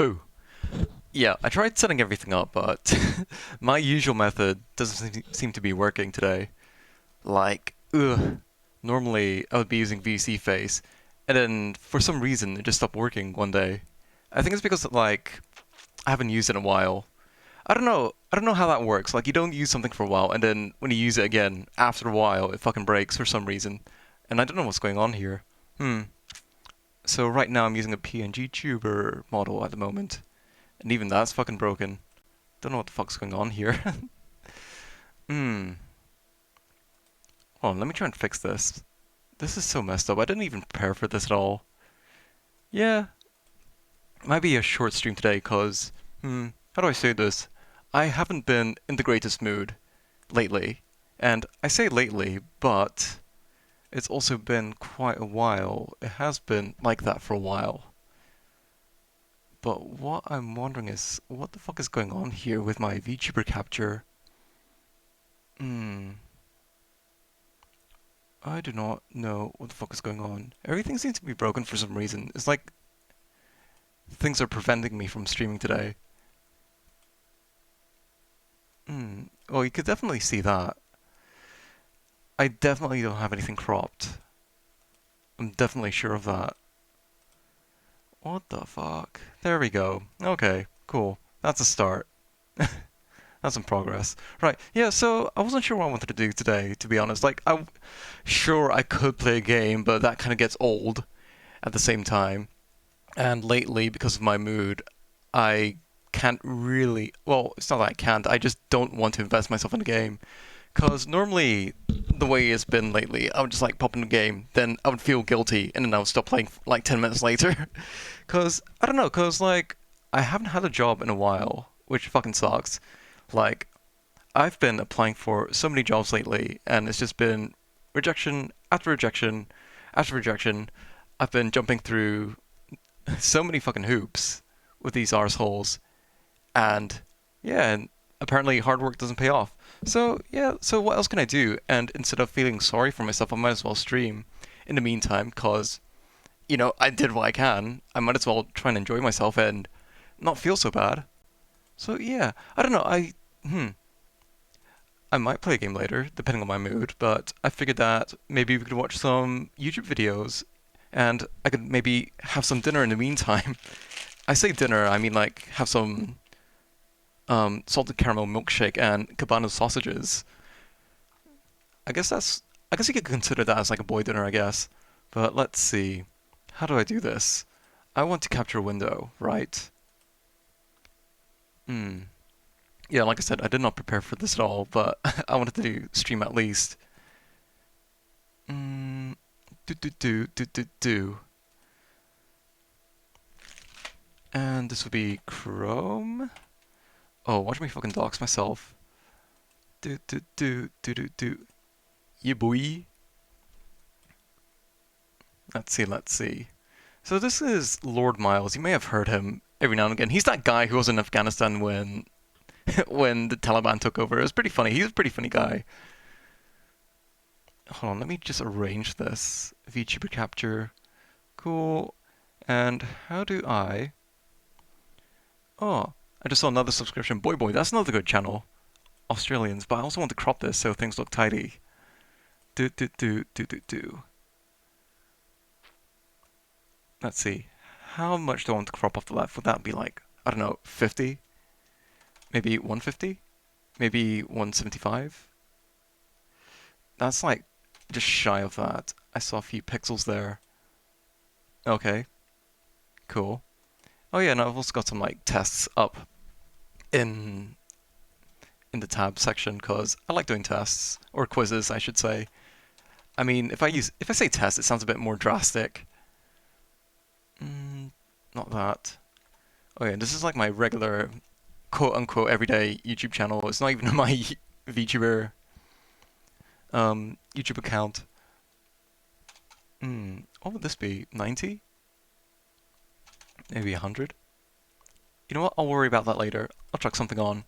Boo. Yeah, I tried setting everything up, but my usual method doesn't seem to be working today. Like, normally I would be using VC face, and then for some reason it just stopped working one day. I think it's because like I haven't used it in a while. I don't know. I don't know how that works. Like you don't use something for a while, and then when you use it again after a while, it fucking breaks for some reason. And I don't know what's going on here. Hmm. So right now I'm using a PNG tuber model at the moment. And even that's fucking broken. Don't know what the fuck's going on here. Hmm. Hold on, let me try and fix this. This is so messed up. I didn't even prepare for this at all. Yeah, it might be a short stream today, cause, how do I say this? I haven't been in the greatest mood lately. And I say lately, but it's also been quite a while. It has been like that for a while. But what I'm wondering is, what the fuck is going on here with my VTuber capture? Hmm. I do not know what the fuck is going on. Everything seems to be broken for some reason. It's like things are preventing me from streaming today. Well, you could definitely see that. I definitely don't have anything cropped. I'm definitely sure of that. What the fuck? There we go. Okay, cool. That's a start. That's some progress. Right, yeah, so I wasn't sure what I wanted to do today, to be honest. Like, sure I could play a game, but that kind of gets old at the same time. And lately, because of my mood, I can't really. Well, it's not that I can't, I just don't want to invest myself in a game. Because normally, the way it's been lately, I would just like pop in the game, then I would feel guilty, and then I would stop playing like 10 minutes later. Because, I don't know, because like, I haven't had a job in a while, which fucking sucks. Like, I've been applying for so many jobs lately, and it's just been rejection after rejection after rejection. I've been jumping through so many fucking hoops with these arseholes, and yeah, and apparently hard work doesn't pay off. So yeah, so what else can I do? And instead of feeling sorry for myself, I might as well stream in the meantime, cause I did what I can. I might as well try and enjoy myself and not feel so bad. So yeah, I don't know. I might play a game later, depending on my mood, but I figured that maybe we could watch some YouTube videos and I could maybe have some dinner in the meantime. I say dinner, I mean like have some salted caramel milkshake and cabana sausages. I guess I guess you could consider that as like a boy dinner, I guess. But let's see. How do I do this? I want to capture a window, right? Hmm. Yeah, like I said, I did not prepare for this at all, but I wanted to stream at least. Mm, do. And this would be Chrome. Oh, watch me fucking dox myself. Do. Yeah, boy. Let's see. So this is Lord Miles. You may have heard him every now and again. He's that guy who was in Afghanistan when when the Taliban took over. It was pretty funny. He's a pretty funny guy. Hold on, let me just arrange this. VTuber capture. Cool. And how do I... Oh, I just saw another subscription. Boy, that's another good channel. Australians, but I also want to crop this so things look tidy. Do. Let's see. How much do I want to crop off the left? Would that be like, I don't know, 50? Maybe 150? Maybe 175? That's like just shy of that. I saw a few pixels there. Okay, cool. Oh yeah, and I've also got some like tests up in the tab section because I like doing tests or quizzes, I should say. I mean, if I say test, it sounds a bit more drastic. Not that. Oh yeah, this is like my regular quote unquote everyday YouTube channel. It's not even my VTuber YouTube account. What would this be? 90? Maybe 100? You know what? I'll worry about that later. I'll chuck something on.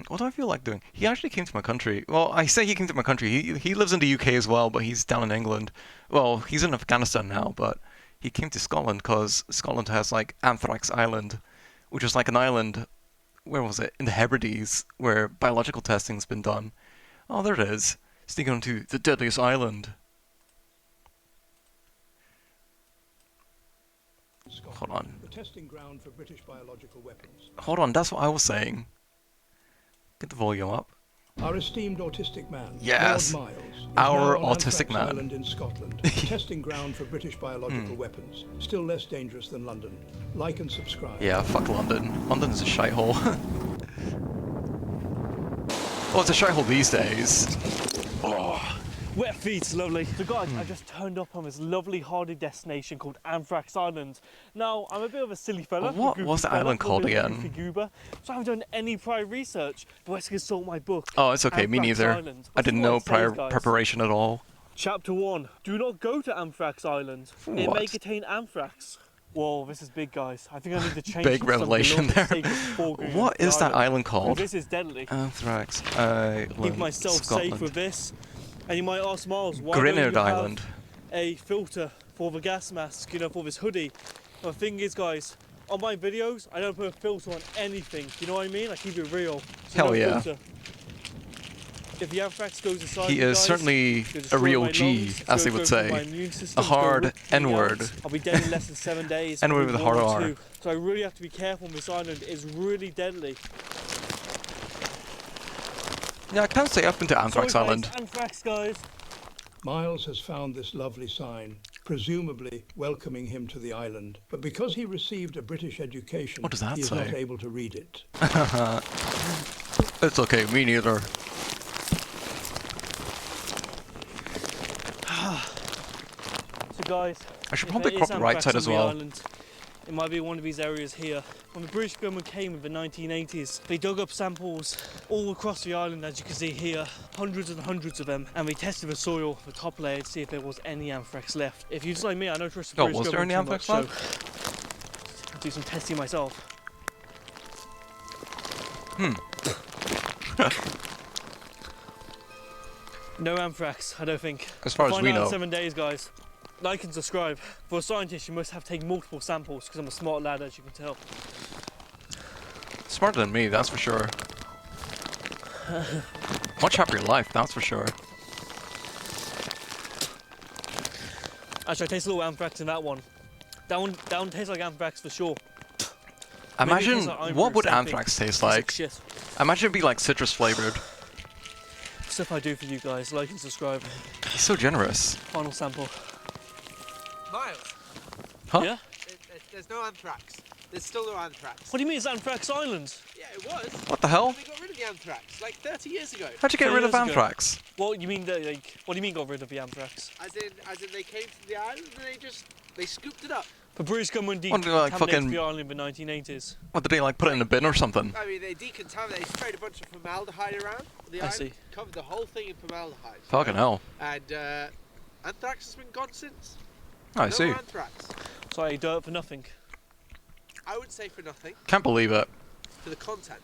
What do I feel like doing? He actually came to my country. Well, I say he came to my country. He lives in the UK as well, but he's down in England. Well, he's in Afghanistan now, but he came to Scotland because Scotland has like Anthrax Island, which is like an island. Where was it? In the Hebrides, where biological testing's been done. Oh, there it is. Sneaking onto the deadliest island. Scotland, Hold on. the testing ground for British biological weapons. Hold on, that's what I was saying. Get the volume up. Our esteemed autistic man, Yes, Lord Miles, is our now on autistic Anthrax man. Island in Scotland, the testing ground for British biological weapons. Still less dangerous than London. Like and subscribe. Yeah, fuck London. London's a shithole. Well, it's a shithole these days. Oh. Wet feet's lovely. So guys, I just turned up on this lovely holiday destination called Anthrax Island. Now, I'm a bit of a silly fella. What was the island called again? Goober, so I haven't done any prior research, but I can consult my book. Oh, it's okay, me Anthrax neither. Island. I didn't know What it prior says, guys. preparation at all. Chapter 1. Do not go to Anthrax Island. It may What? contain anthrax. Whoa, this is big, guys. I think I need to change Big some revelation below there. the before going What to the is that island called? This is deadly. Anthrax Keep Island, myself Scotland. safe with this. And you might ask Miles, why don't Grinnard you have Island. a filter for the gas mask, you know, for this hoodie? The thing is, guys, on my videos, I don't put a filter on anything. You know what I mean? I keep it real. So Hell no yeah. filter. If the anthrax goes inside He you is guys, certainly it's gonna a destroy real my G, lungs, it's as they gonna would go through say. my immune system, A it's gonna hard rip me N-word. out. I'll be dead in less than 7 days. N-word with a hard World War R. II. So I really have to be careful on this island. It's really deadly. Yeah, I can't say I've been to Anthrax Sorry, Island. guys, anthrax, guys. Miles has found this lovely sign, presumably welcoming him to the island. But because he received a British education, What does that he is say? not able to read it. It's okay, me neither. So guys, I should if probably there crop is the right anthrax side on as the well. island, it might be one of these areas here. When the British government came in the 1980s, they dug up samples all across the island, as you can see here, hundreds and hundreds of them, and they tested the soil, the top layer, to see if there was any anthrax left. If you just like me, I don't trust the British was there government any too anthrax much, so I'll do some testing myself. No anthrax, I don't think. As far as Find we out in know. 7 days, guys. Like and subscribe. For a scientist, you must have taken multiple samples, because I'm a smart lad, as you can tell. Smarter than me, that's for sure. Much happier life, that's for sure. Actually, I taste a little anthrax in that one. That one tastes like anthrax for sure. Imagine, tastes like iron what would or something. anthrax taste Tastes like? shit. Imagine it'd be like citrus flavored. Stuff I do for you guys. Like and subscribe. He's so generous. Final sample. Miles, Huh? Yeah? there's no anthrax. There's still no anthrax. What do you mean it's Anthrax Island? Yeah, it was. What the hell? We got rid of the anthrax like 30 years ago. How'd you get 10 rid of years ago. anthrax? What you mean what do you mean got rid of the anthrax? As in they came to the island and they scooped it up. The British government What, like, decontaminated fucking- the island in the 1980s. What, did they like put it in a bin or something? I mean, they decontaminated. They sprayed a bunch of formaldehyde around the I island. see. Covered the whole thing in formaldehyde. Fucking hell. And anthrax has been gone since. I no see. more anthrax. So I dirt for nothing. I would say for nothing. Can't believe it. For the content.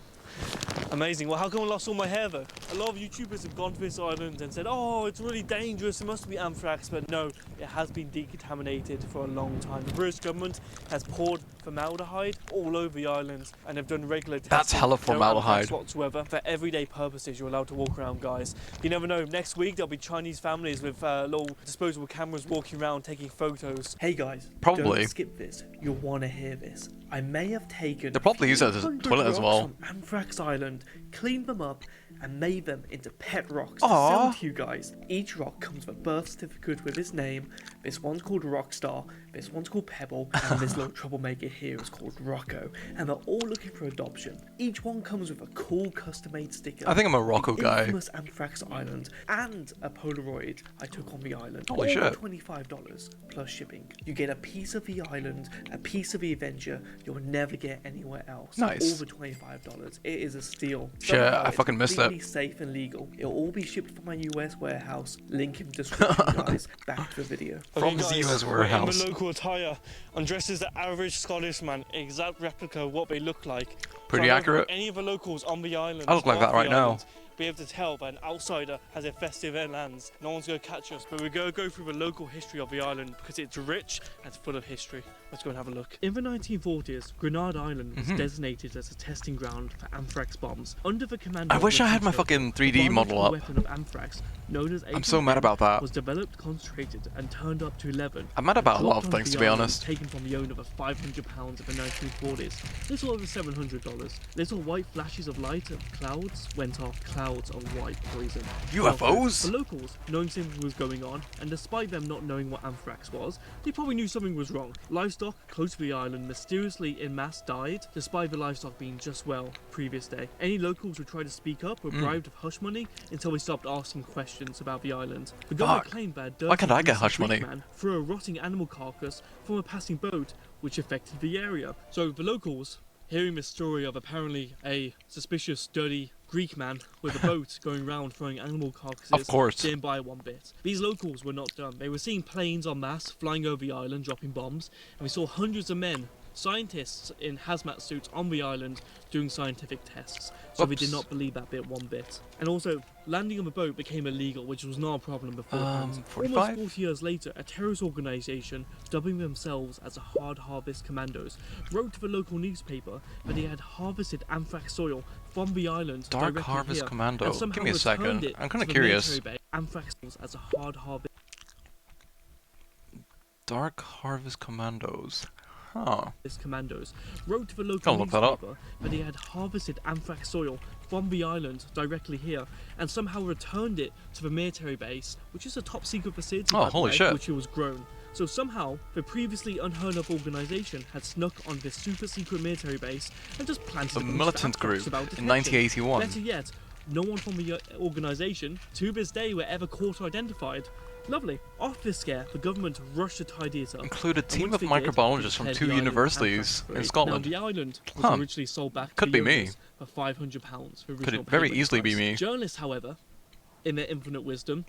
Amazing. Well, how come I lost all my hair though? A lot of YouTubers have gone to this island and said, oh, it's really dangerous, it must be anthrax, but no, it has been decontaminated for a long time. The British government has poured formaldehyde all over the island and have done regular testing. That's hella No formaldehyde. anthrax whatsoever. For everyday purposes, you're allowed to walk around, guys. You never know, next week there'll be Chinese families with little disposable cameras walking around taking photos. Hey guys, Probably. don't skip this. You'll want to hear this. I may have taken They'll probably use it as a 100 toilet as rocks well. from Anthrax Island, cleaned them up, and made them into pet rocks Aww. to sell to you guys. Each rock comes with a birth certificate with his name. This one's called Rockstar, this one's called Pebble, and this little troublemaker here is called Rocco. And they're all looking for adoption. Each one comes with a cool custom-made sticker. I think I'm a Rocco The guy. infamous Anthrax Island, and a Polaroid I took on the island. Holy all shit. $25 plus shipping. You get a piece of the island, a piece of the adventure you'll never get anywhere else. Nice. All for $25. It is a steal. Shit, Somehow I it's fucking missed it. completely safe and legal. It'll all be shipped from my US warehouse. Link in description, guys. Back to the video. From the US warehouse. In the local attire, I'm dressed as the average Scottish man, exact replica of what they look like. Pretty So I don't accurate. think any of the locals on the island. I look like or that off right the now. island be able to tell that an outsider has a festive air lands. No one's going to catch us, but we're going to go through the local history of the island because it's rich and it's full of history. Let's go and have a look. In the 1940s, Grenada Island was designated as a testing ground for anthrax bombs. Under the command I of wish I had my Winston fucking 3D model up. weapon of anthrax, known as I'm so mad about that. was developed, concentrated, and turned up to 11. I'm mad about a lot of Dropped onto things, the to be island, honest. Taken from the owner for £500 in the 1940s. Little over $700. Little white flashes of light and clouds went off. Clouds of white poison. UFOs? The locals, knowing something was going on, and despite them not knowing what anthrax was, they probably knew something was wrong. Livestock close to the island mysteriously en masse died, despite the livestock being just well previous day. Any locals who tried to speak up were bribed with hush money until we stopped asking questions about the island. The government Fuck. claimed that Why can't I get greasy hush money? Greek man threw a rotting animal carcass from a passing boat, which affected the area. So the locals, hearing the story of apparently a suspicious, dirty Greek man with a boat going around throwing animal carcasses, Of course. didn't buy one bit. These locals were not dumb. They were seeing planes en masse flying over the island, dropping bombs, and we saw hundreds of men, scientists in hazmat suits on the island doing scientific tests. So we did Whoops. not believe that bit one bit. And also, landing on the boat became illegal, which was not a problem beforehand. 45? Almost 40 years later, a terrorist organisation, dubbing themselves as the Hard Harvest Commandos, wrote to the local newspaper that they had harvested anthrax soil from the island Dark directly Harvest here, Commando. and somehow Give me a returned second. it I'm kinda to the curious. military base. Anthrax as a hard harvest. Dark Harvest Commandos. Huh. Commandos wrote to the local I'll look that up. newspaper that they had harvested anthrax soil from the island directly here and somehow returned it to the military base, which is a top secret facility Oh, by the holy way, shit. which it was grown. So somehow the previously unheard of organisation had snuck on this super secret military base and just planted The a bunch of militant anthrax group without in detection. 1981. Better yet, no one from the organisation to this day were ever caught or identified. Lovely. After this scare, the government rushed to tidy it up. Include a And team once of they did, microbiologists from declared 2 the island universities anthrax-free. in Scotland. Now, the island was Huh. originally sold back Could to be the me. owners for £500 for Could original it very payment easily be price. me? Journalists, however, in their infinite wisdom,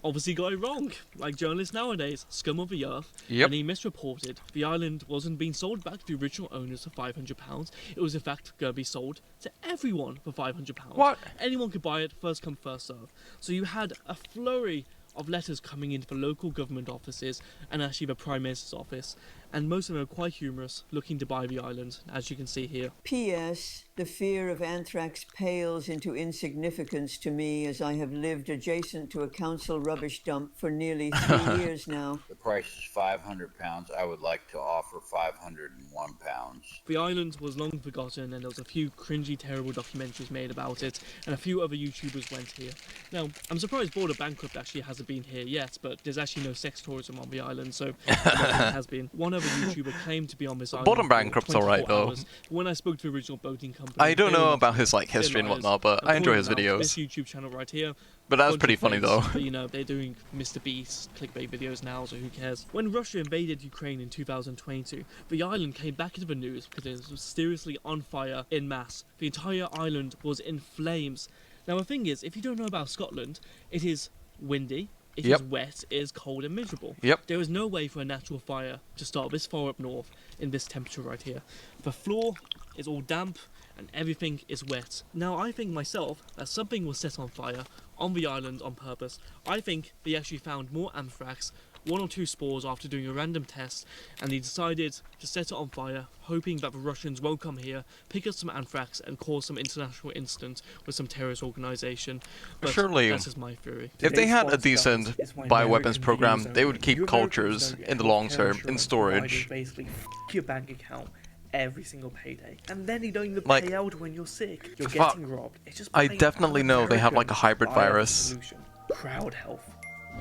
obviously got it wrong. Like journalists nowadays, scum of the earth. Yep. And he misreported the island wasn't being sold back to the original owners for £500. It was in fact going to be sold to everyone for £500. What? Anyone could buy it, first come, first serve. So you had a flurry of letters coming into the local government offices and actually the Prime Minister's office, and most of them are quite humorous, looking to buy the island, as you can see here. P.S. The fear of anthrax pales into insignificance to me as I have lived adjacent to a council rubbish dump for nearly 3 years now. The price is £500. I would like to offer £501. The island was long forgotten, and there was a few cringy, terrible documentaries made about it, and a few other YouTubers went here. Now, I'm surprised Border Bankrupt actually hasn't been here yet, but there's actually no sex tourism on the island, so I don't think it has been. One other YouTuber claimed to be on this island. Border for Bankrupt's 24 alright, though. hours. When I spoke to the original boating company, I don't they were know not about sure. his like They're history and liars. whatnot, but I enjoy his According to them, videos. This YouTube channel right here. But that's bunch pretty of funny fakes, though. But you know, they're doing Mr. Beast clickbait videos now, so who cares? When Russia invaded Ukraine in 2022, the island came back into the news because it was mysteriously on fire en masse. The entire island was in flames. Now the thing is, if you don't know about Scotland, it is windy, it is Yep. wet, it is cold and miserable. Yep. There is no way for a natural fire to start this far up north in this temperature right here. The floor is all damp and everything is wet. Now I think myself that something was set on fire on the island on purpose. I think they actually found more anthrax, 1 or 2 spores after doing a random test, and they decided to set it on fire, hoping that the Russians won't come here, pick up some anthrax and cause some international incident with some terrorist organisation. But Surely, that's just my theory. if they had a Today's decent sponsor is my bioweapons American program, videos they would only. keep You cultures Americans don't in the get long healthcare term in insurance storage. providers basically your bank account every single payday, and then you don't even Like, pay out when you're sick. You're fuck. getting robbed. It's just I plain definitely know they have like a un-American. hybrid I have a virus. solution. Crowd Health.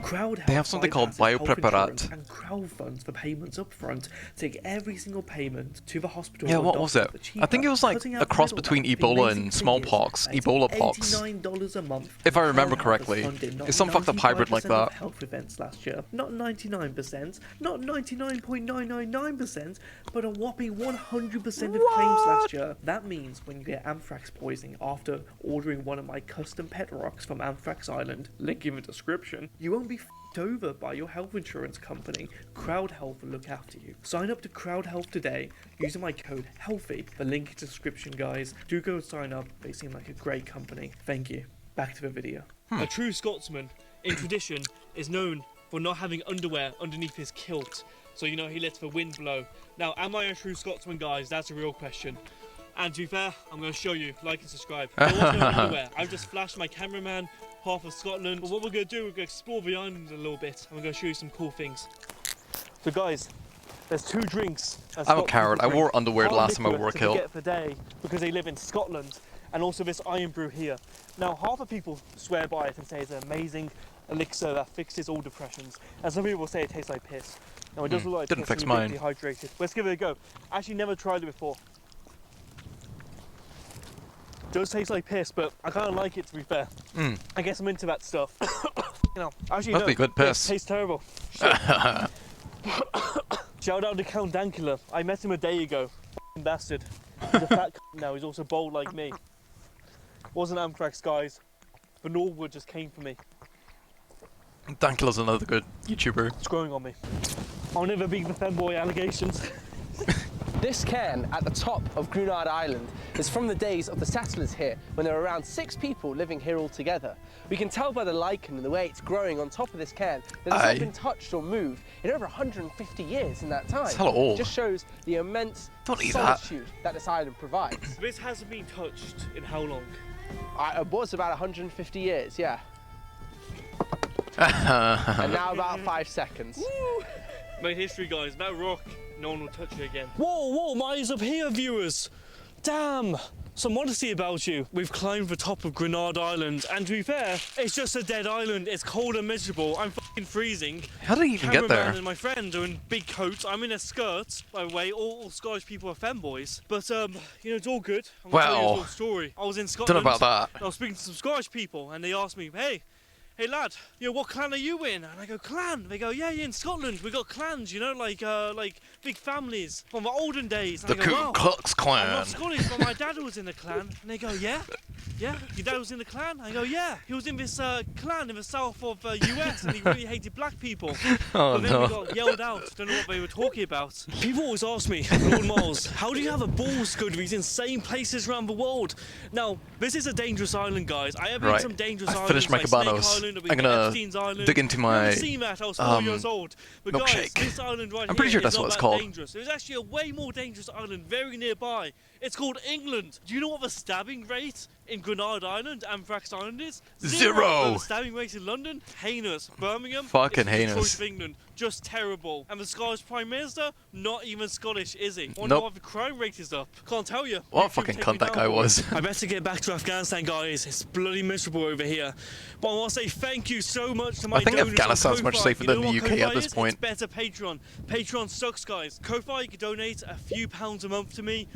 Crowd Health They have something called bypasses health Biopreparat. insurance and crowd funds for payments up front, take every single payment to the hospital. Yeah, or what was doctor it? for I think it was like cutting a out the cross middleman. between The Ebola basic and thing smallpox. is that it's Ebola pox. $89 a month. If I remember Crowd Health was correctly. funded It's some fucked up hybrid like 95% of that. health events last year. Not 99%, not 99.999%, but a whopping 100% of claims last year. That means when you get anthrax poisoning after ordering one of my custom pet rocks from Anthrax Island, link in the description, you won't be f***ed over by your health insurance company. Crowd Health will look after you. Sign up to Crowd Health today using my code HEALTHY. The link in the description, guys. Do go sign up. They seem like a great company. Thank you. back to the video. A true Scotsman, in tradition, is known for not having underwear underneath his kilt. So, you know, he lets the wind blow. Now, am I a true Scotsman, guys? That's a real question. And to be fair, I'm going to show you. Like and subscribe. There was no underwear. I've just flashed my cameraman half of Scotland. But what we're going to do, we're going to explore the island a little bit. And we're going to show you some cool things. So, guys, there's 2 drinks. I'm a coward. I wore underwear the last time I wore a to kilt. forget the day because they live in Scotland. And also this iron brew here. Now, half the people swear by it and say it's an amazing elixir that fixes all depressions. And some people say it tastes like piss. Now, it does look like didn't piss fix when you mine. get dehydrated. Let's give it a go. Actually, never tried it before. Does taste like piss, but I kind of like it, to be fair. I guess I'm into that stuff. You know, actually, Must no, be good piss. It tastes terrible. Shit. Shout out to Count Dankula. I met him a day ago. Bastard. He's a fat now. He's also bold like me. Wasn't Amthrax, guys. The Norwood just came for me. Dankula's another good YouTuber. It's growing on me. I'll never be the femboy allegations. This cairn at the top of Grunard Island is from the days of the settlers here, when there were around 6 people living here all together. We can tell by the lichen and the way it's growing on top of this cairn that it's not been touched or moved in over 150 years in that time. It's hella old. It just shows the immense Don't eat that. solitude that this island provides. This hasn't been touched in how long? It was about 150 years, yeah. And now about 5 seconds. Woo! Made history, guys. That rock, no one will touch it again. Whoa, my eyes up here, viewers. Damn. Some modesty about you. We've climbed the top of Grunard Island, and to be fair, it's just a dead island. It's cold and miserable. I'm fucking freezing. How did he even get there? Cameraman and my friend are in big coats. I'm in a skirt. By the way, all Scottish people are femboys. But, you know, it's all good. I'm gonna tell you a little story. I was in Scotland. Don't know about that. I was speaking to some Scottish people, and they asked me, hey lad, you know, what clan are you in? And I go, clan? They go, yeah, you're in Scotland. We got clans, you know, like big families from the olden days. And The I go, Ku wow, Klux I'm Klan. not Scottish, but my dad was in the clan. And they go, yeah, your dad was in the clan? I go, yeah, he was in this clan in the south of US, and he really hated black people. Oh, But then no. we got yelled out. Don't know what they were talking about. People always ask me, Lord Miles, how do you have a balls go to these insane places around the world? Now, this is a dangerous island, guys. I have been Right. to some dangerous I islands. finished my like Snake Cabanos. Island, I've been I'm to gonna Epstein's Island. dig into my, I've seen that. I was 4 years old. But guys, milkshake. this island right I'm pretty here sure that's is what not it's that called. dangerous. There's actually a way more dangerous island very nearby. It's called England. Do you know what the stabbing rate in Grunard Island, Amthrax Island is? 0. The stabbing rate in London, heinous. Birmingham, Fucking it's the Detroit heinous. of England, just terrible. And the Scottish Prime Minister, not even Scottish, is he? Wonder Nope. why the crime rate is up. Can't tell you. What a YouTube fucking take me cunt that down, guy boys. was. I better get back to Afghanistan, guys. It's bloody miserable over here. But I want to say thank you so much to my I think donors on Afghanistan's much Ko-Fi. safer You know than the what UK at Ko-Fi this is? point. It's better Patreon. Patreon sucks, guys. Ko-Fi, you can donate a few pounds a month to me.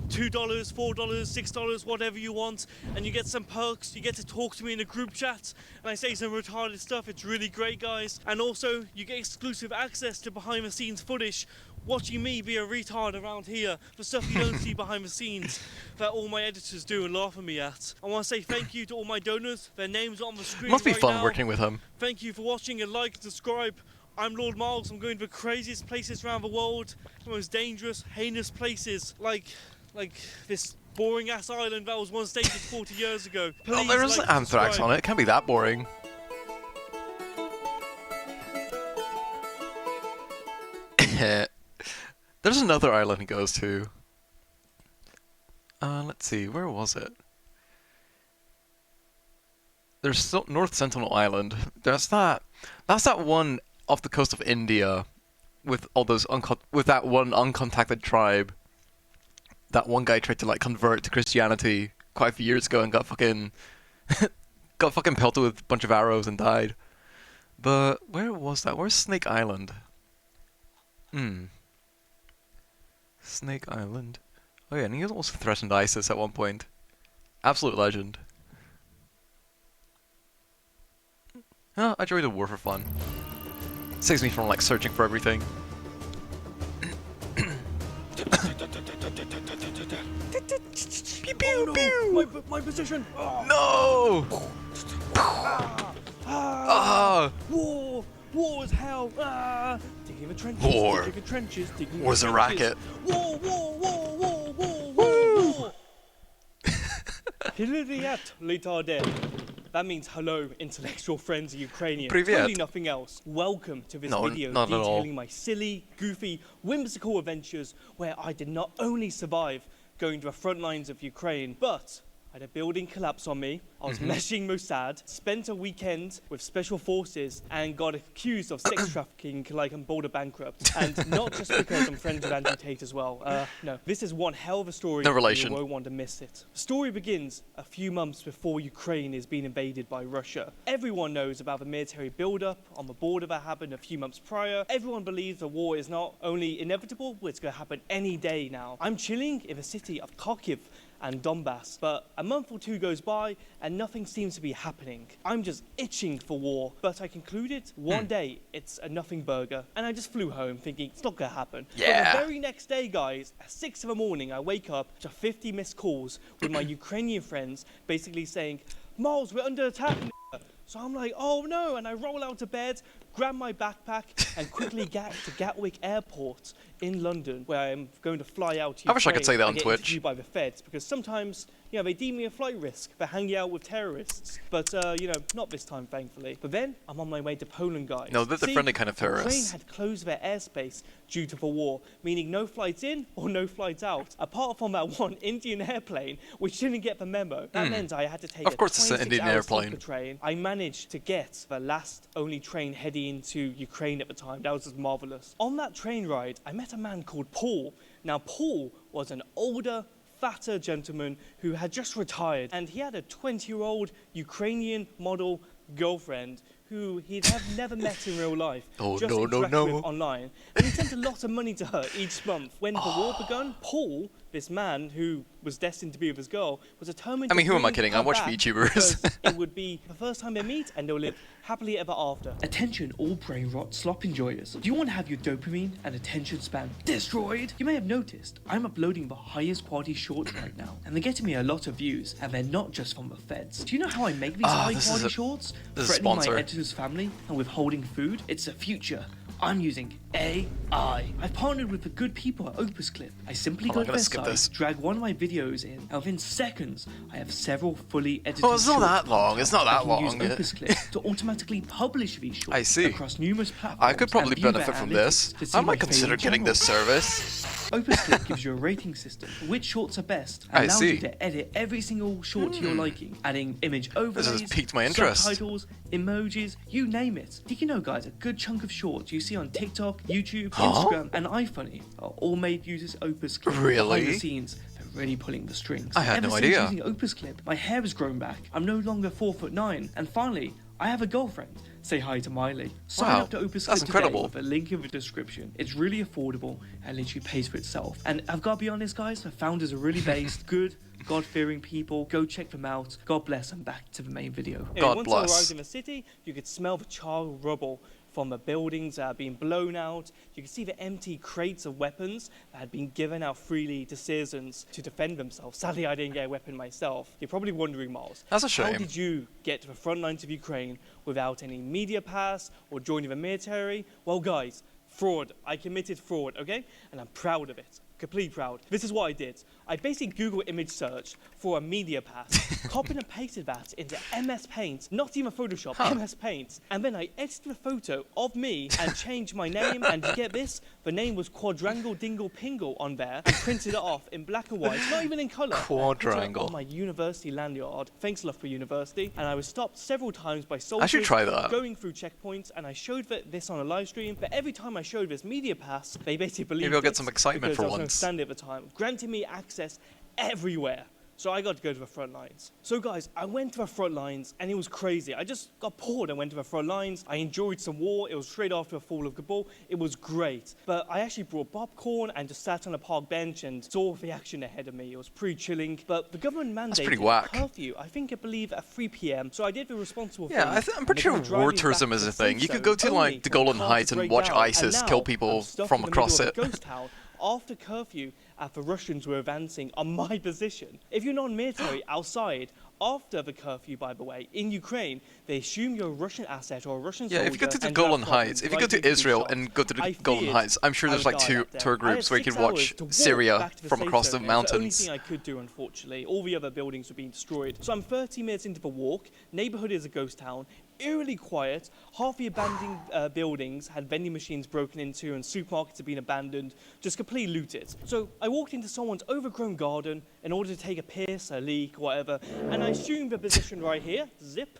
$2, $4, $6, whatever you want, and you get some perks. You get to talk to me in a group chat, and I say some retarded stuff. It's really great, guys. And also, you get exclusive access to behind-the-scenes footage, watching me be a retard around here, the stuff you don't see behind the scenes that all my editors do and laugh at me at. I want to say thank you to all my donors. Their names are on the screen Must be right fun now. working with him. Thank you for watching, and like and subscribe. I'm Lord Miles. I'm going to the craziest places around the world, the most dangerous, heinous places, like this boring ass island that was once dated 40 years ago. Oh, Please there is like and Anthrax subscribe. on it. It can't be that boring. There's another island he goes to. Let's see, where was it? There's still North Sentinel Island. That's that one off the coast of India, with all those with that one uncontacted tribe. That one guy tried to like convert to Christianity quite a few years ago and got fucking pelted with a bunch of arrows and died. But where was that? Where's Snake Island? Snake Island. Oh yeah, and he also threatened ISIS at one point. Absolute legend. Oh, I joined a war for fun. Saves me from like searching for everything. Pew, pew, pew. My position. No! War is hell. Digging the trenches. War. Digging trenches. Digging War's a the racket. War. Hilariat, retarded. That means hello, intellectual friends of Ukrainian. Привет. Totally nothing else. Welcome to this No, video not at all. detailing my silly, goofy, whimsical adventures where I did not only survive going to the front lines of Ukraine, but I had a building collapse on me. I was meshing Mossad, spent a weekend with special forces, and got accused of sex trafficking like I'm border bankrupt. And not just because I'm friends with Andrew Tate as well. No, this is one hell of a story. No relation. You won't want to miss it. The story begins a few months before Ukraine is being invaded by Russia. Everyone knows about the military build-up on the border that happened a few months prior. Everyone believes the war is not only inevitable, but it's going to happen any day now. I'm chilling in the city of Kharkiv and Donbass, but a month or two goes by and nothing seems to be happening. I'm just itching for war, but I concluded one day it's a nothing burger, and I just flew home thinking it's not gonna happen. Yeah. But the very next day, guys, at 6 in the morning, I wake up to 50 missed calls with my Ukrainian friends basically saying, Miles, we're under attack. So I'm like, oh no, and I roll out of bed, grab my backpack, and quickly get to Gatwick Airport in London, where I'm going to fly out to Ukraine. I wish I could say that on and get Twitch. interviewed by the feds, because sometimes, they deem me a flight risk for hanging out with terrorists. But, not this time, thankfully. But then, I'm on my way to Poland, guys. No, they're the See, friendly kind of Ukraine terrorists. had closed their airspace due to the war, meaning no flights in or no flights out. Apart from that one Indian airplane, which didn't get the memo. That meant I had to take Of course it's a an Indian 26-hour airplane. sleeper train. I managed to get the last only train heading into Ukraine at the time. That was just marvelous. On that train ride, I met a man called Paul. Now, Paul was an older, fatter gentleman who had just retired, and he had a 20-year-old Ukrainian model girlfriend who he'd have never met in real life, Oh, just no, no, interacted no. with online. And he sent a lot of money to her each month. When the war begun, Paul, this man who was destined to be with his girl, was determined I mean, to who am I bring kidding? her I watch back VTubers. because it would be the first time they meet and they'll live happily ever after. Attention all brain rot slop enjoyers. Do you want to have your dopamine and attention span destroyed? You may have noticed I'm uploading the highest quality shorts right now, and they're getting me a lot of views, and they're not just from the feds. Do you know how I make these high this is quality a- shorts? this is a Threatening sponsor. my editor's family and withholding food? It's the future. I'm using AI. I've partnered with the good people at Opus Clip. I simply Hold go on, to I'm gonna their skip site, this. drag one of my videos in, and within seconds, I have several fully edited Oh, it's not shorts that long. It's not I that can long. use Opus Clip to automatically publish these shorts I see. across numerous platforms. I could probably and view their benefit from analytics this. to see I my might consider favourite getting this channels. service. Opus Clip gives you a rating system for which shorts are best and I allows see. you to edit every single short to your liking, adding image overlays, piqued my interest. subtitles, emojis, you name it. Did you know, guys, a good chunk of shorts you see on TikTok, YouTube, Huh? Instagram, and iFunny are all made using Opus Clip. Really? Behind the scenes, they're really pulling the strings. I had Ever no since idea. using Opus Clip, my hair has grown back. I'm no longer 4'9", and finally, I have a girlfriend. Say hi to Miley. Sign Wow, up to Opus that's Clip incredible. today with a link in the description. It's really affordable and literally pays for itself. And I've got to be honest, guys, the founders are really based, good, God-fearing people. Go check them out. God bless, and back to the main video. God once bless. I arrived in the city, you could smell the charred rubble from the buildings that had been blown out. You could see the empty crates of weapons that had been given out freely to citizens to defend themselves. Sadly, I didn't get a weapon myself. You're probably wondering, Miles, That's a how shame. did you get to the front lines of Ukraine without any media pass or joining the military? Well, guys, fraud. I committed fraud, okay? And I'm proud of it. Completely proud. This is what I did. I basically Google image searched for a media pass, copied and pasted that into MS Paint, not even Photoshop, MS Paint, and then I edited a photo of me and changed my name, and to get this, the name was Quadrangle Dingle Pingle on there, and printed it off in black and white, not even in colour. Quadrangle. On my university lanyard. Thanks a lot for university. And I was stopped several times by soldiers. I should try that. Going through checkpoints, and I showed this on a live stream, but every time I showed this media pass, they basically believed Maybe I'll get it some excitement because for I was no once. standing at the time, granting me access everywhere. So I got to go to the front lines. So guys, I went to the front lines and it was crazy. I just got bored and went to the front lines. I enjoyed some war. It was straight after the fall of Kabul. It was great. But I actually brought popcorn and just sat on a park bench and saw the action ahead of me. It was pretty chilling. But the government mandated pretty whack. curfew, I believe at 3 p.m. So I did the responsible thing. Yeah, I'm pretty and sure they were war driving tourism back is to a the thing. You safe could go to zone like only the for the Golan car to Heights and break watch down. And ISIS now kill I'm people stuck from in the across middle it. of a ghost town after curfew, the Russians were advancing on my position. If you're non-military outside, after the curfew, by the way. In Ukraine, they assume you're a Russian asset or a Russian soldier. Yeah, if you go to the and you have Golan problems, Heights, if you like go to you could be Israel shot. and go to the I Golan feared Heights, I'm sure I there's would like die two that day. tour I had groups where you 6 can watch hours to walk Syria back to the from safe across the zone. It was the only mountains. thing I could do, unfortunately. All the other buildings were being destroyed. So I'm 30 minutes into the walk. Neighborhood is a ghost town. Eerily quiet. Half the abandoned buildings had vending machines broken into and supermarkets had been abandoned, just completely looted. So I walked into someone's overgrown garden in order to take a piss, a leak, whatever, and I assumed the position right here, zip,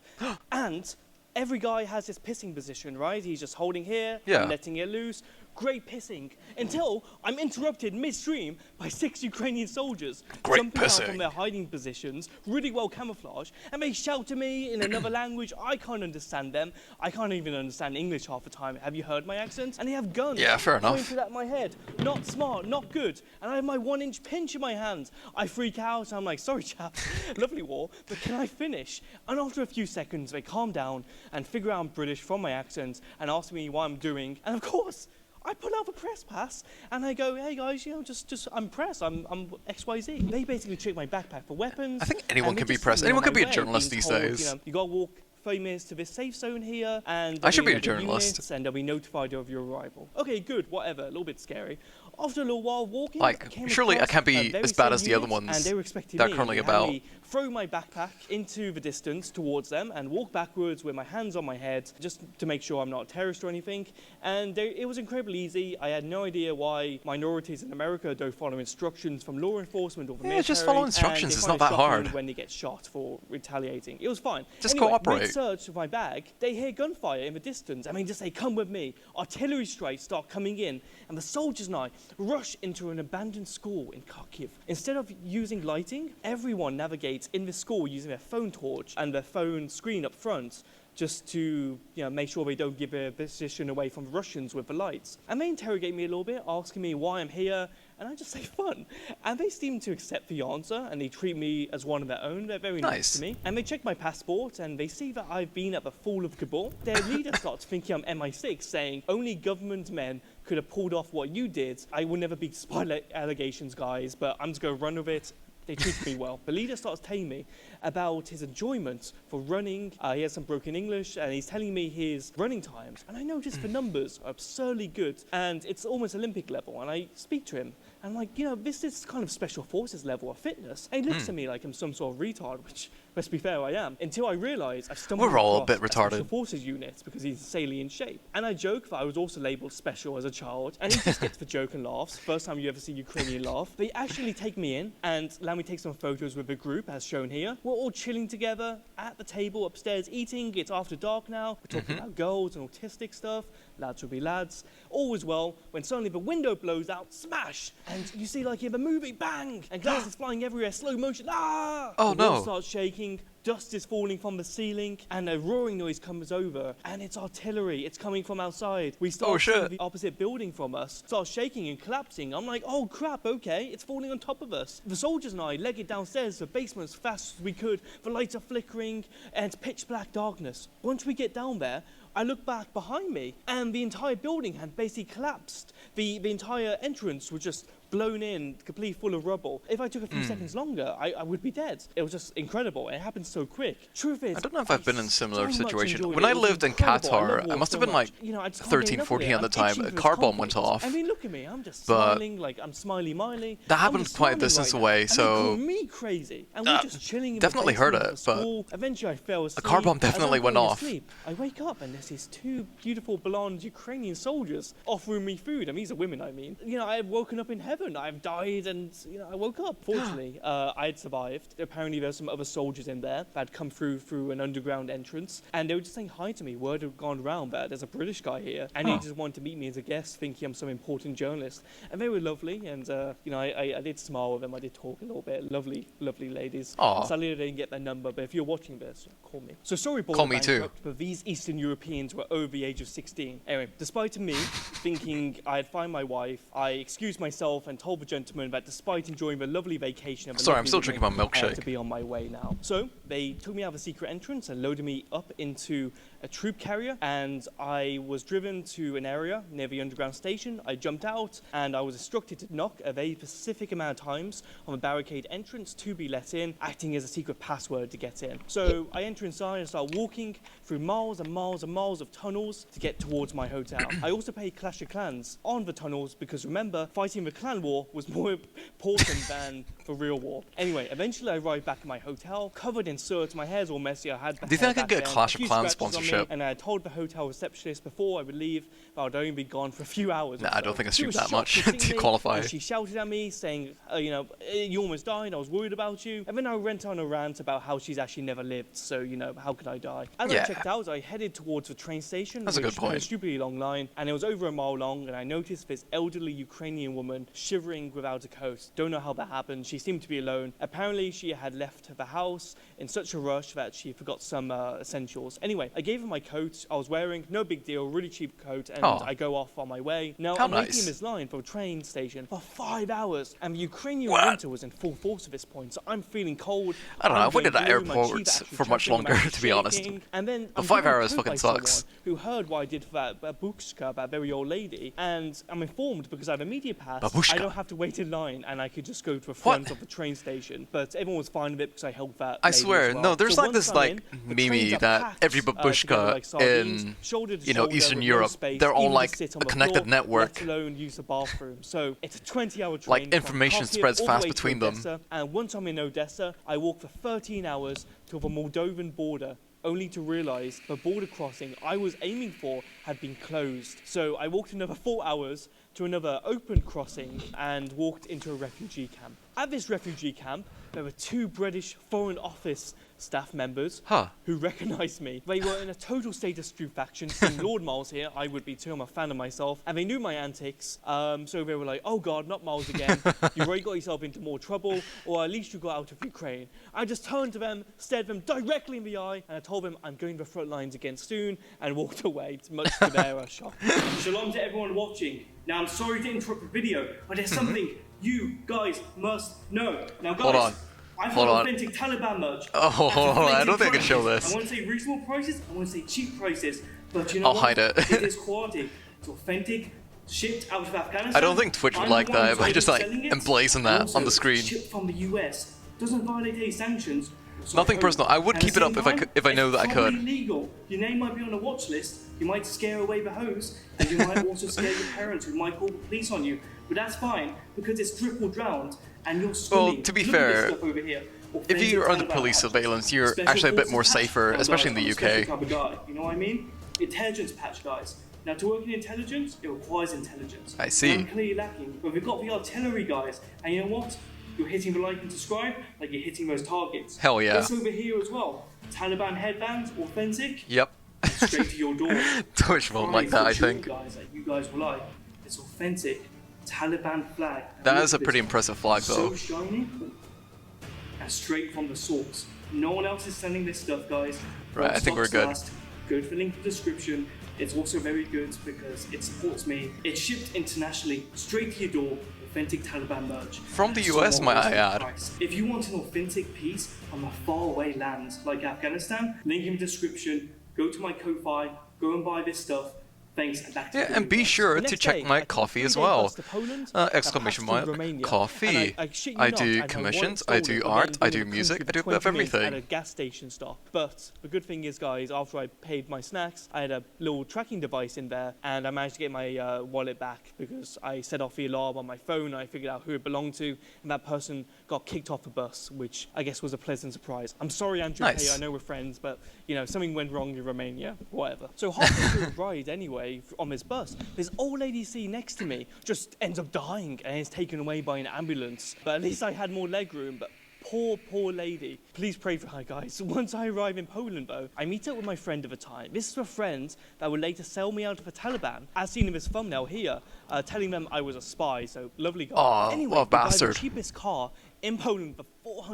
and every guy has this pissing position, right? He's just holding here, Yeah. and letting it loose. Great pissing, until I'm interrupted midstream by 6 Ukrainian soldiers Great jumping out pissing. from their hiding positions, really well camouflaged, and they shout to me in another language. I can't understand them. I can't even understand English half the time. Have you heard my accent? And they have guns Yeah, fair enough. pointed at my head. Not smart, not good. And I have my 1-inch pinch in my hand. I freak out. I'm like, sorry, chap, lovely war, but can I finish? And after a few seconds, they calm down and figure out I'm British from my accent and ask me what I'm doing. And of course, I pull out the press pass and I go, hey guys, you know, just I'm press, I'm XYZ. They basically check my backpack for weapons. I think anyone and they can be just press. send me Anyone on can my be a way, journalist being these told, days. You know, you got to walk 30 minutes to this safe zone here, and I should be a there'll journalist. units, and they'll be notified of your arrival. Okay, good, whatever. A little bit scary. After a little while walking, Like, I came surely I across can't be a very as bad same as the other unit, ones and they were expecting that are me. currently They had about. me throw my backpack into the distance towards them and walk backwards with my hands on my head, just to make sure I'm not a terrorist or anything. And it was incredibly easy. I had no idea why minorities in America don't follow instructions from law enforcement or the Yeah, military. just follow and instructions, they it's find not it that shocking hard. when they get shot for retaliating. It was fine. Just Anyway, cooperate. mid-search of my bag, they hear gunfire in the distance. I mean, just say, come with me. Artillery strikes start coming in, and the soldiers and I rush into an abandoned school in Kharkiv. Instead of using lighting, everyone navigates in the school using their phone torch and their phone screen up front, just to make sure they don't give their position away from the Russians with the lights. And they interrogate me a little bit, asking me why I'm here, and I just say fun. And they seem to accept the answer, and they treat me as one of their own. They're very nice to me. And they check my passport, and they see that I've been at the Fall of Kabul. Their leader starts thinking I'm MI6, saying only government men could have pulled off what you did. I will never be spy allegations, guys, but I'm just going to run with it. They treat me well. The leader starts telling me about his enjoyment for running. He has some broken English, and he's telling me his running times. And I notice the numbers are absurdly good, and it's almost Olympic level. And I speak to him, and I'm like, this is kind of special forces level of fitness. And he looks at me like I'm some sort of retard, which, let's be fair, I am. Until I realise I've stumbled We're all a across bit retarded. special forces unit because he's insanely in shape. And I joke that I was also labelled special as a child, and he just gets the joke and laughs. First time you ever see Ukrainian laugh. They actually take me in and allow me to take some photos with the group, as shown here. We're all chilling together at the table upstairs eating. It's after dark now. We're talking about goals and autistic stuff. Lads will be lads. All is well when suddenly the window blows out, smash, and you see like in the movie, bang, and glasses flying everywhere, slow motion. Ah! Oh, The wall no. starts shaking. Dust is falling from the ceiling, and a roaring noise comes over, and it's artillery. It's coming from outside. We start seeing shit. the opposite building from us start shaking and collapsing. I'm like, oh crap, okay, it's falling on top of us. The soldiers and I leg it downstairs to the basement as fast as we could. The lights are flickering, and it's pitch black darkness. Once we get down there, I look back behind me, and the entire building had basically collapsed. The entire entrance was just blown in, completely full of rubble. If I took a few seconds longer, I would be dead. It was just incredible. It happened so quick. Truth is, I don't know if I've been in a similar so much situation. enjoyed When it. I It was lived in incredible. I love Qatar, war I must so have been like much. I just can't 13, get enough of 14 it. at the I'm time. itching A for this car bomb went conflict. off. I mean, look at me. I'm just But smiling, like I'm smiley-miley. that I'm happened just quite a smiling distance right now. away, And they so- call me crazy. And we're just chilling in definitely the heard basement it, of the but school. Eventually I fell asleep. car bomb As I'm definitely went falling off. asleep, I wake up and there's these two beautiful blonde Ukrainian soldiers offering me food. I mean, these are women, I mean. I had woken up in heaven. I've died and, I woke up. Fortunately, I had survived. Apparently there's some other soldiers in there that had come through an underground entrance, and they were just saying hi to me. Word had gone around that there's a British guy here, and he just wanted to meet me as a guest, thinking I'm some important journalist. And they were lovely, and I did smile with them. I did talk a little bit. Lovely, lovely ladies. Aw. Sadly, I didn't get their number, but if you're watching this, call me. So sorry, Call me too. bankrupt, but these Eastern Europeans were over the age of 16. Anyway, despite me thinking I had found my wife, I excused myself and told the gentleman that despite enjoying the lovely vacation of a Sorry, I'm lovely still drinking woman, my I had milkshake. to be on my way now. So they took me out of a secret entrance and loaded me up into a troop carrier, and I was driven to an area near the underground station. I jumped out, and I was instructed to knock a very specific amount of times on the barricade entrance to be let in, acting as a secret password to get in. So I enter inside and start walking through miles and miles and miles of tunnels to get towards my hotel. I also played Clash of Clans on the tunnels because remember, fighting the clan war was more important than the real war. Anyway, eventually I arrived back at my hotel, covered in soot, my hair's all messy, I had the Do you think I could get a Clash of Clans sponsorship? And I told the hotel receptionist before I would leave that I'd only be gone for a few hours. Nah, I don't think I streamed that much to to qualify. And she shouted at me saying, you know, you almost died, I was worried about you. And then I went on a rant about how she's actually never lived, so, you know, how could I die? As I checked out, I headed towards the train station. That's a good point. A stupidly long line, and it was over a mile long, and I noticed this elderly Ukrainian woman shivering without a coat. Don't know how that happened. She seemed to be alone. Apparently, she had left the house in such a rush that she forgot some essentials. Anyway, I gave her my coat I was wearing, no big deal, really cheap coat, and I go off on my way. Now, I'm waiting in this line for a train station for 5 hours, and the Ukrainian winter was in full force at this point, so I'm feeling cold. I don't know, I've waited at airports for much longer, to be honest. And then But 5 hours fucking sucks. Who heard what I did for that babushka, that very old lady, and I'm informed because I have a media pass. Babushka. I don't have to wait in line, and I could just go to the front of the train station. But everyone was fine with it because I helped that. I lady swear, as well. no, there's So like once this I'm like in, the meme trains are that packed, every together babushka like sardines, in shoulder to you know shoulder Eastern with no Europe, space, they're all even to like sit on a the connected floor, network. Let alone use the bathroom. So it's a 20-hour train. Like from information Kharkiv spreads all the fast way to between them. Odessa, and once I'm in Odessa, I walk for 13 hours to the Moldovan border, only to realize the border crossing I was aiming for had been closed. So I walked another 4 hours to another open crossing and walked into a refugee camp. At this refugee camp, there were 2 British Foreign Office staff members who recognised me. They were in a total state of stupefaction, seeing Lord Miles here. I would be too, I'm a fan of myself. And they knew my antics, so they were like, oh God, not Miles again. You've already got yourself into more trouble, or at least you got out of Ukraine. I just turned to them, stared them directly in the eye, and I told them I'm going to the front lines again soon, and walked away, much to their shock. Shalom to everyone watching. Now, I'm sorry to interrupt the video, but there's something you guys must know. Now, guys, Hold on. I've got authentic Taliban merch. Oh, I don't think I can show this. I want to say reasonable prices, I want to say cheap prices, but you know I'll what? hide it. It is quality. It's authentic, shipped out of Afghanistan. I don't think Twitch would like that if I just like emblazon that Also on the screen. shipped from the US. Doesn't violate any sanctions. So Nothing I hope- personal. I would at keep the it up same if I know that I it's could. probably legal. Your name might be on a watch list. You might scare away the hose, and you might also scare your parents who might call the police on you. But that's fine because it's drip or drowned, and you're swimming. Well, to be Look at this fair, stuff over here. If you're under Authentic police Taliban surveillance, you're Special actually a bit forces more patch safer, guys, especially in the I'm a special UK. type of guy, you know what I mean? Intelligence patch guys. Now, to work in intelligence, it requires intelligence. I see. And I'm clearly lacking, but we've got the artillery guys, and you know what? You're hitting the like and subscribe like you're hitting those targets. Hell yeah. This over here as well. Taliban headbands, authentic, Yep. straight to your door. Twitch won't like that, I think. Guys, that you guys will like. It's authentic Taliban flag. That Look is a at pretty this. impressive flag, though. So shiny and straight from the source. No one else is selling this stuff, guys. Right, I think we're good. Go to the link in the description. It's also very good because it supports me. It's shipped internationally, straight to your door. Authentic Taliban merch. From the So US, might I reasonable add. price. If you want an authentic piece from a faraway land like Afghanistan, link in the description. Go to my Ko-Fi, go and buy this stuff. Thanks, and back to Yeah, the and be video. sure The to next check day, my I took a coffee as 3-day well. bus to Poland, Exclamation then passed mark, through Romania, coffee. and I shit you I not, do I'd had commissions, one I do stolen, art, but then I being do in the music, country I do for a bit of 20 minutes everything. At a gas station stop. But the good thing is, guys, after I paid my snacks, I had a little tracking device in there, and I managed to get my wallet back because I set off the alarm on my phone. And I figured out who it belonged to, and that person got kicked off the bus, which I guess was a pleasant surprise. I'm sorry, Andrew. Nice. Hey, I know we're friends, but you know something went wrong in Romania. Whatever. So halfway through the ride, anyway, on this bus, this old lady sitting next to me just ends up dying and is taken away by an ambulance. But at least I had more leg room. But poor lady. Please pray for her, guys. Once I arrive in Poland, though, I meet up with my friend of a time. This is a friend that would later sell me out of the Taliban, as seen in this thumbnail here, telling them I was a spy. So lovely guy. Aw, Anyway, what a we buy the bastard. cheapest car in Poland for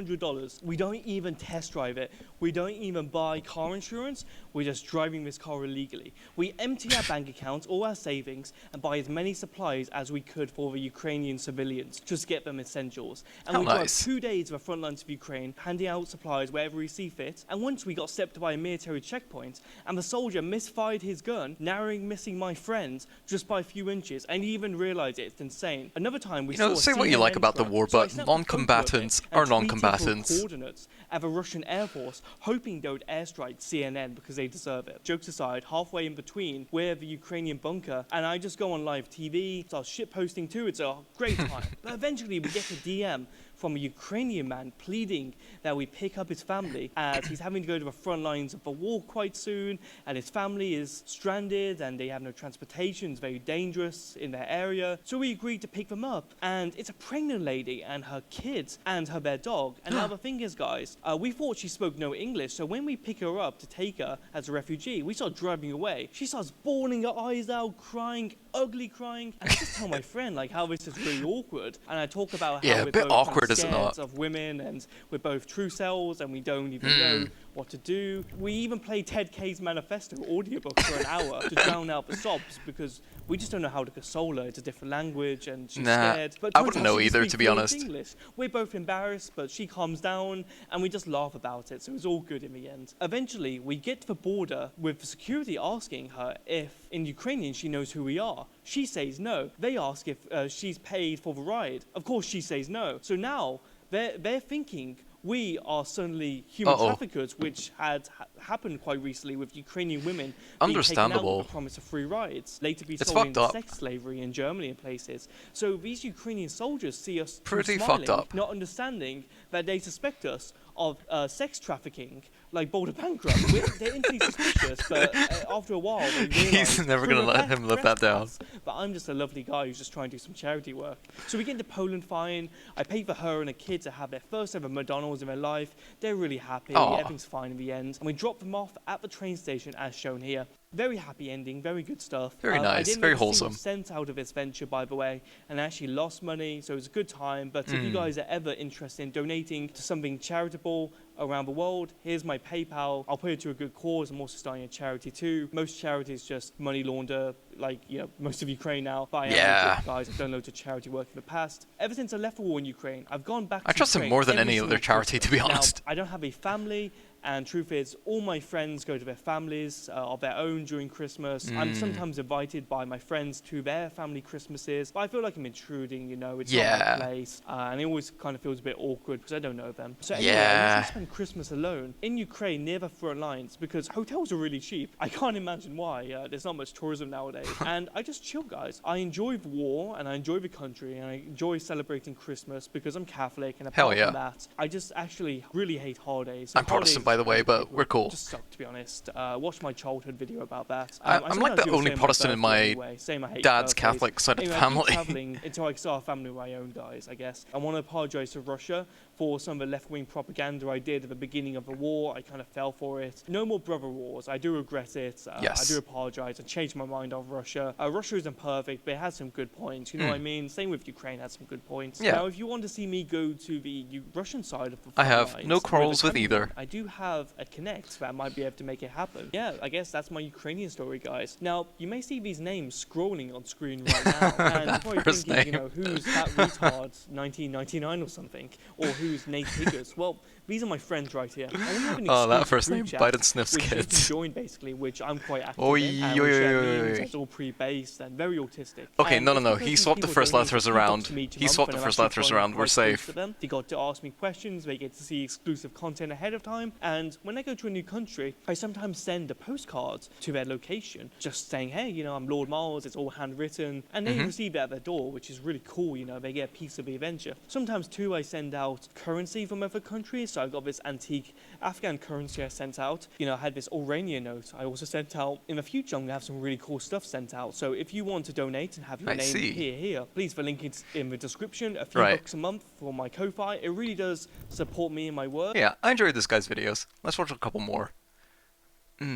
$100. We don't even test drive it. We don't even buy car insurance. We're just driving this car illegally. We empty our bank accounts, all our savings, and buy as many supplies as we could for the Ukrainian civilians, just to get them essentials. And How we nice. drive 2 days to the front lines of Ukraine, handing out supplies wherever we see fit. And once we got stopped by a military checkpoint, and the soldier misfired his gun, narrowing missing my friend just by a few inches, and he even realised it. It's insane. Another time we You know, saw a say what you like CNN about the truck, war, so I but snapped a photo of it non-combatants and are tweeted non-combatants. for coordinates at the Russian Air Force, hoping they would airstrike CNN because they deserve it. Jokes aside, halfway in between, we're the Ukrainian bunker, and I just go on live TV, start shit posting too. It's a great time. But eventually we get a DM from a Ukrainian man pleading that we pick up his family as he's having to go to the front lines of the war quite soon, and his family is stranded and they have no transportation. It's very dangerous in their area. So we agreed to pick them up, and it's a pregnant lady and her kids and their dog. And now the thing is, guys, we thought she spoke no English, so when we pick her up to take her as a refugee, we start driving away. She starts bawling her eyes out, crying, ugly crying, and I just tell my friend like how this is really awkward, and I talk about how Yeah, a we're bit both awkward, is it scared not? of women, and we're both true selves, and we don't even know what to do. We even play Ted K's Manifesto audiobook for an hour to drown out the sobs because we just don't know how to console her. It's a different language, and she's Nah, scared. But I turns wouldn't out know she either, speaks to be fluent honest. English. We're both embarrassed, but she calms down, and we just laugh about it. So it's all good in the end. Eventually, we get to the border with the security asking her if, in Ukrainian, she knows who we are. She says no. They ask if she's paid for the ride. Of course, she says no. So now they're thinking we are suddenly human traffickers, which had happened quite recently with Ukrainian women being taken out Understandable. with the promise of free rides, later be It's sold fucked into up. sex slavery in Germany and places. So these Ukrainian soldiers see us Pretty smiling, fucked up. not understanding that they suspect us of sex trafficking, like Boulder Bankrupt. They're instantly suspicious, but after a while they realise He's never through gonna the let him live that down. but I'm just a lovely guy who's just trying to do some charity work. So we get into Poland fine. I pay for her and a kid to have their first ever McDonald's in their life. They're really happy. Aw. Everything's fine in the end. And we drop them off at the train station as shown here. Very happy ending, very good stuff. Very I nice, didn't very make a single wholesome. cent out of this venture, by the way, and I actually lost money, so it was a good time. But if you guys are ever interested in donating to something charitable around the world, here's my PayPal. I'll put it to a good cause. I'm also starting a charity too. Most charities just money launder, like, you know, most of Ukraine now. But I am Yeah. legit, guys. I've done loads of charity work in the past. Ever since I left the war in Ukraine, I've gone back I to trust him Ukraine more than every any other single charity, to be Christmas. honest. Now, I don't have a family. And truth is, all my friends go to their families of their own during Christmas. I'm sometimes invited by my friends to their family Christmases, but I feel like I'm intruding, you know, it's not Yeah. my place. And it always kind of feels a bit awkward because I don't know them. So anyway, I Yeah. usually spend Christmas alone in Ukraine near the front lines because hotels are really cheap. I can't imagine why. There's not much tourism nowadays. And I just chill, guys. I enjoy the war and I enjoy the country and I enjoy celebrating Christmas because I'm Catholic. And Hell apart yeah. from that, I just actually really hate holidays. I'm Protestant, by the way, but we're cool. Just suck, to be honest. Watch my childhood video about that. I'm I like sometimes the do the only same on Protestant in birthday my anyway, saying I hate dad's birthdays. Catholic side of the Anyway, I keep family. traveling until I start a family of my own, guys, I guess. I want to apologize to Russia for some of the left-wing propaganda I did at the beginning of the war. I kind of fell for it. No more brother wars. I do regret it. Yes. I do apologize. I changed my mind on Russia. Russia isn't perfect, but it has some good points. You know what I mean? Same with Ukraine has some good points. Yeah. Now, if you want to see me go to the Russian side of the I front have lines, no where quarrels the with country either. went, I do have a connect that might be able to make it happen. Yeah, I guess that's my Ukrainian story, guys. Now, you may see these names scrolling on screen right now, and you're probably First thinking, you name. know, who's that retard 1999 or something, or who's Nate Higgers? Well, these are my friends right here. And we have an Oh, that exclusive first group name, chat, Biden Sniffs which you can Kids. join, basically, which I'm quite active Oi, in, and oi, we share oi, oi, memes. oi. It's all pre-based and very autistic. Okay, And no, no, it's no. because He these swapped the people first donate letters $2 around. to me each He month, swapped and the I'm first actually letters following around. We're quite close safe. to them. They got to ask me questions. They get to see exclusive content ahead of time. And when I go to a new country, I sometimes send a postcard to their location, just saying, hey, you know, I'm Lord Miles. It's all handwritten, and they receive it at their door, which is really cool. You know, they get a piece of the adventure. Sometimes too, I send out currency from other countries. So I've got this antique Afghan currency I sent out. You know, I had this Iranian note. I also sent out. In the future, I'm gonna have some really cool stuff sent out. So if you want to donate and have your I name see. here, please, the link is in the description. A few Right. bucks a month for my Ko-fi. It really does support me in my work. Yeah, I enjoyed this guy's videos. Let's watch a couple more.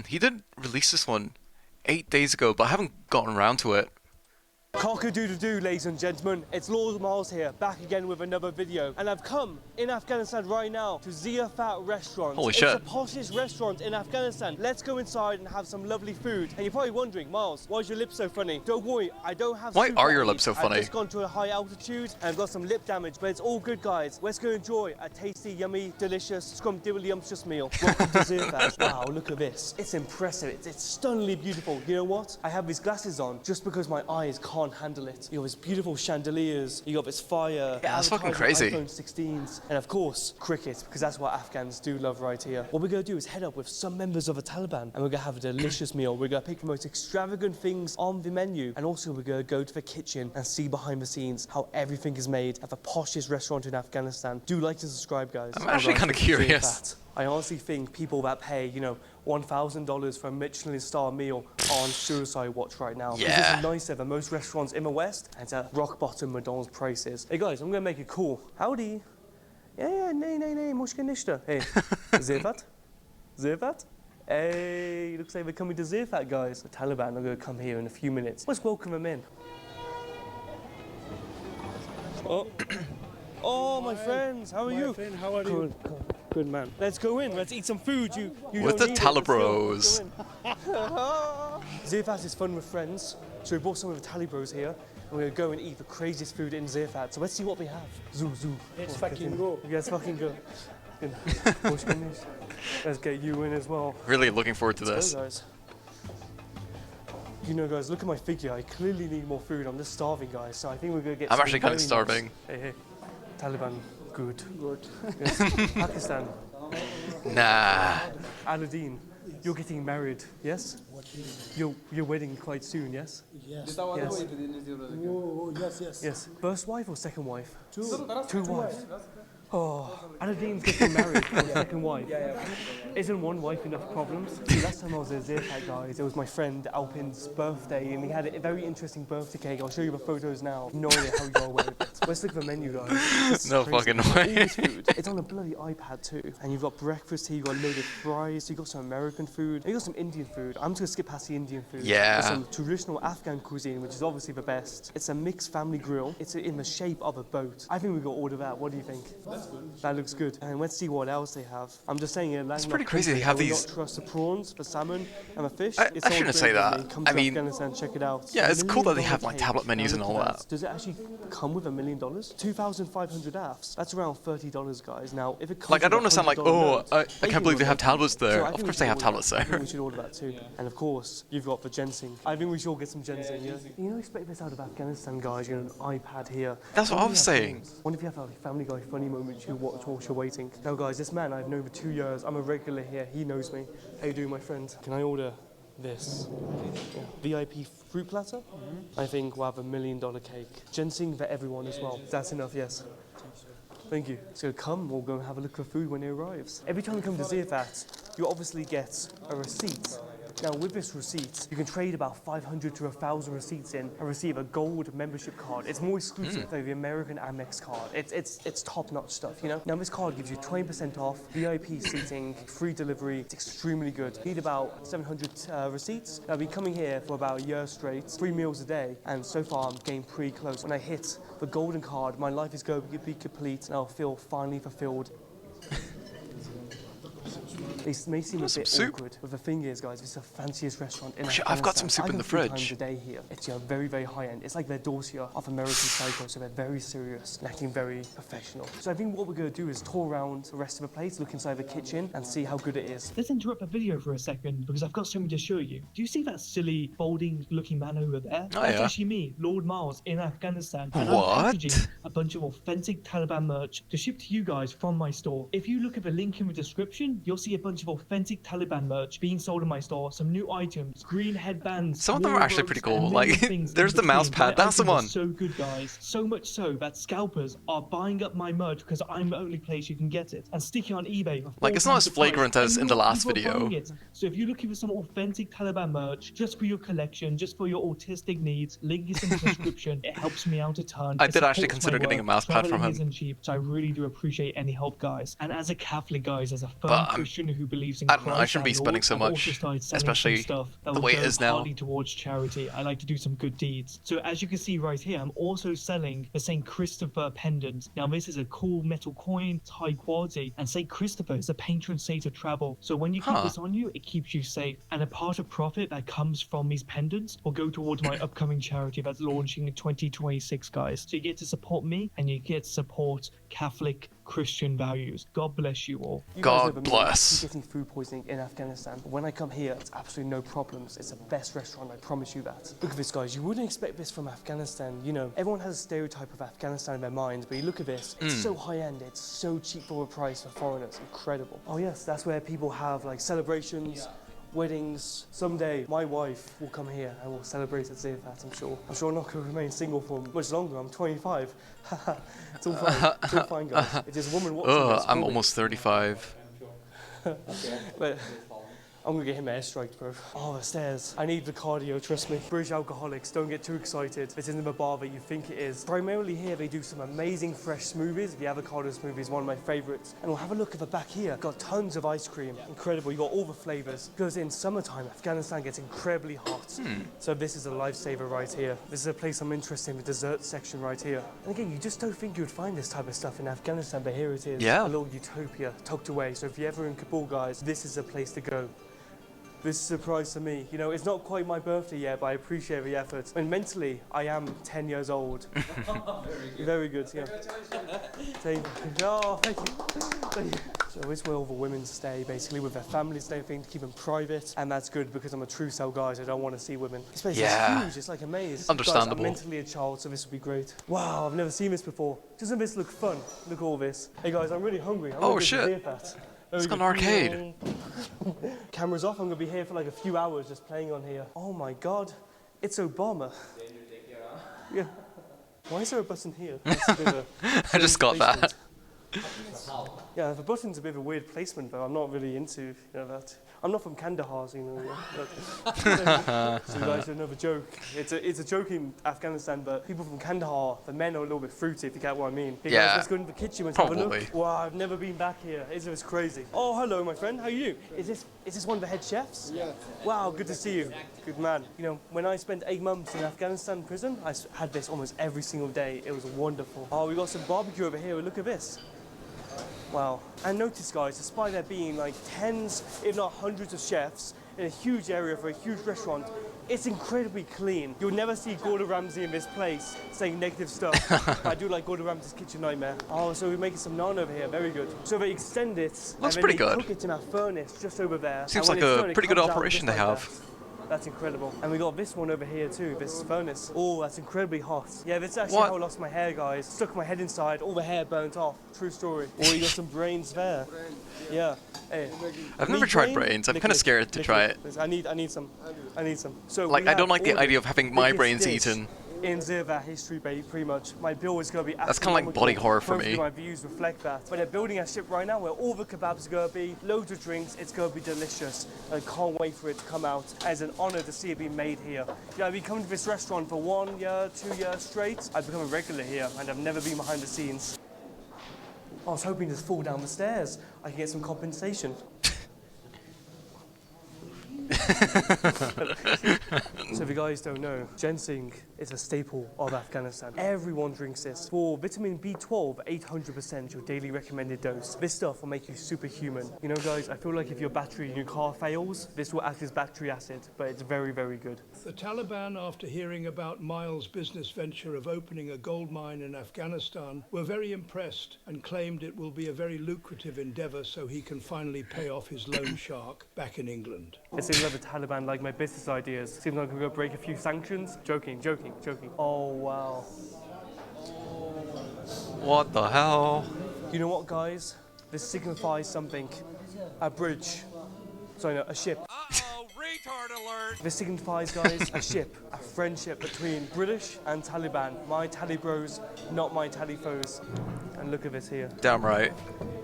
He did release this one 8 days ago, but I haven't gotten around to it. Cock-a-doodle-doo, ladies and gentlemen, it's Lord Miles here, back again with another video. And I've come in Afghanistan right now to Ziyafat restaurant. Holy shit. It's the poshest restaurant in Afghanistan. Let's go inside and have some lovely food. And you're probably wondering, Miles, why is your lip so funny? Don't worry, I don't have Why soup are at your me. lips so funny? I've just gone to a high altitude and I've got some lip damage, but it's all good, guys. Let's go enjoy a tasty, yummy, delicious, scrumdiddlyumptious meal. Welcome to Ziyafat. Wow, look at this. It's impressive. It's stunningly beautiful. You know what? I have these glasses on just because my eyes can't handle it. You know, there's beautiful chandeliers, you got this fire, yeah, that's fucking crazy. iPhone 16s, and of course, cricket, because that's what Afghans do love right here. What we're going to do is head up with some members of the Taliban, and we're going to have a delicious meal. We're going to pick the most extravagant things on the menu, and also we're going to go to the kitchen and see behind the scenes how everything is made at the poshest restaurant in Afghanistan. Do like to subscribe, guys. I'm actually kind of curious. I honestly think people that pay, you know, $1,000 for a Michelin star meal are on suicide watch right now. Yeah. This is nicer than most restaurants in the West, and it's at rock bottom McDonald's prices. Hey guys, I'm gonna make it cool. Howdy. Yeah, nee, mushka nishta. Hey, Ziyafat? Ziyafat? Hey, looks like we're coming to Ziyafat, guys. The Taliban are gonna come here in a few minutes. Let's welcome them in. Oh. Oh, my friends, how are you? Friend, how are you? Good man. Let's go in. Let's eat some food. You With don't the need it, but Talibros. still, let's go in. Ziyafat is fun with friends, so we brought some of the Talibros here, and we're gonna go and eat the craziest food in Ziyafat. So let's see what we have. Zoo. Let's fucking go. Let's fucking go. Let's get you in as well. Really looking forward to Let's this. go, guys. You know, guys, look at my figure. I clearly need more food. I'm just starving, guys. So I think we're gonna get. I'm actually kind of very nice- starving. Hey. Taliban, good. Yes. Pakistan. Nah. Aladdin, you're getting married, yes? You're wedding quite soon, yes? Yes. Yes. Oh, yes. Yes. First wife or second wife? Two wives. Oh, Aladdin's getting married to a second wife. Isn't one wife enough problems? See, last time I was at Ziyafat, guys, it was my friend Alpin's birthday, and he had a very interesting birthday cake. I'll show you the photos now. No idea how you're aware of it. Let's look at the menu, guys. This is No crazy. fucking All way. this food, it's on a bloody iPad too. And you've got breakfast here, you've got loaded fries, you've got some American food, and you've got some Indian food. I'm just gonna skip past the Indian food. Yeah. There's some traditional Afghan cuisine, which is obviously the best. It's a mixed family grill. It's in the shape of a boat. I think we got order that. What do you think? That's good. That looks good. And let's see what else they have. I'm just saying It's pretty crazy they have I will these. not trust the prawns, the salmon, and the fish. I It's all shouldn't great say with that. me. Come I to mean, Afghanistan, check it out. yeah, it's cool that they have, $1 like, million tablet menus Now and look all at that. Does it actually come with $1 million? 2,500 AFs. That's around $30, guys. Now, if it comes Like, I with don't a understand, like, $100 oh, note, I they can't believe they have order that. tablets So there. I Of think we course they should have order tablets that. I think there. we should order that too. And of course, you've got the ginseng. I think we should all get some ginseng, yeah? You don't expect this out of Afghanistan, guys. You know, an iPad here. That's what I was saying. What if you have a Family Guy funny moment you watch whilst you're waiting? Now, guys, this man I've known for 2 years. I'm a regular here. He knows me. How you doing, my friend? Can I order this? Yeah. VIP fruit platter? I think we'll have $1 million cake. Ginseng for everyone as well. That's enough, yes. Thank you. So come, we'll go and have a look at food when it arrives. Every time you come to Ziyafat, you obviously get a receipt. Now, with this receipt, you can trade about 500 to 1,000 receipts in and receive a gold membership card. It's more exclusive than the American Amex card. It's top-notch stuff, you know? Now, this card gives you 20% off, VIP seating, free delivery. It's extremely good. You need about 700 receipts. I've been coming here for about a year straight, 3 meals a day, and so far I'm getting pretty close. When I hit the golden card, my life is going to be complete, and I'll feel finally fulfilled. They may seem a some bit soup. awkward, but the thing is, guys, it's the fanciest restaurant in Shit, I've got some Afghanistan. soup in I the go 3 fridge. times a day here. It's very, very high end. It's like their dossier of American Psycho, so they're very serious and acting very professional. So I think what we're going to do is tour around the rest of the place, look inside the kitchen, and see how good it is. Let's interrupt the video for a second because I've got something to show you. Do you see that silly, folding-looking man over there? Oh, That's yeah. actually me, Lord Miles, in Afghanistan. And What? I'm packaging a bunch of authentic Taliban merch to ship to you guys from my store. If you look at the link in the description, you'll see a bunch of authentic Taliban merch being sold in my store. Some new items, green headbands. Some of them are wall actually ropes, pretty cool. and many Like, things in there's the between. mouse pad. My That's the items are one. So good, guys. So much so that scalpers are buying up my merch because I'm the only place you can get it and sticking on eBay. For Like, it's not as 4 times the price. flagrant as And in the more last people are video. buying it. So if you're looking for some authentic Taliban merch just for your collection, just for your autistic needs, link is in the description. It helps me out a ton. I It did actually supports consider my getting a work. mouse pad from Traveling him. isn't cheap, so I really do appreciate any help, guys. And as a Catholic, guys, as a firm But Christian who who believes in I don't know, I Christ shouldn't be our spending Lord, so I've also much, started selling especially some stuff that the will way it go is now. partly towards charity. I like to do some good deeds. So as you can see right here, I'm also selling the St. Christopher pendant. Now this is a cool metal coin, it's high quality, and St. Christopher is a patron saint of travel. So when you keep Huh. this on you, it keeps you safe. And a part of profit that comes from these pendants will go towards my upcoming charity that's launching in 2026, guys. So you get to support me and you get to support Catholic Christian values. God bless you all. You guys know God that me, I'm bless. actually getting food poisoning in Afghanistan. But when I come here, it's absolutely no problems. It's the best restaurant, I promise you that. Look at this, guys. You wouldn't expect this from Afghanistan. You know, everyone has a stereotype of Afghanistan in their minds, but you look at this, it's so high-end, it's so cheap for a price for foreigners. Incredible. Oh yes, that's where people have like celebrations, weddings. Someday, my wife will come here and we'll celebrate at Zayafat, I'm sure. I'm sure I'm not going to remain single for much longer. I'm 25. It's all fine. It's all fine, guys. If there's a woman watching this, I'm call me. almost 35. But I'm gonna get him airstriked, bro. Oh, the stairs. I need the cardio, trust me. British alcoholics, don't get too excited. This isn't the bar that you think it is. Primarily here, they do some amazing fresh smoothies. The avocado smoothie is one of my favorites. And we'll have a look at the back here. Got tons of ice cream. Incredible, you got all the flavors. Because in summertime, Afghanistan gets incredibly hot. So this is a lifesaver right here. This is a place I'm interested in, the dessert section right here. And again, you just don't think you'd find this type of stuff in Afghanistan, but here it is. Yeah. A little utopia tucked away. So if you're ever in Kabul, guys, this is a place to go. This is a surprise to me. You know, it's not quite my birthday yet, but I appreciate the effort. And mentally, I am 10 years old. Very good, yeah. Thank you. Oh, thank you. Thank you. So this is where all the women stay, basically, with their families and everything, to keep them private. And that's good because I'm a true cell guy, so I don't want to see women. This place is huge, it's like a maze. Understandable. Guys, I'm mentally a child, so this would be great. Wow, I've never seen this before. Doesn't this look fun? Look at all this. Hey guys, I'm really hungry. Oh, shit. It's got an arcade. Camera's off, I'm gonna be here for like a few hours just playing on here. Oh my god, it's Obama. Yeah. Why is there a button here? That's a bit of a I just got that. Yeah, the button's a bit of a weird placement though. I'm not really into that. I'm not from Kandahar, so so you guys don't know the joke. It's a joke in Afghanistan, but people from Kandahar, the men are a little bit fruity, if you get what I mean. Hey Yeah, guys, let's go into the kitchen and have a probably. look. Wow, I've never been back here. It's crazy. Oh, hello, my friend. How are you? Is this one of the head chefs? Yeah. Wow, good to see you. Good man. You know, when I spent 8 months in Afghanistan prison, I had this almost every single day. It was wonderful. Oh, we got some barbecue over here. Look at this. Wow. And notice, guys, despite there being like tens, if not hundreds of chefs in a huge area for a huge restaurant, it's incredibly clean. You'll never see Gordon Ramsay in this place saying negative stuff. But I do like Gordon Ramsay's Kitchen Nightmare. Oh, so we're making some naan over here. Very good. So they extend it. Looks and then pretty they good. cook it in a furnace just over there. Seems And when like it's a done, it pretty good comes out operation just they like have. that. That's incredible. And we got this one over here too, this furnace. Oh, that's incredibly hot. Yeah, this is actually how I lost my hair, guys. Stuck my head inside, all the hair burnt off. True story. Oh, you got some brains there. Yeah. Hey. I've never tried brains. I'm kind of scared to try it. I need some. So Like, I don't like the idea of having my brains biggest dish eaten. in Zirva history, pretty much. My bill is going to be That's kind of like body horror for Hopefully me. my views reflect that. But they're building a ship right now where all the kebabs are going to be, loads of drinks, it's going to be delicious. I can't wait for it to come out. It's an honor to see it being made here. Yeah, I've been coming to this restaurant for 1 year, 2 years straight. I've become a regular here and I've never been behind the scenes. I was hoping to fall down the stairs. I can get some compensation. So if you guys don't know, ginseng is a staple of Afghanistan. Everyone drinks this. For vitamin B12, 800%, your daily recommended dose. This stuff will make you superhuman. You know, guys, I feel like if your battery in your car fails, this will act as battery acid, but it's very, very good. The Taliban, after hearing about Miles' business venture of opening a gold mine in Afghanistan, were very impressed and claimed it will be a very lucrative endeavour so he can finally pay off his loan shark back in England. It seems like the Taliban like my business ideas. Seems like I'm going to break a few sanctions. Joking. Oh, wow. What the hell? You know what, guys? This signifies something. A bridge. Sorry, no, a ship. Uh-oh, retard alert! This signifies, guys, a ship. A friendship between British and Taliban. My Tally bros, not my Tally foes. And look at this here. Damn right.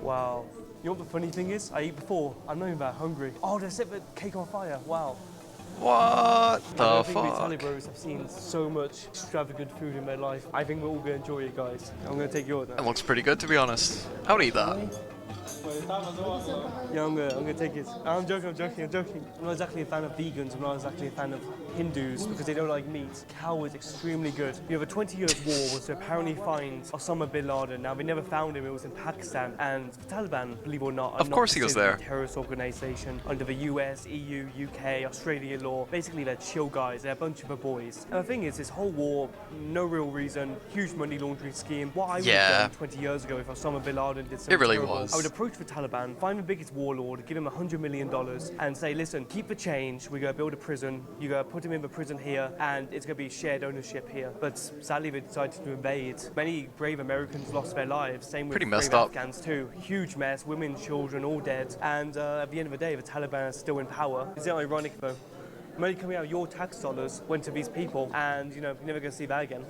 Wow. You know what the funny thing is? I ate before. I'm not even that hungry. Oh, they set the cake on fire. Wow. What I the don't think the Tally fuck? bros have seen so much extravagant food in their life. I think we're all going to enjoy it, guys. I'm going to take yours now. It looks pretty good, to be honest. I would eat that. Yeah, I'm gonna take it. I'm joking. I'm not exactly a fan of vegans. I'm not exactly a fan of Hindus because they don't like meat. Cow is extremely good. You have a 20 years war was to apparently find Osama bin Laden. Now, they never found him. It was in Pakistan. And the Taliban, believe it or not, are Of not course he was considered there. a terrorist organization under the US, EU, UK, Australia law. Basically, they're chill guys. They're a bunch of boys. And the thing is, this whole war, no real reason, huge money laundering scheme. What I would have done 20 years ago if Osama bin Laden did something It really terrible, was. I would approach the Taliban, find the biggest warlord, give him $100 million, and say, listen, keep the change. We're going to build a prison. You're going to put him in the prison here, and it's going to be shared ownership here. But sadly, they decided to invade. Many brave Americans lost their lives. Same with Pretty brave messed up. Afghans too. Huge mess. Women, children, all dead. And at the end of the day, the Taliban are still in power. Isn't it ironic though? Money coming out of your tax dollars went to these people, and you know you're never going to see that again.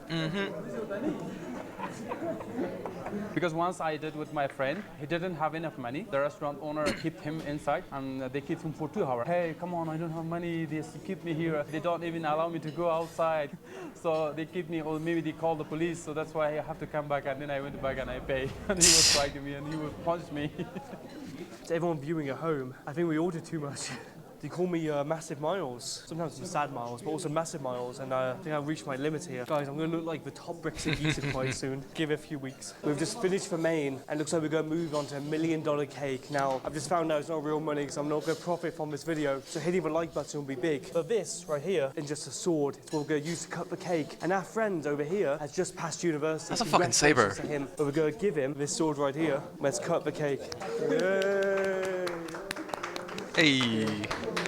Because once I did with my friend, he didn't have enough money. The restaurant owner kept him inside and they kept him for 2 hours. Hey, come on, I don't have money. They keep me here. They don't even allow me to go outside. So they keep me, or maybe they call the police. So that's why I have to come back. And then I went back and I paid. And he was fighting me and he would punch me. To everyone viewing at home, I think we ordered too much. They call me Massive Miles. Sometimes it's sad miles, but also Massive Miles, and I think I've reached my limit here. Guys, I'm going to look like the top Brexit user quite soon. Give it a few weeks. We've just finished the main, and looks like we're going to move on to $1 million cake. Now, I've just found out it's not real money, so I'm not going to profit from this video, so hitting the like button will be big. But this, right here, is just a sword. It's what we're going to use to cut the cake. And our friend over here has just passed university. That's a fucking saber. To him, but we're going to give him this sword right here. Let's cut the cake. Yay! Hey.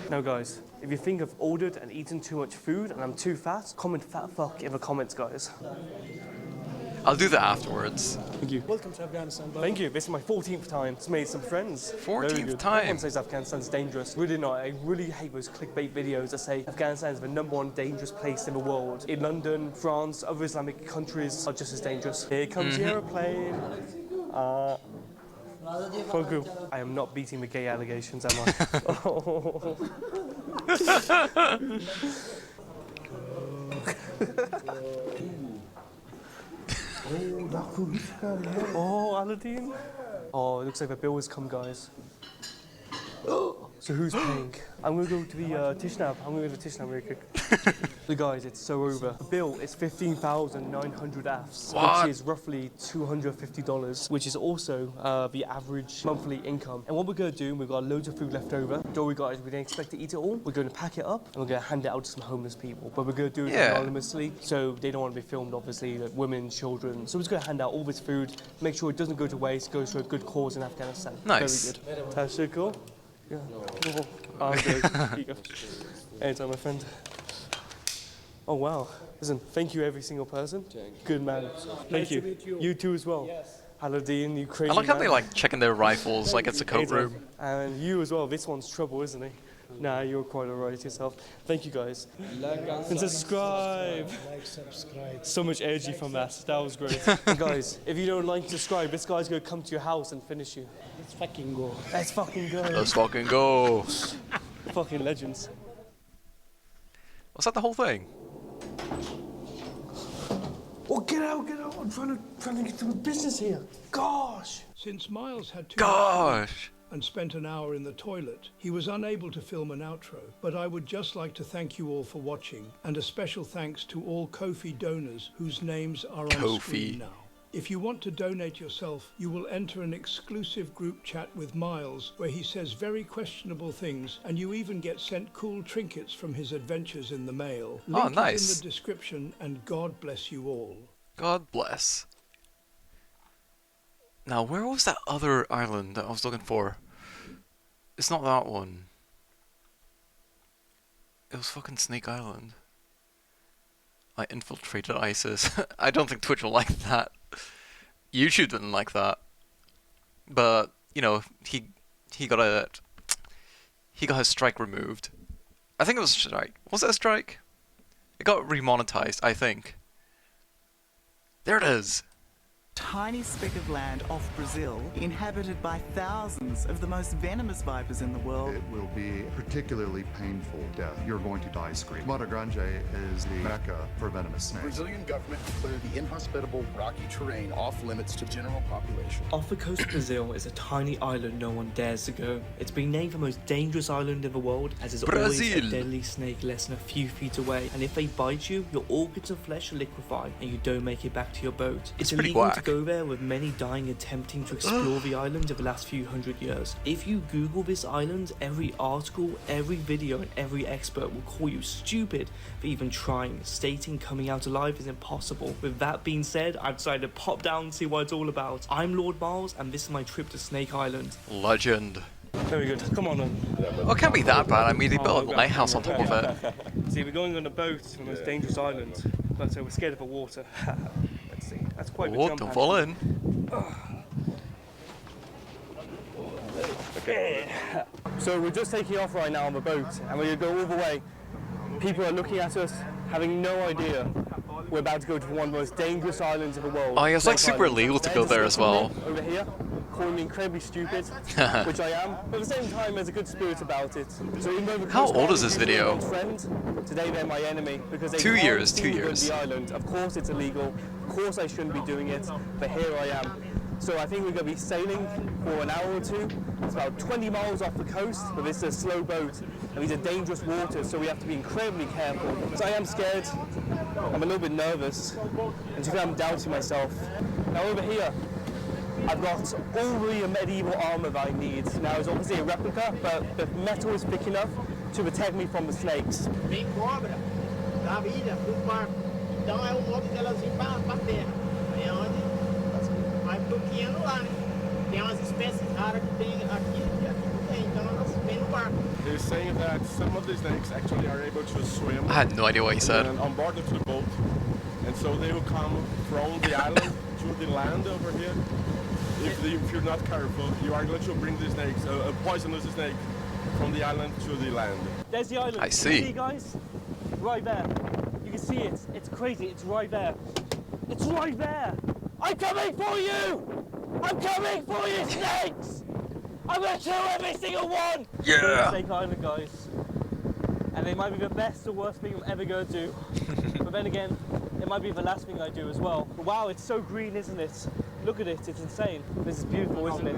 Now guys, if you think I've ordered and eaten too much food and I'm too fat, comment fat fuck in the comments, guys. I'll do that afterwards. Thank you. Welcome to Afghanistan, brother. Thank you. This is my 14th time. It's made some friends. 14th time? Everyone says Afghanistan's dangerous. Really not. I really hate those clickbait videos that say Afghanistan is the #1 dangerous place in the world. In London, France, other Islamic countries are just as dangerous. Here comes the aeroplane. Fuck you. I am not beating the gay allegations, am I? Oh, Aladdin. Oh, it looks like the bill has come, guys. So who's paying? I'm gonna go to the Tishnab. I'm gonna go to the Tishnab really quick. The guys, it's so over. The bill is 15,900 AFs, What? which is roughly $250, which is also the average monthly income. And what we're gonna do, we've got loads of food left over. All we got is we didn't expect to eat it all. We're gonna pack it up and we're gonna hand it out to some homeless people. But we're gonna do it anonymously, so they don't want to be filmed, obviously, like women, children. So we're just gonna hand out all this food, make sure it doesn't go to waste, goes to a good cause in Afghanistan. Nice. Very good. That's so cool. Yeah. Oh, I'm good. Here you go. Anytime, my friend. Oh, wow. Listen, thank you, every single person. Good man. Thank you. You too as well. Yes. Aladdin, you crazy I like how man. they like checking their rifles like it's a coat room. And you as well. This one's trouble, isn't he? Nah, you're quite alright yourself. Thank you, guys. And subscribe. Like, subscribe. So much energy from that. That was great. And guys, if you don't like and subscribe, this guy's going to come to your house and finish you. Let's fucking go. Let's fucking go. Let's fucking go. Fucking legends. Was that the whole thing? Oh, get out, get out. I'm trying to get to the business here. Gosh. Since Miles had too Gosh. and spent an hour in the toilet, he was unable to film an outro. But I would just like to thank you all for watching, and a special thanks to all Ko-fi donors whose names are on Ko-fi. screen now. If you want to donate yourself, you will enter an exclusive group chat with Miles where he says very questionable things, and you even get sent cool trinkets from his adventures in the mail. Link is nice. in the description, and God bless you all. God bless. Now, where was that other island that I was looking for? It's not that one. It was fucking Snake Island. I infiltrated ISIS. I don't think Twitch will like that. YouTube didn't like that. But, you know, he got his strike removed. I think it was a strike. Was it a strike? It got remonetized, I think. There it is. tiny speck of land off Brazil, inhabited by thousands of the most venomous vipers in the world. It will be a particularly painful death. You're going to die screaming. Mata Grande is the mecca for venomous snakes. Brazilian government declared the inhospitable rocky terrain off limits to general population. Off the coast of Brazil is a tiny island no one dares to go. It's been named the most dangerous island in the world, as there's always a deadly snake less than a few feet away, and if they bite you, your organs and flesh liquefy and you don't make it back to your boat. It's illegal to go there, with many dying attempting to explore the island over the last few hundred years. If you Google this island, every article, every video and every expert will call you stupid for even trying, stating coming out alive is impossible. With that being said, I've decided to pop down and see what it's all about. I'm Lord Miles and this is my trip to Snake Island. Legend. Very good. Come on then. Well, it can't be that bad. I mean, they built a lighthouse on top of it. See, we're going on a boat to the most dangerous island, but we're scared of the water. Let's see. That's quite a jump. Don't fall in. Okay. So we're just taking off right now on the boat, and we're going to go all the way. People are looking at us, having no idea we're about to go to one of the most dangerous islands of the world. Oh, yeah, it's like super illegal to go there as well. Over here, calling me incredibly stupid, which I am, but at the same time there's a good spirit about it. So even though how old is this video? Friend, today they're my enemy because they 2 years, can't 2 years. The island. Of course it's illegal, of course I shouldn't be doing it, but here I am. So I think we're going to be sailing for an hour or two. It's about 20 miles off the coast, but this is a slow boat, and these are dangerous waters, so we have to be incredibly careful. So I am scared, I'm a little bit nervous, and to I'm doubting myself. Now over here, I've got all the medieval armour that I need. Now it's obviously a replica, but the metal is thick enough to protect me from the snakes. Vai bloqueando lá, né? Tem umas espécies raras que tem aqui não tem, então elas vêm no barco. They're saying that some of the snakes actually are able to swim. I had no idea what he said. On board of the boat, and so they will come from the island to the land over here. If you're not careful, you are going to bring the snakes, a poisonous snake, from the island to the land. There's the island. I see. You see, guys? Right there. You can see it. It's crazy. It's right there. It's right there. I'm coming for you! I'm coming for you, snakes! I'm gonna kill every single one! Yeah! Snake Island, guys. And they might be the best or worst thing I'm ever gonna do. But then again, it might be the last thing I do as well. But wow, it's so green, isn't it? Look at it, it's insane. This is beautiful, isn't it?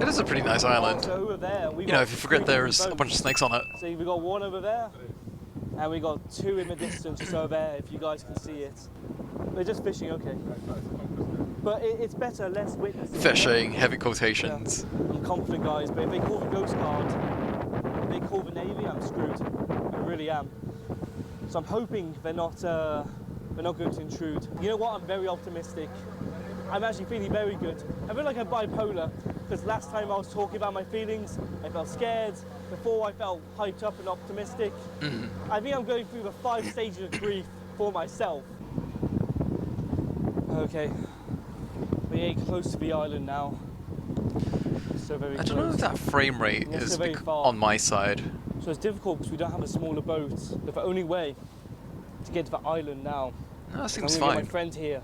It is a pretty nice island. So over there, you know, if you forget there's a bunch of snakes on it. See, we got one over there, and we got two in the distance just over there, if you guys can see it. They're just fishing, okay. But it's better, less witnesses. Fishing, heavy quotations. Yeah. I'm confident, guys, but if they call the Coast Guard, if they call the Navy, I'm screwed. I really am. So I'm hoping they're not going to intrude. You know what? I'm very optimistic. I'm actually feeling very good. I feel like I'm bipolar, because last time I was talking about my feelings, I felt scared. Before I felt hyped up and optimistic. I think I'm going through the 5 stages of grief for myself. Okay, we're getting close to the island now. So very close. I don't know if that frame rate is on my side. So it's difficult because we don't have a smaller boat. But the only way to get to the island now. No, that seems I'm gonna fine. get my friend here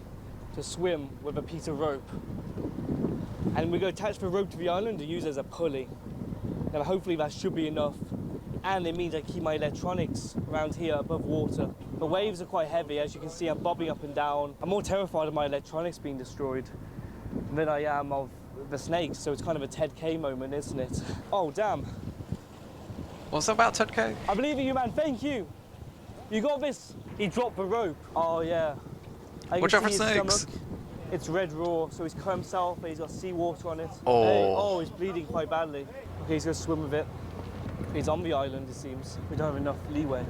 to swim with a piece of rope. And we're going to attach the rope to the island and use it as a pulley. Now hopefully that should be enough. And it means I keep my electronics around here above water. The waves are quite heavy, as you can see I'm bobbing up and down. I'm more terrified of my electronics being destroyed than I am of the snakes, so it's kind of a Ted K moment, isn't it? Oh, damn. What's that about Ted K? I believe in you, man, thank you. You got this. He dropped the rope. Oh, yeah. Watch out for snakes. Stomach. It's red raw, so he's cut himself, he's got seawater on it. Oh. Hey, oh, he's bleeding quite badly. Okay, he's gonna swim with it. He's on the island, it seems. We don't have enough leeway.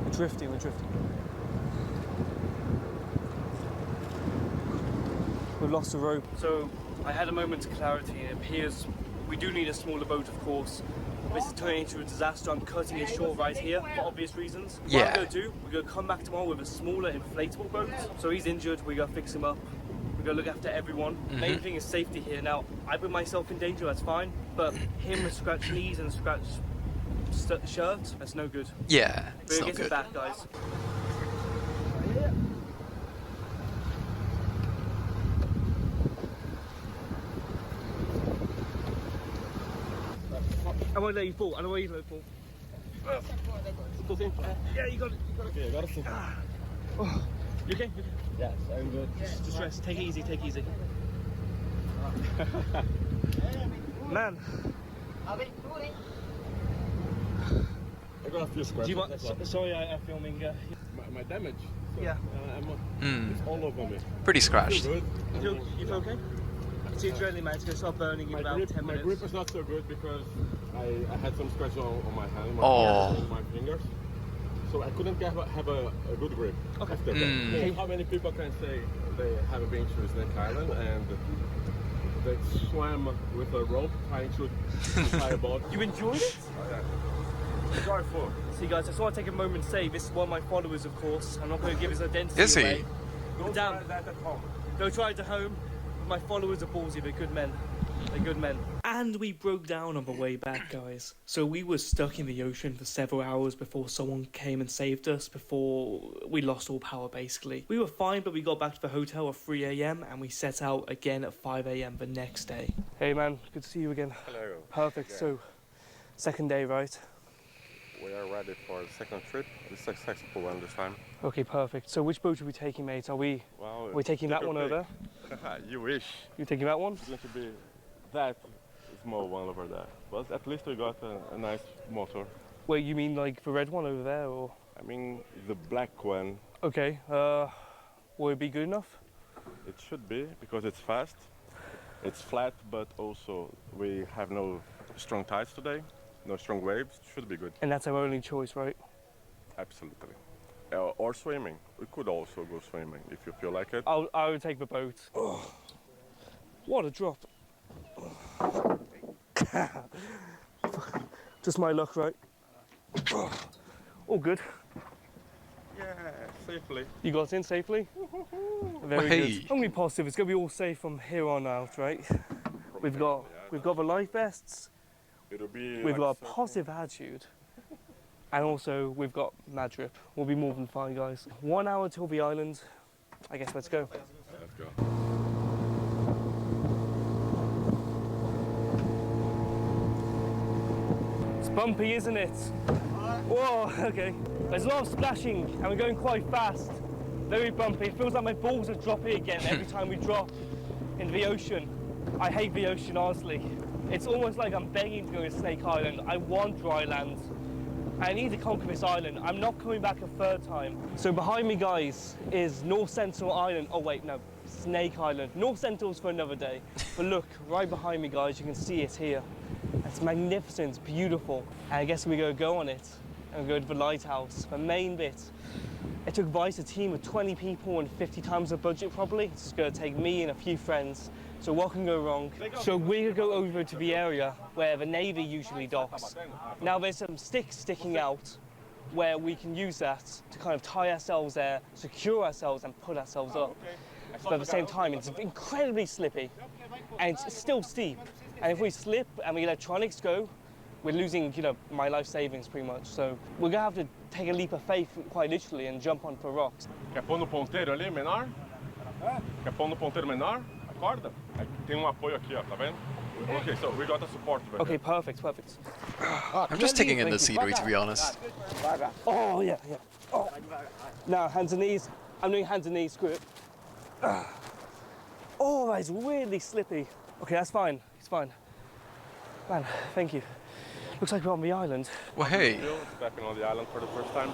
We're drifting, we're drifting. We've lost the rope. So, I had a moment's clarity. It appears we do need a smaller boat, of course. This is turning into a disaster. I'm cutting it short right here for obvious reasons. Yeah. What I'm going to do, we're going to come back tomorrow with a smaller inflatable boat. So he's injured, we're going to fix him up. We're going to look after everyone. Main thing is safety here. Now, I put myself in danger, that's fine. But him with scratched knees and scratched shirt, that's no good. Yeah, it's We're not getting good. back, guys. I won't let you fall. I don't want you to let you fall. Yeah, you got it. Okay, I got it. Oh, you okay? Yes, I'm good. Just rest. Take it easy. Take it easy. Man. I got a few scratches. Do you want? Sorry, I'm filming. My damage. So, yeah. It's all over me. Pretty scratched. You feel okay? I see adrenaline, man. It's going to start burning in about 10 minutes. My grip is not so good because I had some scratches on my hand, my fingers. So I couldn't have a good grip. Okay. After that. How many people can say they have been to Snake Island and they swam with a rope trying to tie a boat? You enjoyed it? Oh, yeah. Joyful. See guys, I just want to take a moment to say this is one of my followers, of course. I'm not going to give his identity Is he? away. Don't try that at home. Don't try it at home. My followers are ballsy, they're good men. They're good men. And we broke down on the way back, guys. So we were stuck in the ocean for several hours before someone came and saved us, before we lost all power, basically. We were fine, but we got back to the hotel at 3 a.m. and we set out again at 5 a.m. the next day. Hey man, good to see you again. Hello. Perfect, Yeah. so, second day, right? We are ready for the second trip, the successful one this time. Okay, perfect. So which boat are we taking, mate? Are we taking that one over? You wish. You taking that one? It's going to be that small one over there. But at least we got a nice motor. Wait, you mean like the red one over there, or? I mean the black one. Okay, will it be good enough? It should be, because it's fast. It's flat, but also we have no strong tides today. No strong waves, should be good. And that's our only choice, right? Absolutely. Or swimming. We could also go swimming if you feel like it. I would take the boat. Oh, what a drop. Just my luck, right? All good. Yeah, safely. You got in safely? Very good. I'm gonna be positive. It's gonna be all safe from here on out, right? We've got the life vests. We've got a positive attitude, and also we've got mad drip. We'll be more than fine, guys. 1 hour till the island. I guess let's go. Let's go. It's bumpy, isn't it? Whoa, okay. There's a lot of splashing, and we're going quite fast. Very bumpy. It feels like my balls are dropping again every time we drop into the ocean. I hate the ocean, honestly. It's almost like I'm begging to go to Snake Island. I want dry land. I need to conquer this island. I'm not coming back a third time. So behind me, guys, is North Sentinel Island. Oh wait, no, Snake Island. North Sentinel's for another day. But look, right behind me, guys, you can see it here. It's magnificent, it's beautiful. And I guess we're gonna go on it and go to the lighthouse, the main bit. It took Vice a team of 20 people and 50 times the budget probably. It's just gonna take me and a few friends. So what can go wrong? So we're gonna go over to the area where the Navy usually docks. Now there's some sticks sticking out where we can use that to kind of tie ourselves there, secure ourselves and put ourselves up. But at the same time, it's incredibly slippy and it's still steep. And if we slip and the electronics go, we're losing, you know, my life savings pretty much. So we're gonna have to take a leap of faith quite literally and jump onto rocks. Quer pôr no ponteiro ali, menor? Quer pôr no ponteiro menor? Acorda. Tem apoio aqui, ó, tá vendo? Okay, so we got the support. Okay, perfect, perfect. I'm just taking in the scenery, to be honest. Oh, yeah, yeah. Oh. Now, hands and knees. I'm doing hands and knees, screw it. Oh, that's really slippy. Okay, that's fine, it's fine. Man, thank you. Looks like we're on the island. Well, hey. Back on the island for the first time.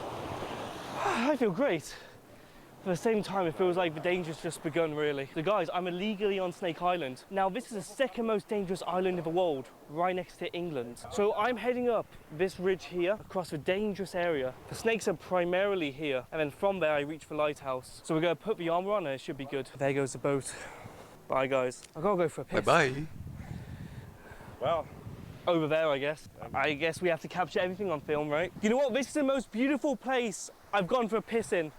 I feel great. At the same time, it feels like the danger's just begun, really. So guys, I'm illegally on Snake Island. Now, this is the second most dangerous island in the world, right next to England. So I'm heading up this ridge here, across a dangerous area. The snakes are primarily here, and then from there I reach the lighthouse. So we're gonna put the armor on and it should be good. There goes the boat. Bye, guys. I gotta go for a piss. Bye-bye. Well, over there, I guess. I guess we have to capture everything on film, right? You know what? This is the most beautiful place I've gone for a piss in.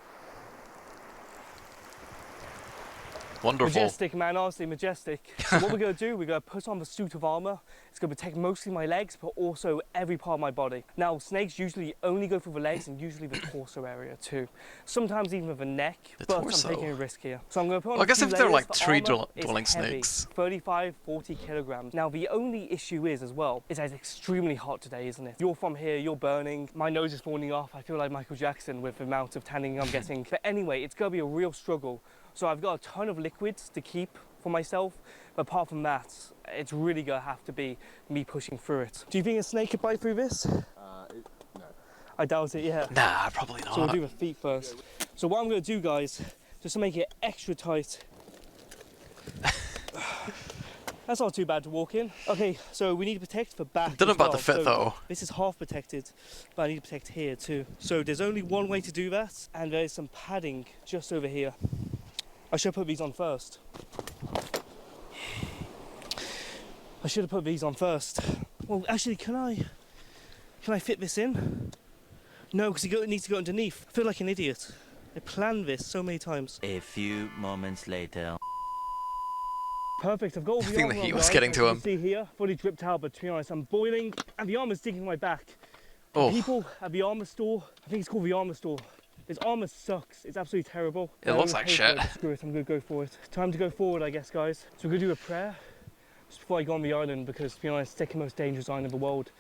Wonderful. Majestic, man, honestly, majestic. So what we're gonna do, we're gonna put on the suit of armor. It's gonna protect mostly my legs, but also every part of my body. Now, snakes usually only go for the legs and usually the torso area too. Sometimes even with the neck, but torso? I'm taking a risk here. So I'm going to put on Well, I a guess few if they're layers. like The tree armor is dwelling heavy, snakes. 35, 40 kilograms. Now, the only issue is as well, is that it's extremely hot today, isn't it? You're from here, you're burning, my nose is falling off. I feel like Michael Jackson with the amount of tanning I'm getting. But anyway, it's going to be a real struggle. So I've got a ton of liquids to keep for myself, but apart from that, it's really gonna have to be me pushing through it. Do you think a snake could bite through this? No. I doubt it, yeah. Nah, probably not. So we'll do the feet first. So what I'm gonna do, guys, just to make it extra tight. That's not too bad to walk in. Okay, so we need to protect the back. Don't know as about well. the fit So though. this is half protected, but I need to protect here too. So there's only one way to do that, and there's some padding just over here. I should put these on first. I should have put these on first. Well, actually, can I fit this in? No, because it needs to go underneath. I feel like an idiot. I planned this so many times. A few moments later. Perfect, I've got all the I think armor the on, heat was guys. getting As to you him. can see here, fully dripped out, but to be honest, I'm boiling, and the armor's digging my back. Oh. People at the armor store, I think it's called the armor store. This armor sucks. It's absolutely terrible. It looks like shit. Screw it, I'm gonna go for it. Time to go forward, I guess, guys. So we're gonna do a prayer just before I go on the island, because to be honest, second most dangerous island in the world.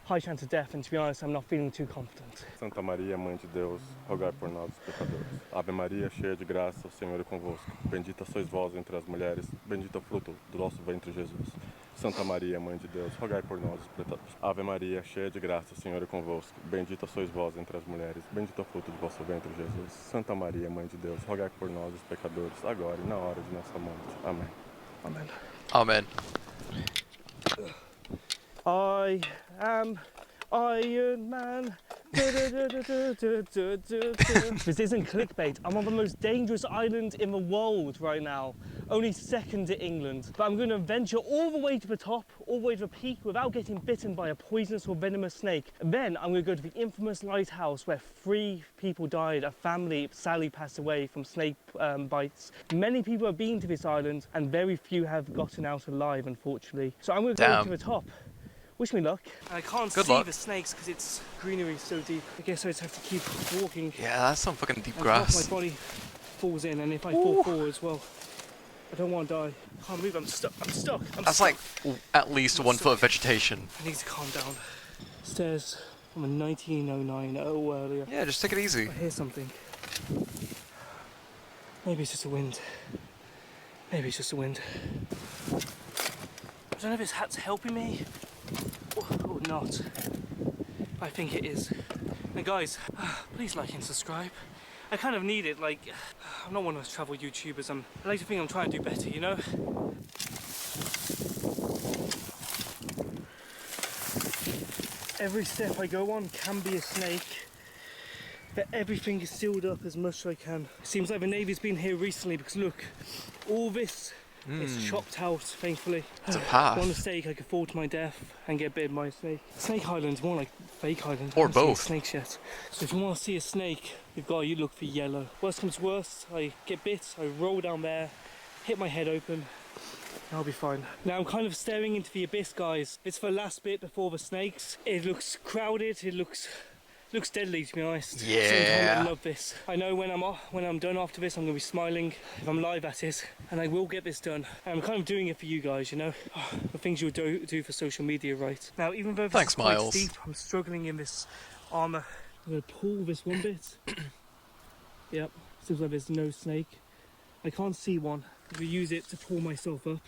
High chance of death, and to be honest, I'm not feeling too confident. Santa Maria, Mãe de Deus, rogai por nós, pecadores. Ave Maria, cheia de graça, o Senhor é convosco. Bendita sois vós entre as mulheres, bendito é o fruto do nosso ventre, Jesus. Santa Maria, Mãe de Deus, rogai por nós, pecadores. Ave Maria, cheia de graça, o Senhor é convosco. Bendita sois vós entre as mulheres, bendito é o fruto do vosso ventre, Jesus. Santa Maria, Mãe de Deus, rogai por nós, os pecadores, agora e na hora de nossa morte. Amém. Amen. Amen. I am Iron Man. This isn't clickbait. I'm on the most dangerous island in the world right now. Only second to England. But I'm going to venture all the way to the top, all the way to the peak without getting bitten by a poisonous or venomous snake. And then I'm going to go to the infamous lighthouse where 3 people died. A family sadly passed away from snake bites. Many people have been to this island and very few have gotten out alive, unfortunately. So I'm going to go to the top. Wish me luck. I can't Good see luck. the snakes because it's greenery so deep. I guess I just have to keep walking. Yeah, that's some fucking deep And grass. half my body falls in, and if I fall forward as well, I don't want to die. I can't move. I'm stuck. I'm stuck. That's like at least 1 foot of vegetation. I need to calm down. Stairs from a 1909 earlier. Yeah, just take it easy. I hear something. Maybe it's just the wind. Maybe it's just the wind. I don't know if this hat's helping me or not. I think it is. And guys, please like and subscribe. I kind of need it. Like, I'm not one of those travel YouTubers. I like to think I'm trying to do better, you know? Every step I go on can be a snake, but everything is sealed up as much as I can. It seems like the Navy's been here recently because look, all this is chopped out, thankfully. It's a path. One mistake, I could fall to my death and get bitten by a snake. Snake Island's more like fake island. Or I haven't seen both. snakes yet. So if you want to see a snake, you've got to look for yellow. Worst comes worst, I get bit, I roll down there, hit my head open, I'll be fine. Now I'm kind of staring into the abyss, guys. It's the last bit before the snakes. It looks crowded, it looks deadly, to be honest. Yeah. Sometimes I love this. I know when I'm done after this, I'm gonna be smiling. If I'm live, that is, and I will get this done. And I'm kind of doing it for you guys, you know, the things you would do for social media, right? Now, even though this Thanks, is quite Miles. steep, I'm struggling in this armor. I'm gonna pull this one bit. Yep, seems like there's no snake. I can't see one. I'm gonna use it to pull myself up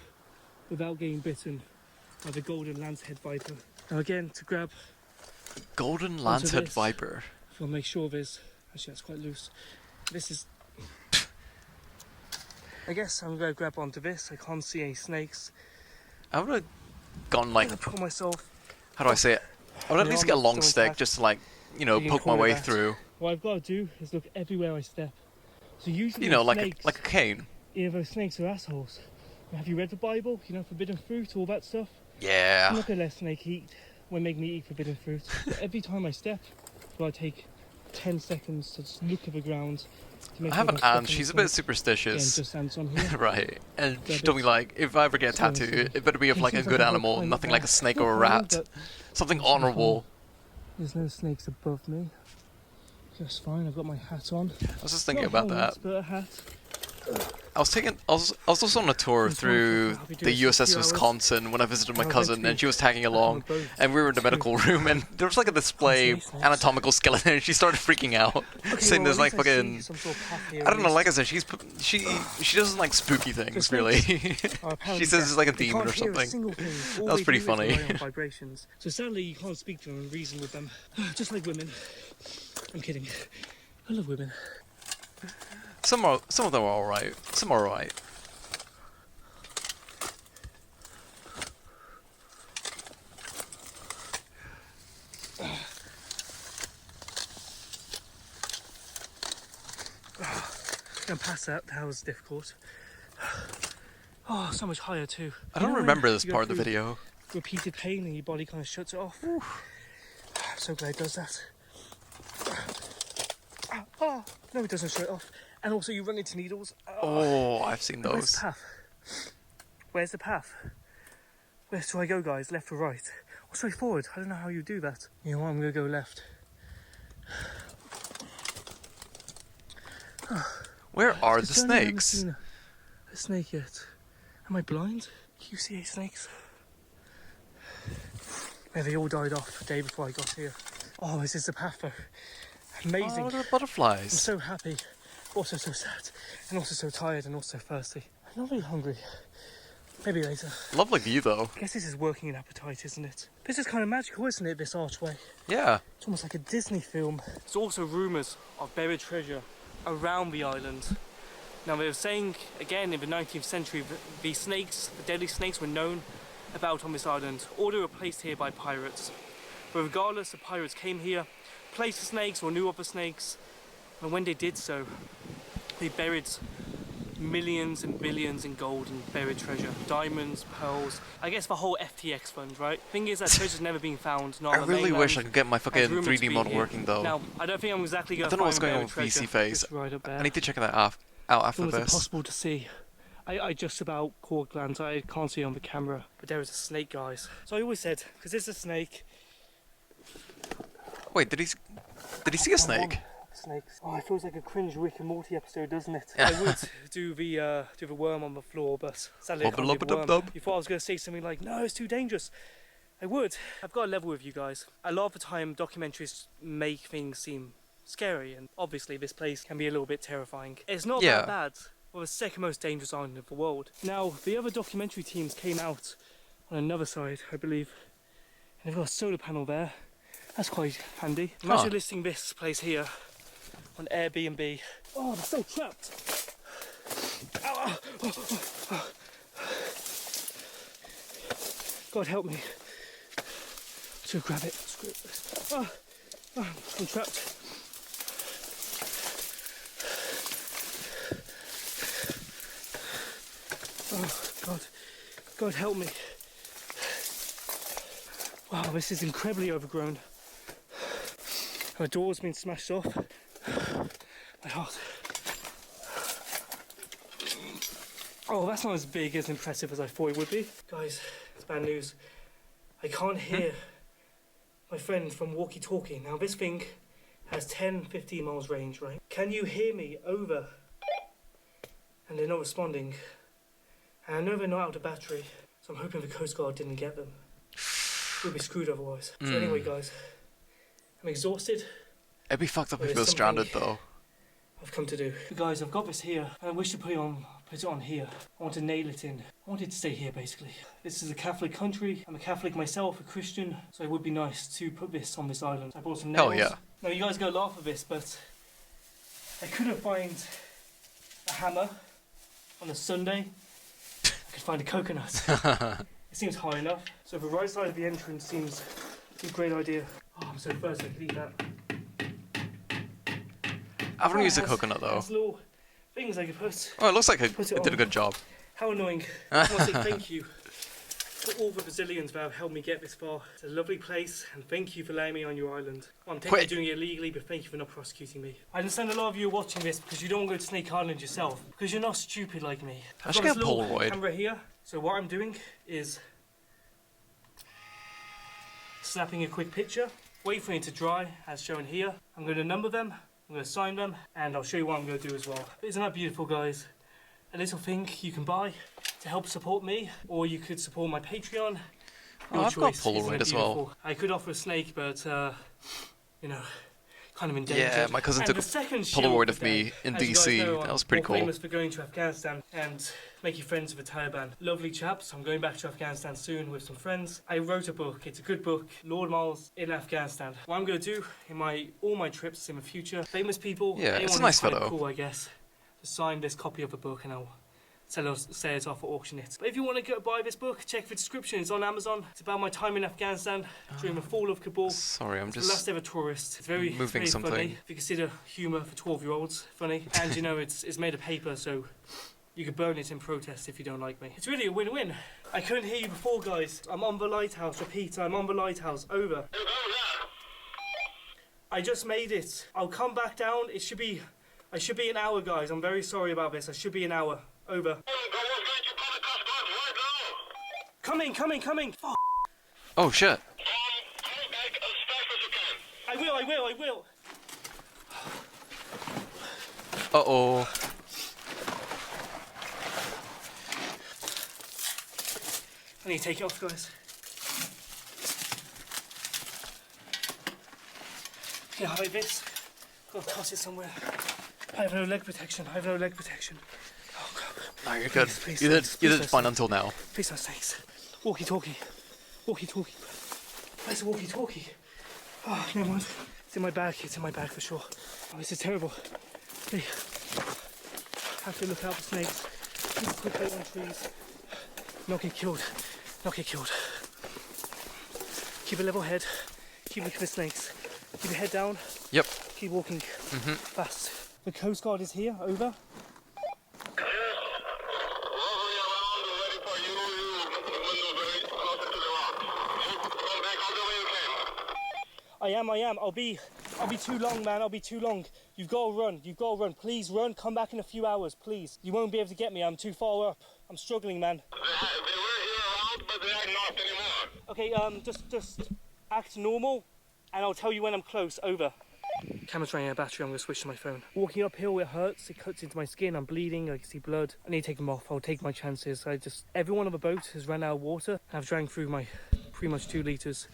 without getting bitten by the golden lancehead viper. Now again, to grab Golden onto Lancehead this, Viper. I'll make sure there's... Actually, that's quite loose. This is... I guess I'm going to grab onto this. I can't see any snakes. I would have gone like... I'm going to pull myself... How do I say it? I would at The least get a armor's long still stick intact. just to like, you know, You can poke my call it way that. through. What I've got to do is look everywhere I step. So usually You know, snakes, like a cane. Yeah, those snakes are assholes. Have you read the Bible? You know, forbidden fruit, all that stuff? Yeah. I'm not going to let a snake eat when make me eat forbidden fruit. But every time I step, so I take 10 seconds to just look at the ground, I have an aunt, she's a bit superstitious. Right, and she told me, like, if I ever get a tattoo, it better be of, like, a good animal, nothing like a snake or a rat. Something honorable. There's no snakes above me. Just fine, I've got my hat on. I was just thinking about that. But a hat. I was also on a tour through the USS Wisconsin when I visited my cousin, and she was tagging along, and we were in the medical room, and there was like a display anatomical skeleton, and she started freaking out, saying there's like fucking, I don't know, like I said, she doesn't like spooky things really. She says it's like a demon or something. That was pretty funny. So sadly you can't speak to them and reason with them, just like women. I'm kidding. I love women. Some of them are alright. Some are alright. Going past that was difficult. Oh, so much higher too. I don't remember this part of the video. Repeated pain and your body kind of shuts it off. I'm so glad it does that. Oh, no, it doesn't shut it off. And also you run into needles. Oh, I've seen those. Where's the path? Where's the path? Where do I go, guys? Left or right? Or straight forward? I don't know how you do that. You know what? I'm going to go left. Where are the snakes? I haven't seen a snake yet. Am I blind? Can you see 8 snakes? Yeah, they all died off the day before I got here. Oh, this is the path though. Amazing. Oh, look at the butterflies. I'm so happy, also so sad, and also so tired, and also thirsty. I'm not really hungry. Maybe later. Lovely view though. I guess this is working an appetite, isn't it? This is kind of magical, isn't it, this archway? Yeah. It's almost like a Disney film. There's also rumours of buried treasure around the island. Now they were saying, again, in the 19th century, the snakes, the deadly snakes were known about on this island, or they were placed here by pirates. But regardless, the pirates came here, placed the snakes or knew of the snakes, and when they did so, they buried millions and billions in gold and buried treasure. Diamonds, pearls, I guess the whole FTX fund, right? Thing is that treasure's never been found. Not I really wish I could get my fucking 3D model here. working though. Now, I don't think I'm exactly going to I don't know what's find going on with buried VC treasure Face. just right up there. I need to check that out after It's this. impossible to see. I just about caught a glance. I can't see on the camera, but there is a snake, guys. So I always said, because it's a snake. Wait, did he see a snake? Snakes. Oh, it feels like a cringe Rick and Morty episode, doesn't it? Yeah. I would do the worm on the floor, but sadly I can't do the worm. You thought I was going to say something like, no, it's too dangerous. I would. I've got a level with you guys. A lot of the time, documentaries make things seem scary, and obviously this place can be a little bit terrifying. It's not that bad. Well, the second most dangerous island in the world. Now, the other documentary teams came out on another side, I believe, and they've got a solar panel there. That's quite handy. I'm actually listing this place here on Airbnb. Oh, I'm so trapped. Ow, oh, oh, oh. God help me. To grab it. Screw it. Oh, I'm trapped. Oh, God help me. Wow, this is incredibly overgrown. The door's been smashed off. My heart. Oh, that's not as big, as impressive as I thought it would be. Guys, it's bad news. I can't hear my friend from walkie-talkie. Now this thing has 10-15 miles range, right? Can you hear me? Over. And they're not responding. And I know they're not out of battery, so I'm hoping the Coast Guard didn't get them. We'll be screwed otherwise. So anyway, guys, I'm exhausted. It'd be fucked up if it was stranded, though. I've come to do. Guys, I've got this here, and I wish to put it on here. I want to nail it in. I want it to stay here, basically. This is a Catholic country. I'm a Catholic myself, a Christian, so it would be nice to put this on this island. I brought some nails. Hell yeah. Now, you guys go laugh at this, but I couldn't find a hammer on a Sunday. I could find a coconut. It seems high enough. So the right side of the entrance seems a great idea. Oh, I'm so thirsty, I could eat that. I haven't used a coconut though. There's little things I could put. Oh, it looks like it did a good job. How annoying. I want to say thank you to all the Brazilians that have helped me get this far. It's a lovely place, and thank you for letting me on your island. Well, I'm technically doing it illegally, but thank you for not prosecuting me. I understand a lot of you are watching this because you don't want to go to Snake Island yourself, because you're not stupid like me. I should get a Polaroid. Camera here. So what I'm doing is snapping a quick picture, wait for it to dry, as shown here. I'm going to number them, I'm going to sign them, and I'll show you what I'm going to do as well. Isn't that beautiful, guys? A little thing you can buy to help support me, or you could support my Patreon. Oh, I've got Polaroid as well. I could offer a snake, but you know, kind of endangered. Yeah, my cousin took a Polaroid of me in DC. That was pretty cool. I'm famous for going to Afghanistan and making friends with the Taliban. Lovely chaps. I'm going back to Afghanistan soon with some friends. I wrote a book. It's a good book. Lord Miles in Afghanistan. What I'm going to do in all my trips in the future, famous people, yeah, it's a anyone nice who's photo. cool, I guess, to sign this copy of the book, and I'll sell it off or auction it. But if you want to go buy this book, check the description. It's on Amazon. It's about my time in Afghanistan during the fall of Kabul. Sorry, I'm It's just the last ever tourist. It's very, moving very something. funny. If you consider humour for 12-year-olds funny, and you know it's made of paper, so you could burn it in protest if you don't like me. It's really a win-win. I couldn't hear you before, guys. I'm on the lighthouse. Repeat, I'm on the lighthouse. Over. I just made it. I'll come back down. I should be an hour, guys. I'm very sorry about this. I should be an hour. Over. Coming. Fuck. Oh shit. I will. Uh-oh. I need to take it off, guys. Yeah, hide this. Gotta toss it somewhere. I have no leg protection. Oh, God. No, you're good. Please, you did please, fine please. until now. Please no snakes. Walkie-talkie. Where's the walkie-talkie? Oh, never mind. It's in my bag for sure. Oh, this is terrible. Hey. I have to look out for snakes. Keep a quick eye on trees. Not get killed. Keep a level head. Keep looking for snakes. Keep your head down. Yep. Keep walking fast. The Coast Guard is here. Over. I am. I'll be too long, man. I'll be too long. You've got to run. Please run. Come back in a few hours, please. You won't be able to get me. I'm too far up. I'm struggling, man. They were here around, but they are not anymore. Okay, just act normal, and I'll tell you when I'm close. Over. Camera's running out of battery. I'm going to switch to my phone. Walking uphill, it hurts. It cuts into my skin. I'm bleeding. I can see blood. I need to take them off. I'll take my chances. Everyone on the boat has run out of water. I've drank through my pretty much 2 litres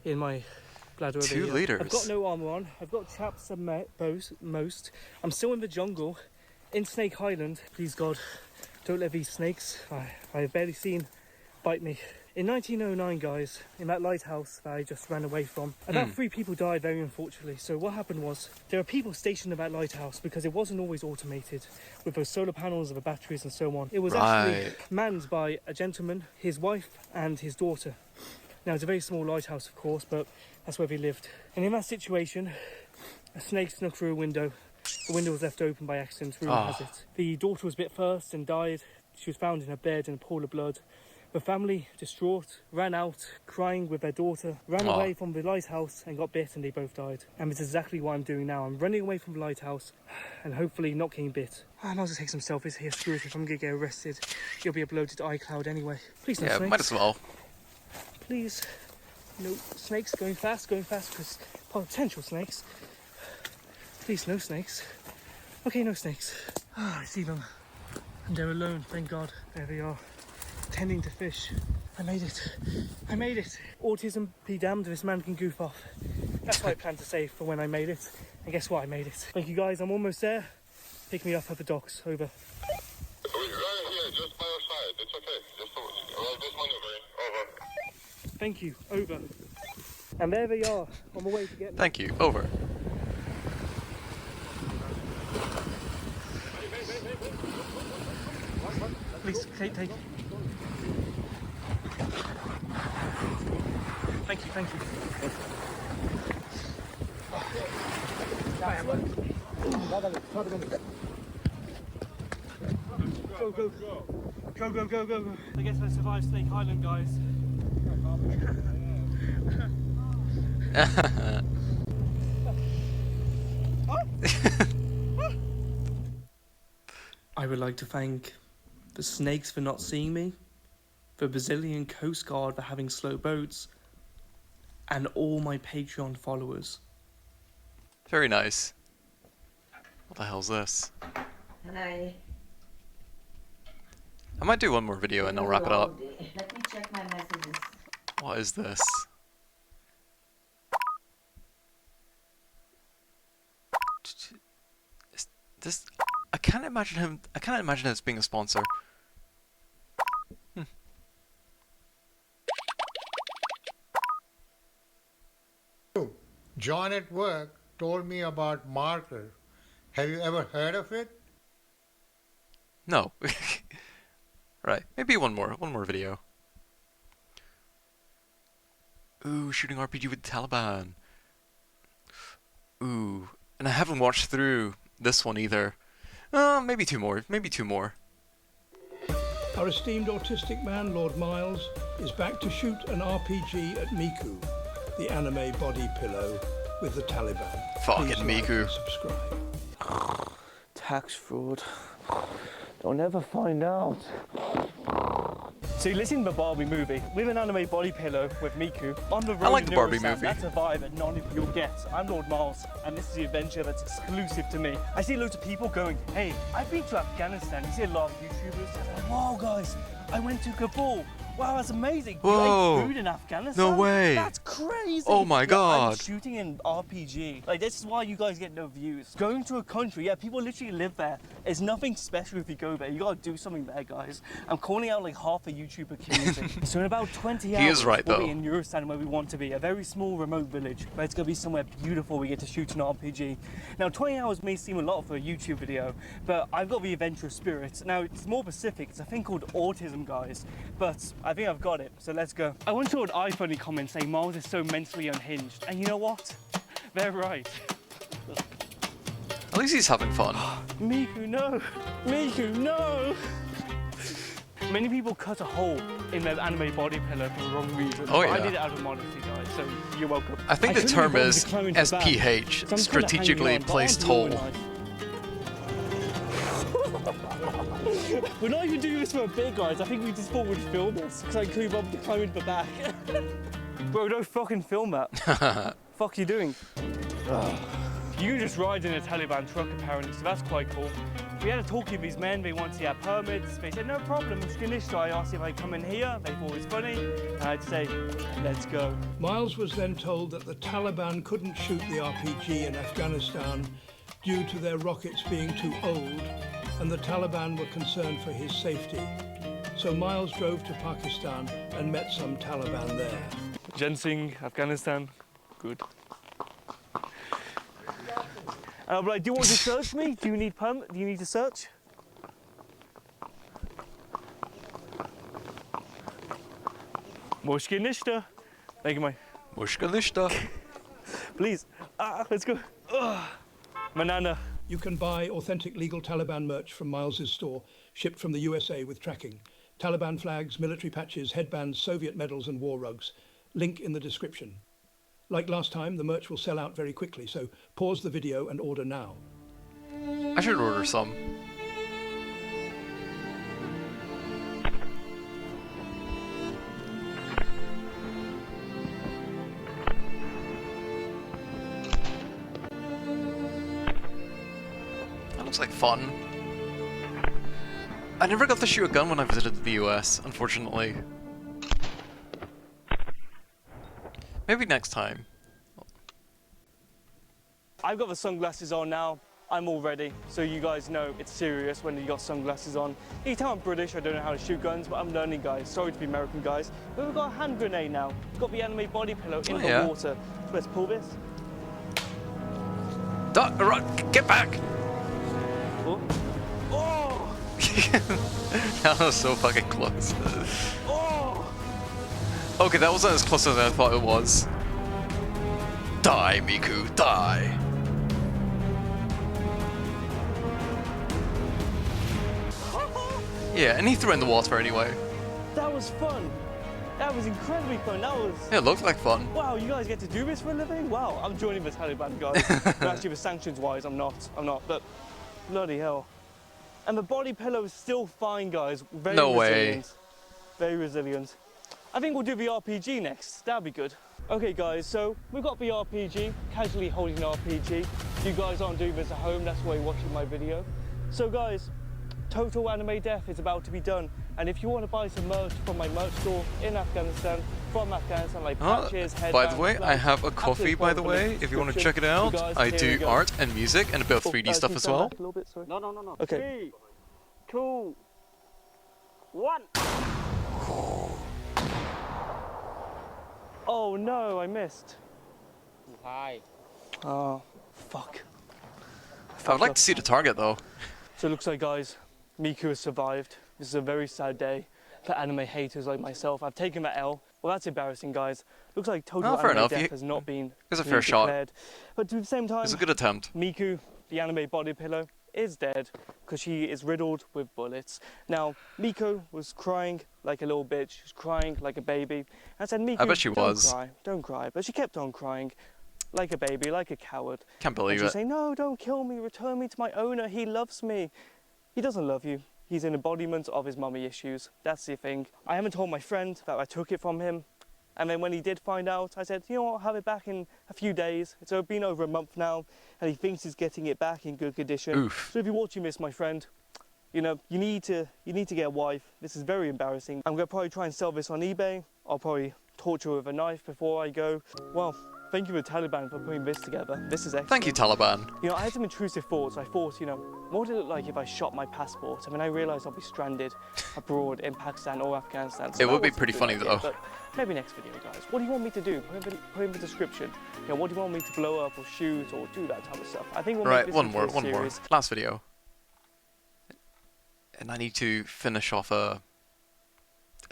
in my bladder over 2 here. litres? I've got no armour on. I've got chaps at most. I'm still in the jungle in Snake Island. Please, God, don't let these snakes I have barely seen bite me. In 1909, guys, in that lighthouse that I just ran away from, about 3 people died, very unfortunately. So what happened was, there are people stationed at that lighthouse because it wasn't always automated with those solar panels and the batteries and so on. It was actually manned by a gentleman, his wife and his daughter. Now, it's a very small lighthouse, of course, but that's where they lived. And in that situation, a snake snuck through a window. The window was left open by accident, rumour has it. The daughter was bit first and died. She was found in her bed in a pool of blood. The family, distraught, ran out, crying with their daughter, ran away from the lighthouse and got bit, and they both died. And it's exactly what I'm doing now. I'm running away from the lighthouse and hopefully not getting bit. I might as well take some selfies here. Screw it, if I'm going to get arrested, it'll be uploaded to iCloud anyway. Please no snakes. Might as well. Please. No snakes, going fast, because potential snakes. Please, no snakes. Okay, no snakes. I see them. And they're alone, thank God. There they are. Tending to fish. I made it. Autism be damned, this man can goof off. That's what I planned to say for when I made it. And guess what, I made it. Thank you guys, I'm almost there. Pick me up at the docks, over. We're right here, just by your side. It's okay. Just maneuvering. Over. Thank you, over. And there they are, on the way to get me. Thank you, over. Please, take. Thank you. Go, go, go. Go, go, go, go, go. I guess I survived Snake Island, guys. I would like to thank the snakes for not seeing me, the Brazilian Coast Guard for having slow boats, and all my Patreon followers. Very nice. What the hell's this? Hi. I might do one more video and I'll wrap it up. Let me check my messages. What is this? Is this? I can't imagine this being a sponsor. John at work told me about Marker. Have you ever heard of it? No. Right, maybe one more video. Ooh, shooting RPG with the Taliban. Ooh, and I haven't watched through this one either. Maybe two more. Our esteemed autistic man, Lord Miles, is back to shoot an RPG at Miku, the anime body pillow, with the Taliban. Fucking Please like Miku. and subscribe. Tax fraud. Don't ever find out. So you're listening to the Barbie movie with an anime body pillow with Miku on the road. I like the in Barbie Eurosam. movie. That's a vibe that none of you'll get. I'm Lord Miles, and this is the adventure that's exclusive to me. I see loads of people going, hey, I've been to Afghanistan. You see a lot of YouTubers. They're like, wow, guys, I went to Kabul. Wow, that's amazing. Whoa. You ate food in Afghanistan? No way. That's crazy. Oh my Yeah, god. I'm shooting an RPG. Like, this is why you guys get no views. Going to a country, yeah, people literally live there. It's nothing special if you go there. You gotta do something there, guys. I'm calling out like half a YouTuber community. So in about 20 hours, He is right, we'll though. be in Eurostan where we want to be. A very small remote village, but it's gonna be somewhere beautiful. We get to shoot an RPG. Now, 20 hours may seem a lot for a YouTube video, but I've got the adventurous spirit. Now, it's more specific. It's a thing called autism, guys. But I think I've got it. So let's go. I once saw an iFunny comment saying Miles is so mentally unhinged. And you know what? They're right. At least he's having fun. Miku, no! Miku, no! Many people cut a hole in their anime body pillow for the wrong reason. Oh, but I yeah. did it out of modesty, guys, so you're welcome. I think the couldn't term be bothered is to climb into the bag, SPH, so I'm kinda strategically hanging on, but placed aren't you hole. nice? We're not even doing this for a bit, guys. I think we just thought we'd film this, because I couldn't bother to climb into the back. Bro, don't fucking film that. Fuck you doing? You can just ride in a Taliban truck apparently, so that's quite cool. We had a talk with these men, they wanted to see our permits. They said, no problem, I'm finished. So I asked if I come in here, they thought it was funny. And I'd say, let's go. Miles was then told that the Taliban couldn't shoot the RPG in Afghanistan due to their rockets being too old, and the Taliban were concerned for his safety. So Miles drove to Pakistan and met some Taliban there. Ginseng, Afghanistan, good. And I'm like, do you want to search me? Do you need permit? Do you need to search? Mushkinishta. Thank you, mate. Mushkinishta. Please. Let's go. Banana. You can buy authentic legal Taliban merch from Miles's store, shipped from the USA with tracking. Taliban flags, military patches, headbands, Soviet medals and war rugs. Link in the description. Like last time, the merch will sell out very quickly, so pause the video and order now. I should order some. That looks like fun. I never got to shoot a gun when I visited the US, unfortunately. Maybe next time. I've got the sunglasses on now. I'm all ready, so you guys know it's serious when you got sunglasses on. You can tell I'm British, I don't know how to shoot guns, but I'm learning, guys. Sorry to be American, guys. But we've got a hand grenade now. We've got the anime body pillow in the yeah. water. Let's pull this. Get back! Oh! Oh! That was so fucking close. Oh! Okay, that wasn't as close as I thought it was. Die, Miku, die! Yeah, and he threw in the water anyway. That was fun. That was incredibly fun. That was... Yeah, it looked like fun. Wow, you guys get to do this for a living? Wow, I'm joining the Taliban, guys. No, actually, the sanctions-wise, I'm not. But bloody hell. And the body pillow is still fine, guys. Very No resilient. way. Very resilient. I think we'll do the RPG next. That'd be good. Okay, guys, so we've got the RPG, casually holding an RPG. You guys aren't doing this at home, that's why you're watching my video. So, guys, Total Anime Death is about to be done. And if you want to buy some merch from my merch store in Afghanistan, from Afghanistan, like patches, By headbands, the way, I have a coffee, by the way, if you want to check it out. I do art and music and a bit of 3D stuff as well. No. Okay. 3, 2, 1. Oh no, I missed. Hi. Oh, fuck. I would like to see the target though. So it looks like, guys, Miku has survived. This is a very sad day for anime haters like myself. I've taken that L. Well, that's embarrassing, guys. Looks like Total Anime Death has not been It was a fair shot. declared. But at the same time, It was a good attempt. Miku, the anime body pillow, is dead because she is riddled with bullets. Now, Miku was crying like a little bitch. She was crying like a baby. I said, Miku, I bet she was. Don't cry. But she kept on crying like a baby, like a coward. Can't believe and it. She's saying, no, don't kill me. Return me to my owner. He loves me. He doesn't love you. He's an embodiment of his mummy issues. That's the thing. I haven't told my friend that I took it from him. And then when he did find out, I said, you know what, I'll have it back in a few days. It's been over a month now, and he thinks he's getting it back in good condition. Oof. So if you're watching this, my friend, you know, you need to get a wife. This is very embarrassing. I'm gonna probably try and sell this on eBay. I'll probably torture her with a knife before I go. Well, thank you to the Taliban for putting this together. This is excellent. Thank you, Taliban. You know, I had some intrusive thoughts. I thought, you know, what would it look like if I shot my passport? I mean, I realised I'll be stranded abroad in Pakistan or Afghanistan. So It would be wasn't a pretty good funny idea, though. But maybe next video, guys. What do you want me to do? Put in the description. You know, what do you want me to blow up or shoot or do that type of stuff? I think we'll make Right, this one into more. a series. Last video. And I need to finish off a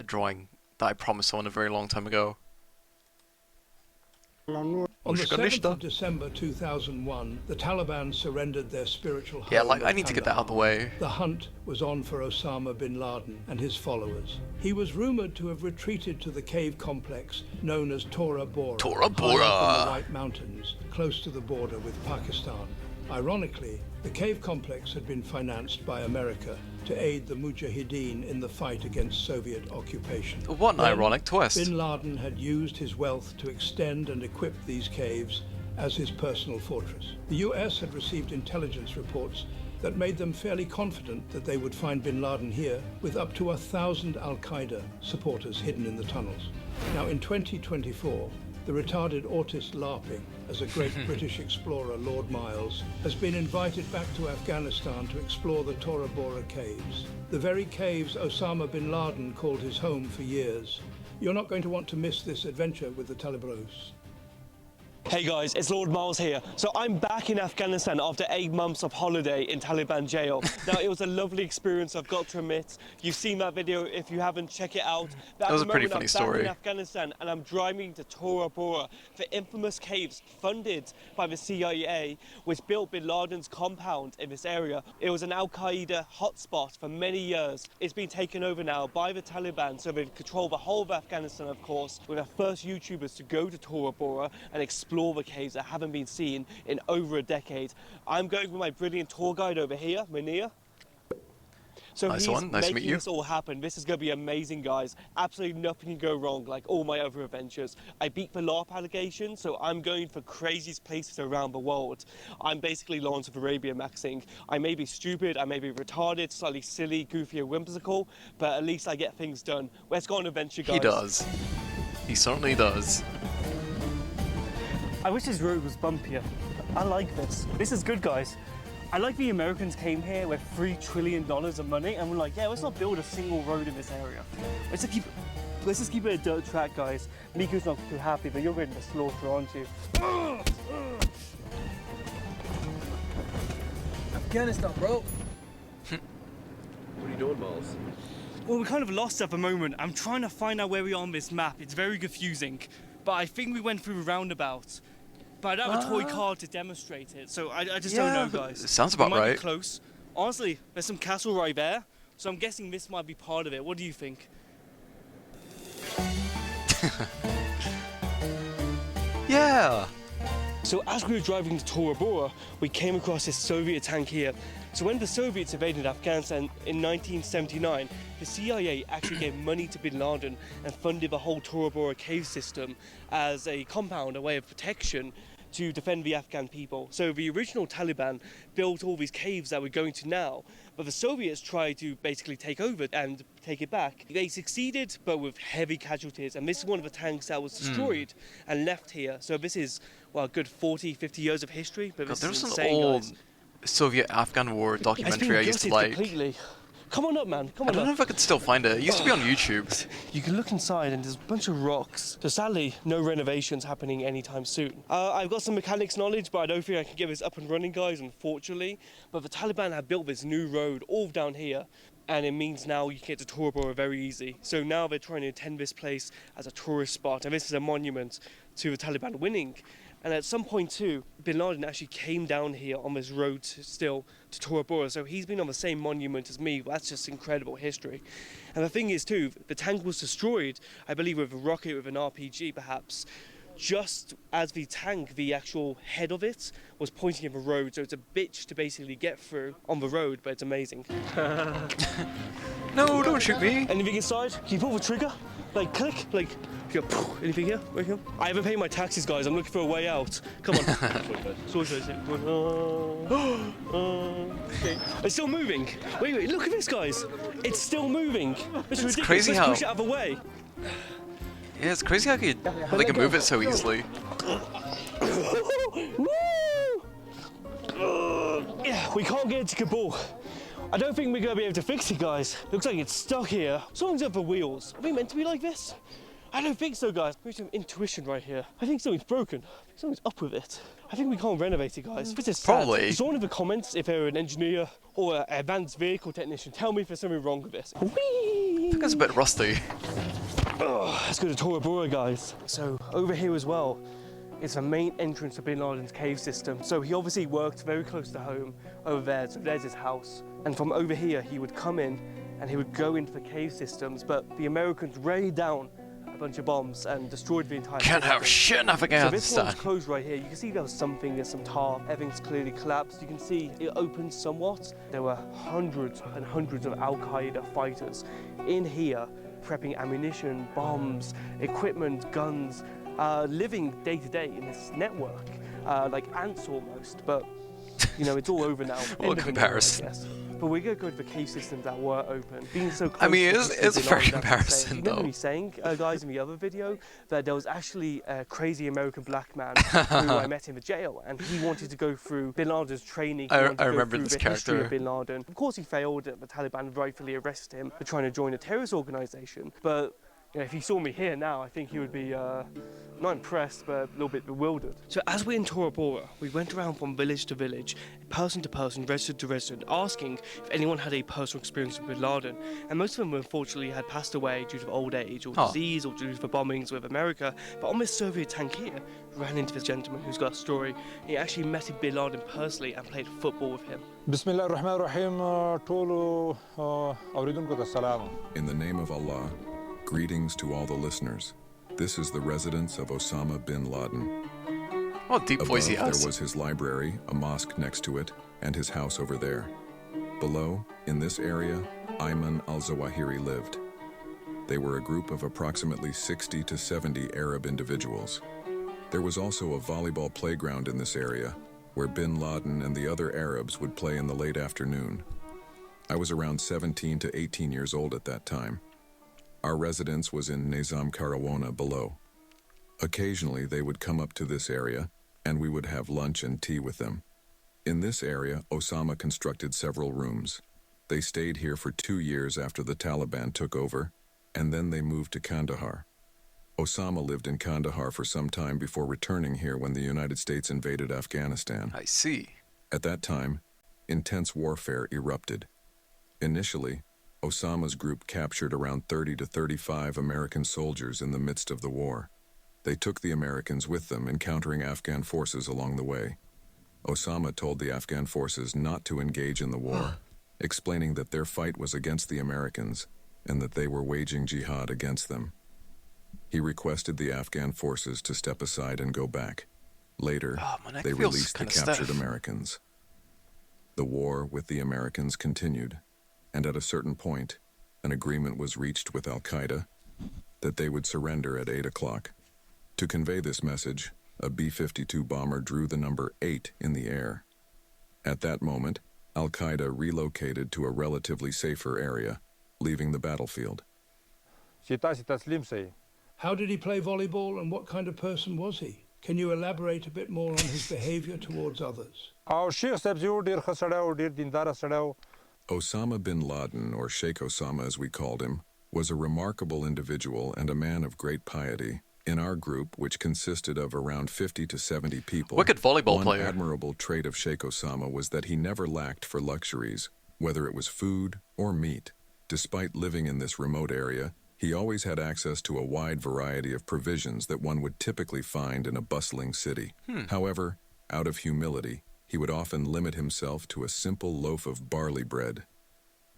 drawing that I promised someone a very long time ago. On the 7th of December 2001, the Taliban surrendered their spiritual home. Yeah, like, I at need to get that out of the Kandahar. way. The hunt was on for Osama bin Laden and his followers. He was rumored to have retreated to the cave complex known as Tora Bora, Tora Bora! high up in the White Mountains, close to the border with Pakistan. Ironically, the cave complex had been financed by America to aid the Mujahideen in the fight against Soviet occupation. What an ironic twist. Bin Laden had used his wealth to extend and equip these caves as his personal fortress. The US had received intelligence reports that made them fairly confident that they would find bin Laden here with up to 1,000 Al-Qaeda supporters hidden in the tunnels. Now in 2024, the retarded autist LARPing, as a great British explorer, Lord Miles, has been invited back to Afghanistan to explore the Tora Bora caves. The very caves Osama bin Laden called his home for years. You're not going to want to miss this adventure with the Talibros. Hey guys, it's Lord Miles here. So I'm back in Afghanistan after 8 months of holiday in Taliban jail. Now it was a lovely experience, I've got to admit. You've seen that video, if you haven't, check it out. But That was at a the pretty moment, funny I'm back story. in Afghanistan and I'm driving to Tora Bora, the infamous caves funded by the CIA, which built bin Laden's compound in this area. It was an Al-Qaeda hotspot for many years. It's been taken over now by the Taliban, so they control the whole of Afghanistan, of course. We're the first YouTubers to go to Tora Bora and explore the caves that haven't been seen in over a decade. I'm going with my brilliant tour guide over here, Munir. So Nice he's one, nice to making meet you. this all happen. This is going to be amazing, guys. Absolutely nothing can go wrong, like all my other adventures. I beat the LARP allegation, so I'm going for craziest places around the world. I'm basically Lawrence of Arabia maxing. I may be stupid, I may be retarded, slightly silly, goofy, or whimsical, but at least I get things done. Let's go on an adventure, guys. He does. He certainly does. I wish this road was bumpier. I like this. This is good, guys. I like the Americans came here with $3 trillion of money and we're like, yeah, let's not build a single road in this area. Let's just keep it a dirt track, guys. Miku's not too happy, but you're going to slaughter, aren't you? Afghanistan, bro. What are you doing, Miles? Well, we're kind of lost at the moment. I'm trying to find out where we are on this map. It's very confusing. But I think we went through a roundabout. But I don't have a toy card to demonstrate it, so I just don't know, guys. It sounds about we might right. be close. Honestly, there's some castle right there. So I'm guessing this might be part of it. What do you think? Yeah! So as we were driving to Tora Bora, we came across this Soviet tank here. So when the Soviets invaded Afghanistan in 1979, the CIA actually gave money to bin Laden and funded the whole Tora Bora cave system as a compound, a way of protection to defend the Afghan people. So the original Taliban built all these caves that we're going to now, but the Soviets tried to basically take over and take it back. They succeeded, but with heavy casualties, and this is one of the tanks that was destroyed and left here. So this is, well, a good 40, 50 years of history, but God, this there's is an insane, old guys. Soviet-Afghan war It's documentary been I used to gutted like. completely. Come on up, man. Come I on don't up. know if I could still find it. It used to be on YouTube. You can look inside and there's a bunch of rocks. So sadly, no renovations happening anytime soon. I've got some mechanics knowledge, but I don't think I can get this up and running, guys, unfortunately. But the Taliban have built this new road all down here, and it means now you can get to Tora Bora very easy. So now they're trying to attend this place as a tourist spot, and this is a monument to the Taliban winning. And at some point too, bin Laden actually came down here on this road still to Tora Bora, so he's been on the same monument as me. That's just incredible history. And the thing is too, the tank was destroyed, I believe with a rocket, with an RPG perhaps, just as the tank, the actual head of it, was pointing in the road, so it's a bitch to basically get through on the road, but it's amazing. No, don't shoot me. Anything inside? Can you pull the trigger? Like, click, like, anything here? Right here? I haven't paid my taxes, guys. I'm looking for a way out. Come on. Okay. It's still moving. Wait, look at this, guys. It's still moving. It's ridiculous. crazy Let's how- push it out of the way. Yeah, it's crazy how they can move it so easily. Yeah, we can't get into Kabul. I don't think we're going to be able to fix it, guys. Looks like it's stuck here. Something's up the wheels. Are we meant to be like this? I don't think so, guys. We have some intuition right here. I think something's broken. Something's up with it. I think we can't renovate it, guys. This is sad. Probably. Someone in the comments, if they're an engineer or an advanced vehicle technician, tell me if there's something wrong with this. Whee! I think it's a bit rusty. Oh, let's go to Tora Bora, guys. So over here as well, it's the main entrance to bin Laden's cave system. So he obviously worked very close to home over there. So there's his house. And from over here, he would come in and he would go into the cave systems. But the Americans rained down a bunch of bombs and destroyed the entire Can't have system. shit in So Afghanistan. this one's closed right here. You can see there was something, there's some tar. Everything's clearly collapsed. You can see it opened somewhat. There were hundreds and hundreds of Al-Qaeda fighters in here, prepping ammunition, bombs, equipment, guns, living day to day in this network, like ants almost, but you know, it's all over now. What comparison? Yes. But we're going to go to the cave systems that were open. Being so close I mean, to it's the a fair Bin Laden, comparison, you remember though. me saying, guys, in the other video, that there was actually a crazy American black man who I met in the jail, and he wanted to go through Bin Laden's training. He wanted to I go remember through this the history character. of Bin Laden. Of course, he failed. The Taliban rightfully arrested him for trying to join a terrorist organization. But you know, if he saw me here now, I think he would be not impressed, but a little bit bewildered. So as we're in Tora Bora, we went around from village to village, person to person, resident to resident, asking if anyone had a personal experience with Bin Laden. And most of them, unfortunately, had passed away due to old age or disease or due to the bombings with America. But on this Soviet tank here, we ran into this gentleman who's got a story. He actually met Bin Laden personally and played football with him. بسم الله الرحمن الرحيم طول أريدكم السلام. In the name of Allah, greetings to all the listeners. This is the residence of Osama bin Laden. What deep voice he Above, has. there was his library, a mosque next to it, and his house over there. Below, in this area, Ayman al-Zawahiri lived. They were a group of approximately 60 to 70 Arab individuals. There was also a volleyball playground in this area, where bin Laden and the other Arabs would play in the late afternoon. I was around 17 to 18 years old at that time. Our residence was in Nizam Karawana below. Occasionally, they would come up to this area, and we would have lunch and tea with them. In this area, Osama constructed several rooms. They stayed here for 2 years after the Taliban took over, and then they moved to Kandahar. Osama lived in Kandahar for some time before returning here when the United States invaded Afghanistan. I see. At that time, intense warfare erupted. Initially, Osama's group captured around 30 to 35 American soldiers in the midst of the war. They took the Americans with them, encountering Afghan forces along the way. Osama told the Afghan forces not to engage in the war. explaining that their fight was against the Americans and that they were waging jihad against them. He requested the Afghan forces to step aside and go back. Later, they released the captured Americans. The war with the Americans continued, and at a certain point, an agreement was reached with Al-Qaeda that they would surrender at 8 o'clock. To convey this message, a B-52 bomber drew the number 8 in the air. At that moment, Al-Qaeda relocated to a relatively safer area, leaving the battlefield. How did he play volleyball and what kind of person was he? Can you elaborate a bit more on his behavior towards others? Osama bin Laden, or Sheikh Osama as we called him, was a remarkable individual and a man of great piety. In our group, which consisted of around 50 to 70 people, wicked volleyball one player. admirable trait of Sheikh Osama was that he never lacked for luxuries, whether it was food or meat. Despite living in this remote area, he always had access to a wide variety of provisions that one would typically find in a bustling city. However, out of humility, he would often limit himself to a simple loaf of barley bread.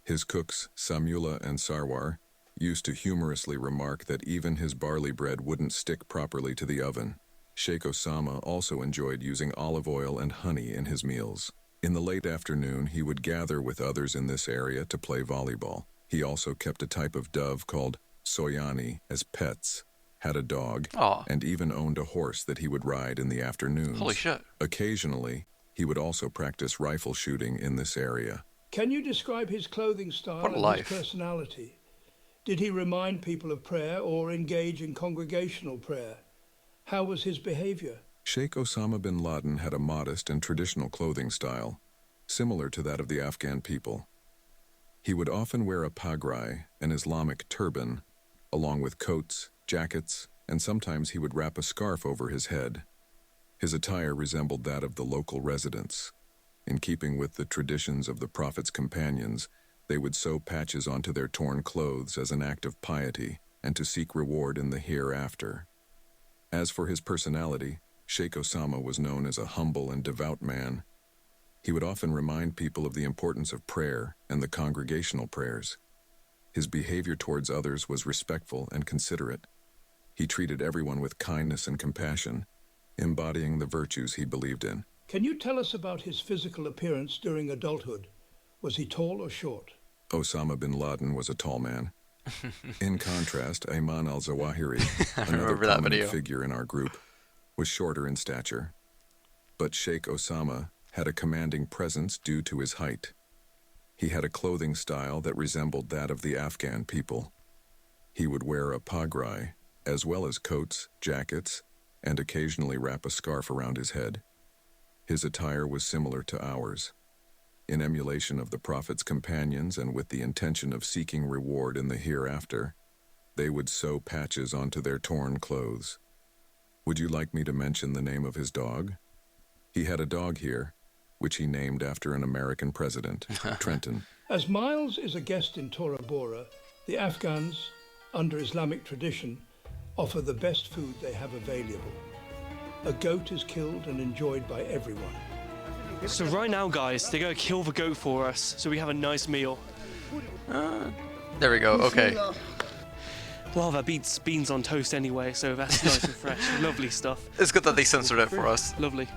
His cooks, Samula and Sarwar, used to humorously remark that even his barley bread wouldn't stick properly to the oven. Sheikh Osama also enjoyed using olive oil and honey in his meals. In the late afternoon, he would gather with others in this area to play volleyball. He also kept a type of dove called Soyani as pets, had a dog, and even owned a horse that he would ride in the afternoons. Holy shit. Occasionally, he would also practice rifle shooting in this area. Can you describe his clothing style What a and life. his personality? Did he remind people of prayer or engage in congregational prayer? How was his behavior? Sheikh Osama bin Laden had a modest and traditional clothing style, similar to that of the Afghan people. He would often wear a pagrai, an Islamic turban, along with coats, jackets, and sometimes he would wrap a scarf over his head. His attire resembled that of the local residents. In keeping with the traditions of the Prophet's companions, they would sew patches onto their torn clothes as an act of piety and to seek reward in the hereafter. As for his personality, Sheikh Osama was known as a humble and devout man. He would often remind people of the importance of prayer and the congregational prayers. His behavior towards others was respectful and considerate. He treated everyone with kindness and compassion, embodying the virtues he believed in. Can you tell us about his physical appearance during adulthood? Was he tall or short? Osama bin Laden was a tall man. In contrast, Ayman al-Zawahiri, another prominent figure in our group, was shorter in stature. But Sheikh Osama had a commanding presence due to his height. He had a clothing style that resembled that of the Afghan people. He would wear a pagrai, as well as coats, jackets, and occasionally wrap a scarf around his head. His attire was similar to ours. In emulation of the Prophet's companions and with the intention of seeking reward in the hereafter, they would sew patches onto their torn clothes. Would you like me to mention the name of his dog? He had a dog here, which he named after an American president, Trenton. As Miles is a guest in Tora Bora, the Afghans, under Islamic tradition, offer the best food they have available. A goat is killed and enjoyed by everyone. So right now, guys, they're going to kill the goat for us, so we have a nice meal. There we go, okay. Well, that beats beans on toast anyway, so that's nice and fresh. Lovely stuff. It's good that they censored it for us. Lovely.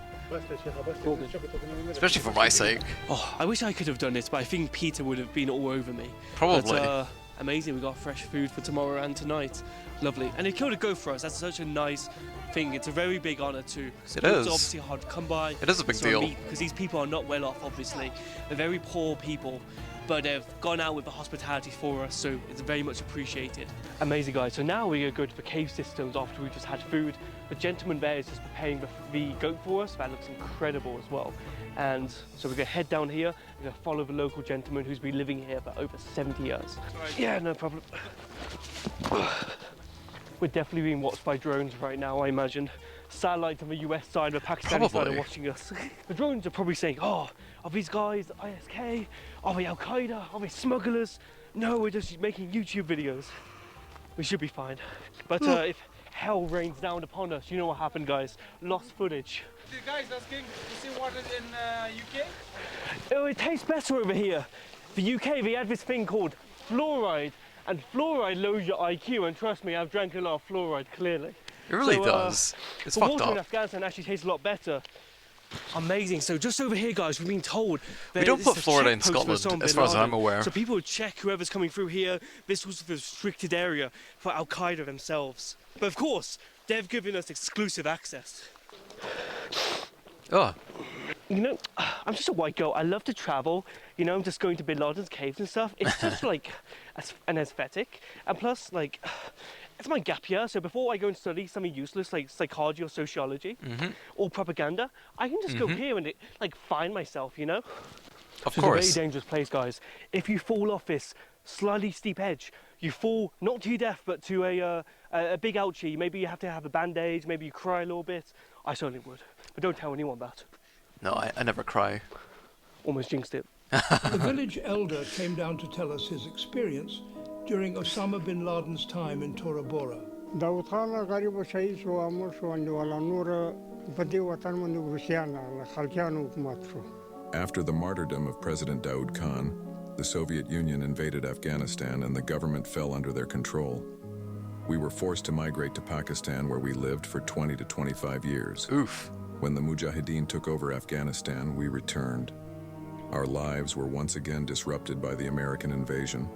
Especially for my sake. Oh, I wish I could have done it, but I think Peter would have been all over me. Probably. But, amazing, we got fresh food for tomorrow and tonight. Lovely. And they killed a goat for us. That's such a nice thing. It's a very big honour too. It Goats is. are obviously hard to come by. It is a big deal. Because these people are not well off, obviously. They're very poor people, but they've gone out with the hospitality for us, so it's very much appreciated. Amazing, guys. So now we're going to go to the cave systems after we just had food. The gentleman there is just preparing the goat for us. That looks incredible as well. And so we're going to head down here. We're going to follow the local gentleman who's been living here for over 70 years. Yeah, no problem. We're definitely being watched by drones right now, I imagine. Satellites on the US side, the Pakistani side are watching us. The drones are probably saying, oh, are these guys ISK? Are they Al-Qaeda? Are they smugglers? No, we're just making YouTube videos. We should be fine. But if hell rains down upon us, you know what happened, guys. Lost footage. The guys asking to see what is in UK? Oh, it tastes better over here. the UK, they had this thing called fluoride, and fluoride lowers your IQ, and trust me, I've drank a lot of fluoride, clearly. It really does. It's the fucked water in up. Afghanistan actually tastes a lot better. Amazing. So just over here, guys, we've been told We don't put Florida in Scotland, as far as I'm aware. So people would check whoever's coming through here. This was the restricted area for Al Qaeda themselves. But of course, they've given us exclusive access. Oh. You know, I'm just a white girl. I love to travel. You know, I'm just going to Bin Laden's caves and stuff. It's just like an aesthetic. And plus, like, it's my gap year. So before I go and study something useless like psychology or sociology or propaganda, I can just go here and like find myself, you know? Of It's course. a very dangerous place, guys. If you fall off this slightly steep edge, you fall not to your death, but to a big ouchie. Maybe you have to have a bandage. Maybe you cry a little bit. I certainly would. But don't tell anyone that. No, I never cry. Almost jinxed it. The village elder came down to tell us his experience during Osama bin Laden's time in Tora Bora. After the martyrdom of President Daoud Khan, the Soviet Union invaded Afghanistan and the government fell under their control. We were forced to migrate to Pakistan, where we lived for 20 to 25 years. Oof. When the Mujahideen took over Afghanistan, we returned. Our lives were once again disrupted by the American invasion.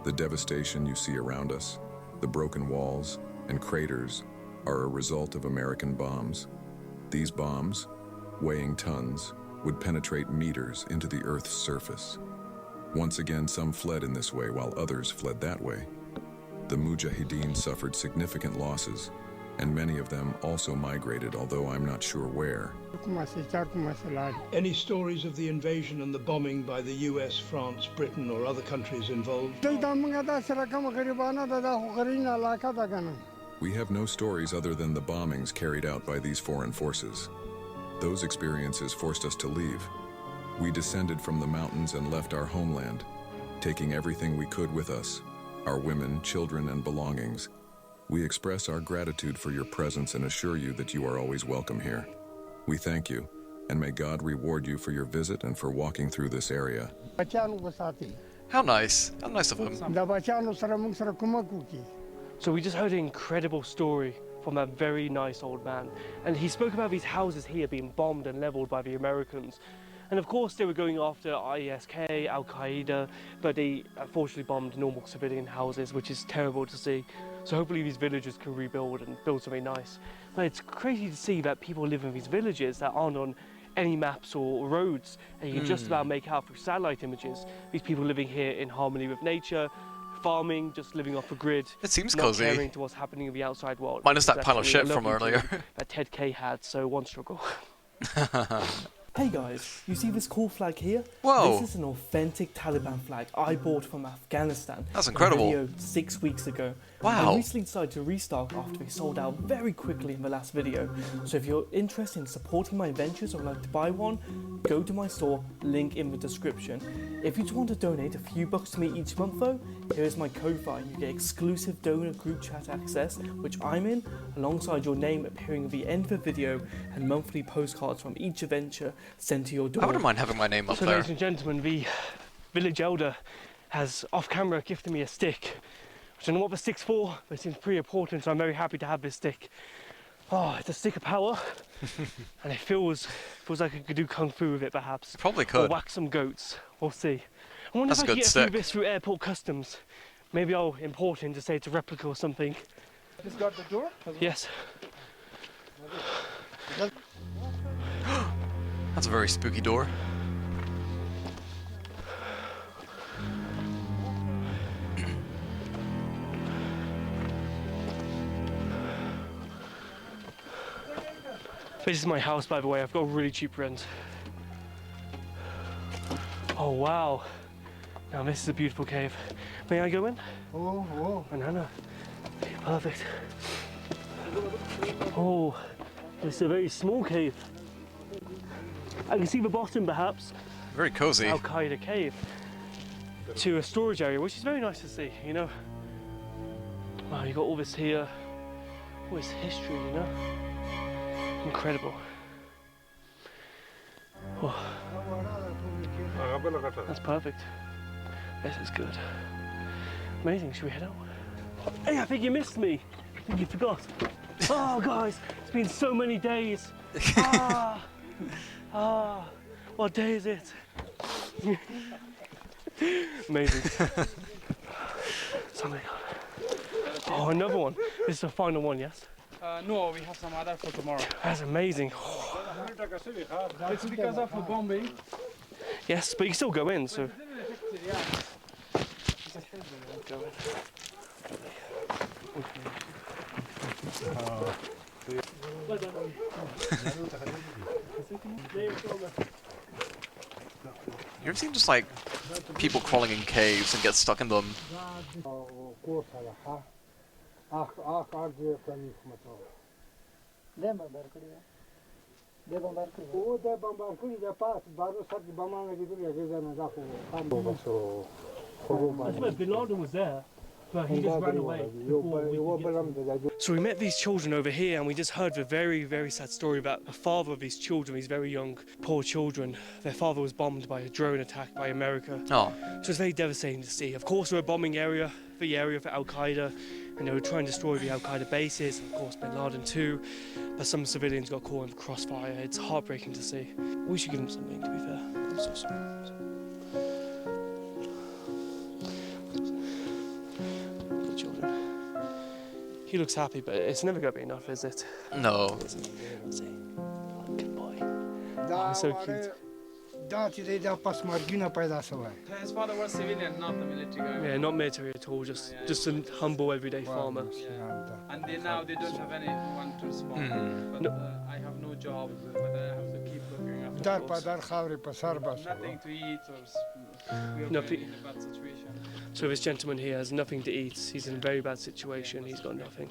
The devastation you see around us, the broken walls and craters, are a result of American bombs. These bombs, weighing tons, would penetrate meters into the Earth's surface. Once again, some fled in this way while others fled that way. The Mujahideen suffered significant losses, and many of them also migrated, although I'm not sure where. Any stories of the invasion and the bombing by the US, France, Britain, or other countries involved? We have no stories other than the bombings carried out by these foreign forces. Those experiences forced us to leave. We descended from the mountains and left our homeland, taking everything we could with us, our women, children, and belongings. We express our gratitude for your presence and assure you that you are always welcome here. We thank you, and may God reward you for your visit and for walking through this area. How nice. How nice of him. So we just heard an incredible story from a very nice old man. And he spoke about these houses here being bombed and leveled by the Americans. And of course they were going after ISK, Al Qaeda, but they unfortunately bombed normal civilian houses, which is terrible to see. So hopefully these villagers can rebuild and build something nice. But it's crazy to see that people live in these villages that aren't on any maps or roads, and you can just about make out through satellite images. These people living here in harmony with nature, farming, just living off the grid. It seems not cozy. caring to what's happening in the outside world. Minus that It's pile of actually a shit from lovely earlier. thing that Ted K had, so one struggle. Hey guys, you see this cool flag here? Whoa. This is an authentic Taliban flag I bought from Afghanistan. That's incredible. A video 6 weeks ago. Wow. I recently decided to restock after they sold out very quickly in the last video. So if you're interested in supporting my ventures or would like to buy one, go to my store, link in the description. If you just want to donate a few bucks to me each month though, here is my Ko-Fi. You get exclusive donor group chat access, which I'm in, alongside your name appearing at the end of the video, and monthly postcards from each adventure sent to your door. I wouldn't mind having my name up so there. ladies and gentlemen, the village elder has off camera gifted me a stick. I don't know what the stick's for, but it seems pretty important, so I'm very happy to have this stick. Oh, it's a stick of power, and it feels like I could do kung fu with it, perhaps. Probably could. Or whack some goats. We'll see. I wonder That's if I a can good get stick. through this through airport customs. Maybe I'll import it and just say it's a replica or something. This got the door? Yes. That's a very spooky door. This is my house, by the way. I've got a really cheap rent. Oh, wow. Now this is a beautiful cave. May I go in? Oh. Banana. Perfect. Oh, this is a very small cave. I can see the bottom, perhaps. Very cozy. Al Qaeda cave. To a storage area, which is very nice to see, you know. Wow, you got all this here. All this history, you know. Incredible. Oh. That's perfect. This is good. Amazing, should we head out? Hey, I think you missed me. I think you forgot. Oh, guys, it's been so many days. What day is it? Amazing. Something. Oh, another one. This is the final one, yes? No, we have some other for tomorrow. That's amazing. It's because of the bombing. Yes, but you can still go in, so. You ever seen just like people crawling in caves and get stuck in them? I think Bin Laden was there, but he just ran away. So we met these children over here and we just heard a very, very sad story about the father of these children, these very young, poor children. Their father was bombed by a drone attack by America. Oh. So it's very devastating to see. Of course, we're a bombing area for Al-Qaeda, and they were trying to destroy the Al-Qaeda bases, of course Bin Laden too, but some civilians got caught in the crossfire. It's heartbreaking to see. We should give them something, to be fair. I'm so sorry. He looks happy, but it's never going to be enough, is it? No. Good boy. Oh, he's so cute. His father was civilian, not the military guy. Yeah, not military at all, just a humble everyday farmer. And now they don't have anyone to respond. But I have no job, but I have to keep looking after nothing to eat, or Nothing. in a bad situation. So this gentleman here has nothing to eat. He's in a very bad situation. He's got nothing.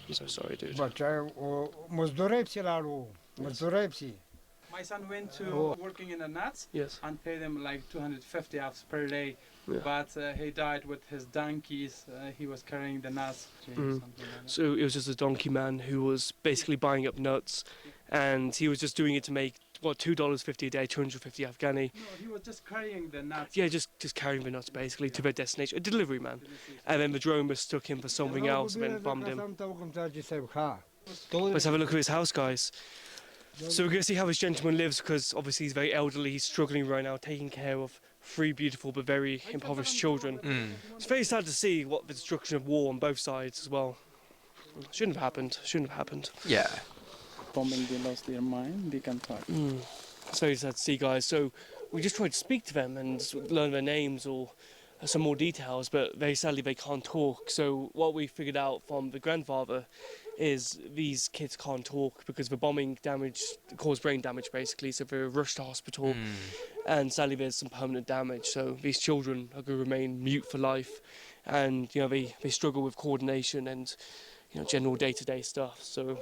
I'm so sorry, dude. My son went to working in the nuts and paid him like 250 afs per day. Yeah. But he died with his donkeys. He was carrying the nuts. So it was just a donkey man who was basically buying up nuts, and he was just doing it to make what, $2.50 a day, 250 Afghani. No, he was just carrying the nuts. Yeah, just carrying the nuts basically to their destination. A delivery man. And then the drone mistook him for something else and then bombed him. Let's have a look at his house, guys. So we're going to see how this gentleman lives, because obviously he's very elderly. He's struggling right now, taking care of 3 beautiful but very impoverished children. It's very sad to see what the destruction of war on both sides as well. Shouldn't have happened. Shouldn't have happened. Yeah. Bombing, they lost their mind. They can talk. It's very sad to see, guys. So we just tried to speak to them and learn their names or some more details, but very sadly they can't talk. So what we figured out from the grandfather is these kids can't talk because the bombing damage caused brain damage basically, so they were rushed to hospital, and sadly there's some permanent damage. So these children are going to remain mute for life, and they struggle with coordination and general day-to-day stuff. So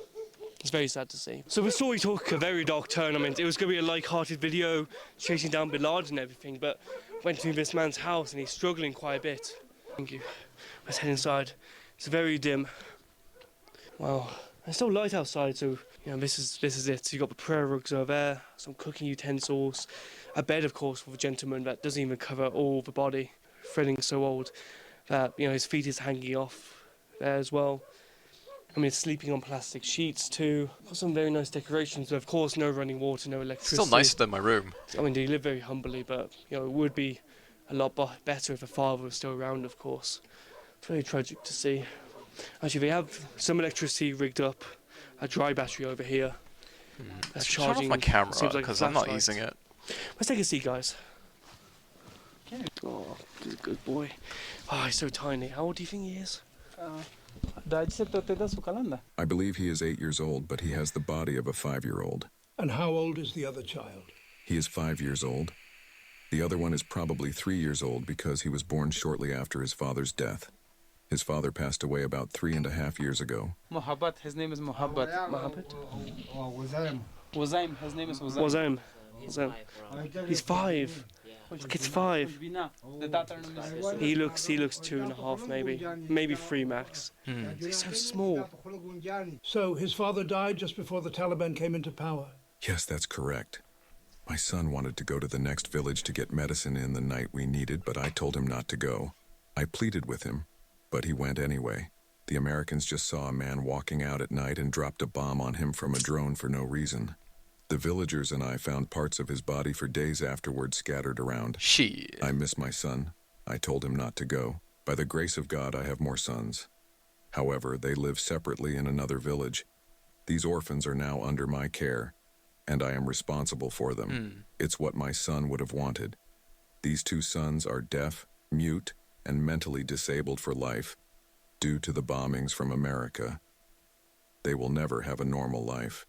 it's very sad to see. So the story took a very dark turn. I mean, it was going to be a light-hearted video chasing down Bin Laden and everything, but went to this man's house and he's struggling quite a bit. Thank you. Let's head inside. It's very dim. Wow, there's still light outside, so this is it. So you've got the prayer rugs over there, some cooking utensils, a bed, of course, for a gentleman that doesn't even cover all the body. Freddy's so old that his feet is hanging off there as well. I mean, it's sleeping on plastic sheets too. Got some very nice decorations, but of course, no running water, no electricity. Still nicer than my room. I mean, they live very humbly, but it would be a lot better if the father was still around, of course. It's very tragic to see. Actually, they have some electricity rigged up, a dry battery over here. That's charging. Turn off my camera because I'm not using it. Let's take a seat, guys. Oh, good boy. Oh, he's so tiny. How old do you think he is? I believe he is 8 years old, but he has the body of a 5-year-old. And how old is the other child? He is 5 years old. The other one is probably 3 years old because he was born shortly after his father's death. His father passed away about 3.5 years ago. Mohabbat, his name is Mohabbat. Wazaim, his name is Wazaim. He's 5. The kid's 5. He looks 2.5 maybe 3 max. He's so small. So his father died just before the Taliban came into power? Yes, that's correct. My son wanted to go to the next village to get medicine in the night we needed, but I told him not to go. I pleaded with him, but he went anyway. The Americans just saw a man walking out at night and dropped a bomb on him from a drone for no reason. The villagers and I found parts of his body for days afterward scattered around. Shit. I miss my son. I told him not to go. By the grace of God, I have more sons. However, they live separately in another village. These orphans are now under my care, and I am responsible for them. It's what my son would have wanted. These two sons are deaf, mute, and mentally disabled for life due to the bombings from America. They will never have a normal life.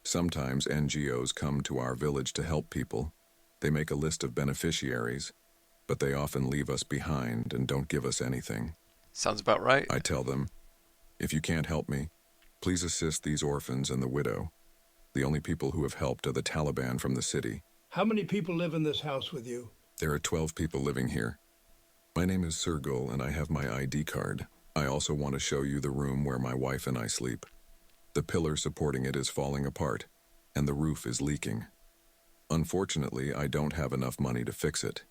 Sometimes NGOs come to our village to help people. They make a list of beneficiaries, but they often leave us behind and don't give us anything. Sounds about right. I tell them, if you can't help me, please assist these orphans and the widow. The only people who have helped are the Taliban from the city. How many people live in this house with you? There are 12 people living here. My name is Sergul and I have my ID card. I also want to show you the room where my wife and I sleep. The pillar supporting it is falling apart, and the roof is leaking. Unfortunately, I don't have enough money to fix it.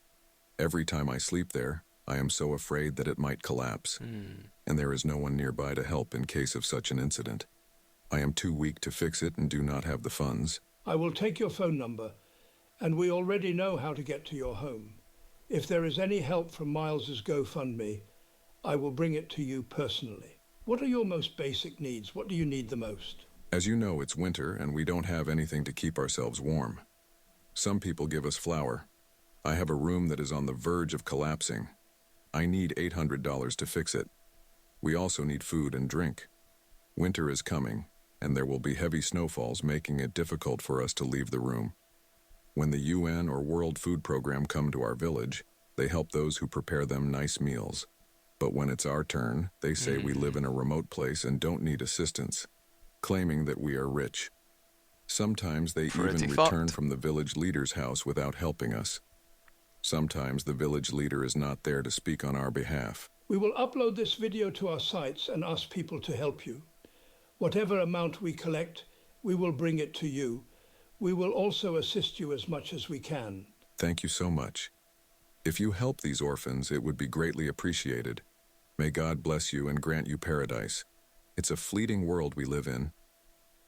Every time I sleep there, I am so afraid that it might collapse, and there is no one nearby to help in case of such an incident. I am too weak to fix it and do not have the funds. I will take your phone number, and we already know how to get to your home. If there is any help from Miles's GoFundMe, I will bring it to you personally. What are your most basic needs? What do you need the most? As you know, it's winter and we don't have anything to keep ourselves warm. Some people give us flour. I have a room that is on the verge of collapsing. I need $800 to fix it. We also need food and drink. Winter is coming, and there will be heavy snowfalls making it difficult for us to leave the room. When the UN or World Food Program come to our village, they help those who prepare them nice meals. But when it's our turn, they say we live in a remote place and don't need assistance, claiming that we are rich. Sometimes they even return from the village leader's house without helping us. Sometimes the village leader is not there to speak on our behalf. We will upload this video to our sites and ask people to help you. Whatever amount we collect, we will bring it to you. We will also assist you as much as we can. Thank you so much. If you help these orphans, it would be greatly appreciated. May God bless you and grant you paradise. It's a fleeting world we live in.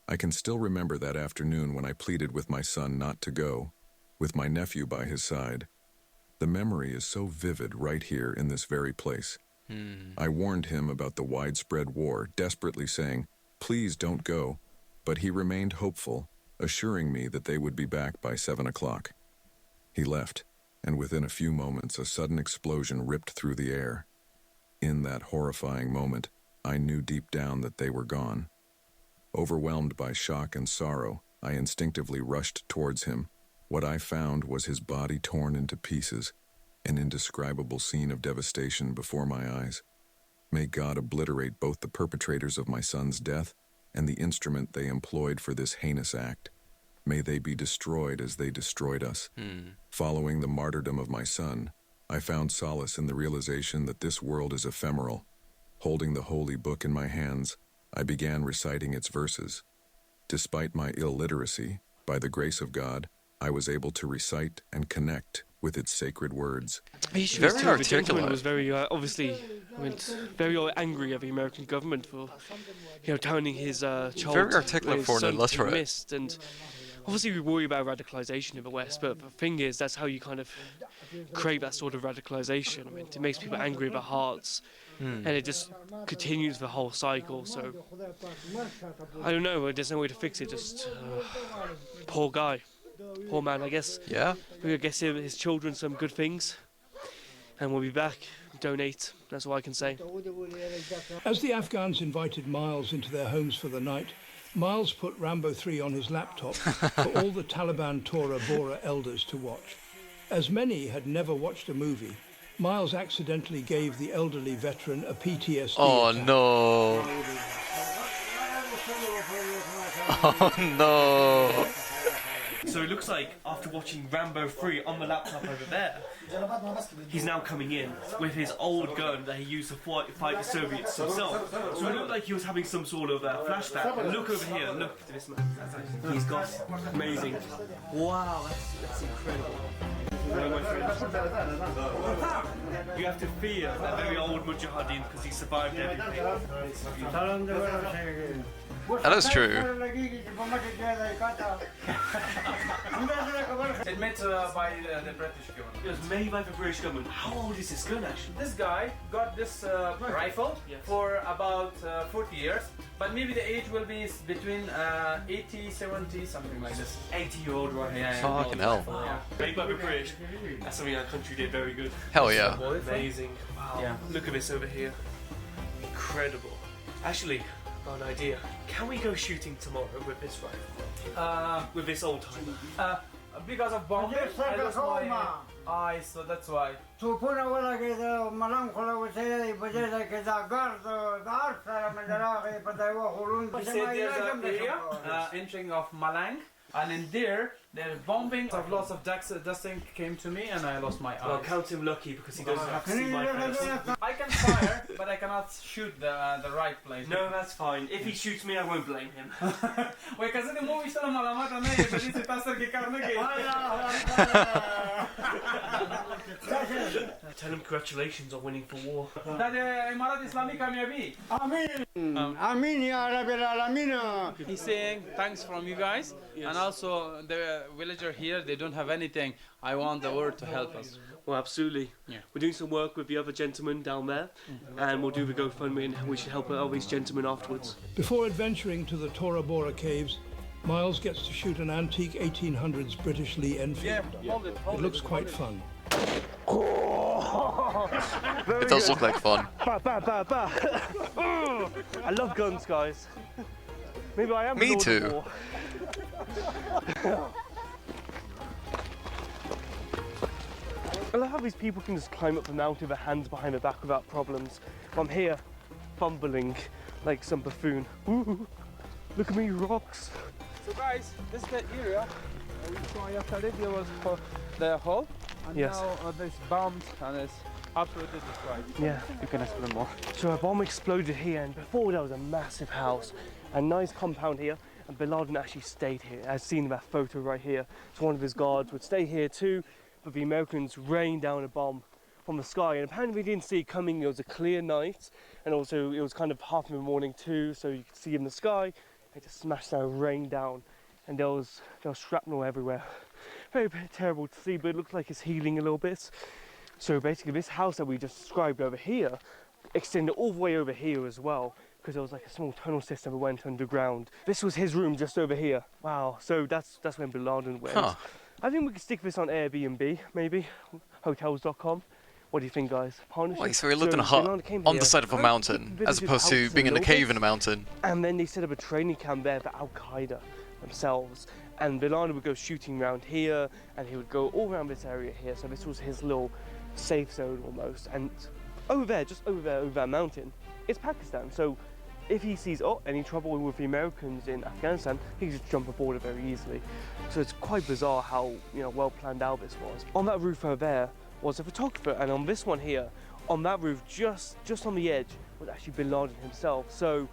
I can still remember that afternoon when I pleaded with my son not to go, with my nephew by his side. The memory is so vivid right here in this very place. I warned him about the widespread war, desperately saying, please don't go, but he remained hopeful, assuring me that they would be back by 7 o'clock. He left, and within a few moments a sudden explosion ripped through the air. In that horrifying moment, I knew deep down that they were gone. Overwhelmed by shock and sorrow, I instinctively rushed towards him. What I found was his body torn into pieces, an indescribable scene of devastation before my eyes. May God obliterate both the perpetrators of my son's death and the instrument they employed for this heinous act. May they be destroyed as they destroyed us. Following the martyrdom of my son, I found solace in the realization that this world is ephemeral. Holding the holy book in my hands, I began reciting its verses. Despite my illiteracy, by the grace of God, I was able to recite and connect with its sacred words. The gentleman was very, obviously, very angry at the American government for, turning his child, very articulate for an illiterate. Missed, and obviously we worry about radicalization in the West, but the thing is, that's how you kind of create that sort of radicalization. I mean, it makes people angry at their hearts, and it just continues the whole cycle. So I don't know. There's no way to fix it. Just poor guy. Poor man, I guess. Yeah. We're going to get his children some good things, and we'll be back. Donate. That's all I can say. As the Afghans invited Miles into their homes for the night, Miles put Rambo 3 on his laptop for all the Taliban Tora Bora elders to watch. As many had never watched a movie, Miles accidentally gave the elderly veteran a PTSD attack. No. Oh no. So it looks like after watching Rambo 3 on the laptop over there, he's now coming in with his old gun that he used to fight the Soviets himself. So it looked like he was having some sort of flashback. And look over here, look at this man. He's got amazing. Wow, that's incredible. My friends. You have to fear a very old Mujahideen because he survived everything. That is true. It's made by the British government. It was made by the British government. How old is this gun actually? This guy got this rifle for about 40 years, but maybe the age will be between 80, 70, something like this. 80-year-old right here. Fucking hell. Made by the British. That's something our country did very good. Hell yeah. Amazing. Wow. Yeah. Look at this over here. Incredible. Actually, got an idea. Can we go shooting tomorrow with this rifle? With this old timer? Because of bombing, I lost my eyes, so that's why. He said there's an area entering of Malang, and in there, there's bombing of lots of dusting came to me, and I lost my eyes. Well, count him lucky because he doesn't have to see my face. I can fire, but I cannot shoot the right place. No, that's fine. If he shoots me, I won't blame him. Wait, because the movie still malamata na je, but it's a sergi karnegi. Tell him congratulations on winning for war. That Imarat Islami kamyabi. Amin. Amin ya Rabbil Alamin. He's saying thanks from you guys, and also the villager here, they don't have anything. I want the world to help us. Well, absolutely. Yeah. We're doing some work with the other gentlemen down there, and we'll do the GoFundMe, and we should help all these gentlemen afterwards. Before adventuring to the Tora Bora caves, Miles gets to shoot an antique 1800s British Lee Enfield. It looks quite fun. It does look like fun. Bah, bah, bah, bah. I love guns, guys. Maybe I am. Me Lord of too. War. I love how these people can just climb up the mountain with their hands behind their back without problems. I'm here, fumbling like some buffoon. Ooh, look at me, rocks. So guys, this is the area we saw yesterday. There was the hole, and Yes. now there's bombs, and it's absolutely destroyed. Yeah. You can explain more. So a bomb exploded here, and before there was a massive house, a nice compound here, and Bin Laden actually stayed here. As seen in that photo right here. So one of his guards would stay here too, but the Americans rained down a bomb from the sky, and apparently we didn't see it coming. It was a clear night, and also it was kind of half in the morning too, so you could see in the sky. It just smashed down, rained down, and there was shrapnel everywhere. Very terrible to see, but it looks like it's healing a little bit. So basically this house that we just described over here extended all the way over here as well, because there was like a small tunnel system that went underground. This was his room just over here. Wow, so that's when Bin Laden went. Huh. I think we could stick this on Airbnb, maybe, hotels.com. What do you think, guys? Partnership? Wait, so he lived in a Bin hut Laden came on here, the side of a mountain, as visited opposed to houses being in a little cave bit, in a mountain. and then they set up a training camp there for Al-Qaeda themselves. And Bin Laden would go shooting around here, and he would go all around this area here. So this was his little safe zone almost. And over there, just over there, over that mountain, it's Pakistan. So if he sees any trouble with the Americans in Afghanistan, he can just jump aboard it very easily. So it's quite bizarre how well planned out this was. On that roof over there was a photographer, and on this one here, on that roof, just on the edge, was actually Bin Laden himself. So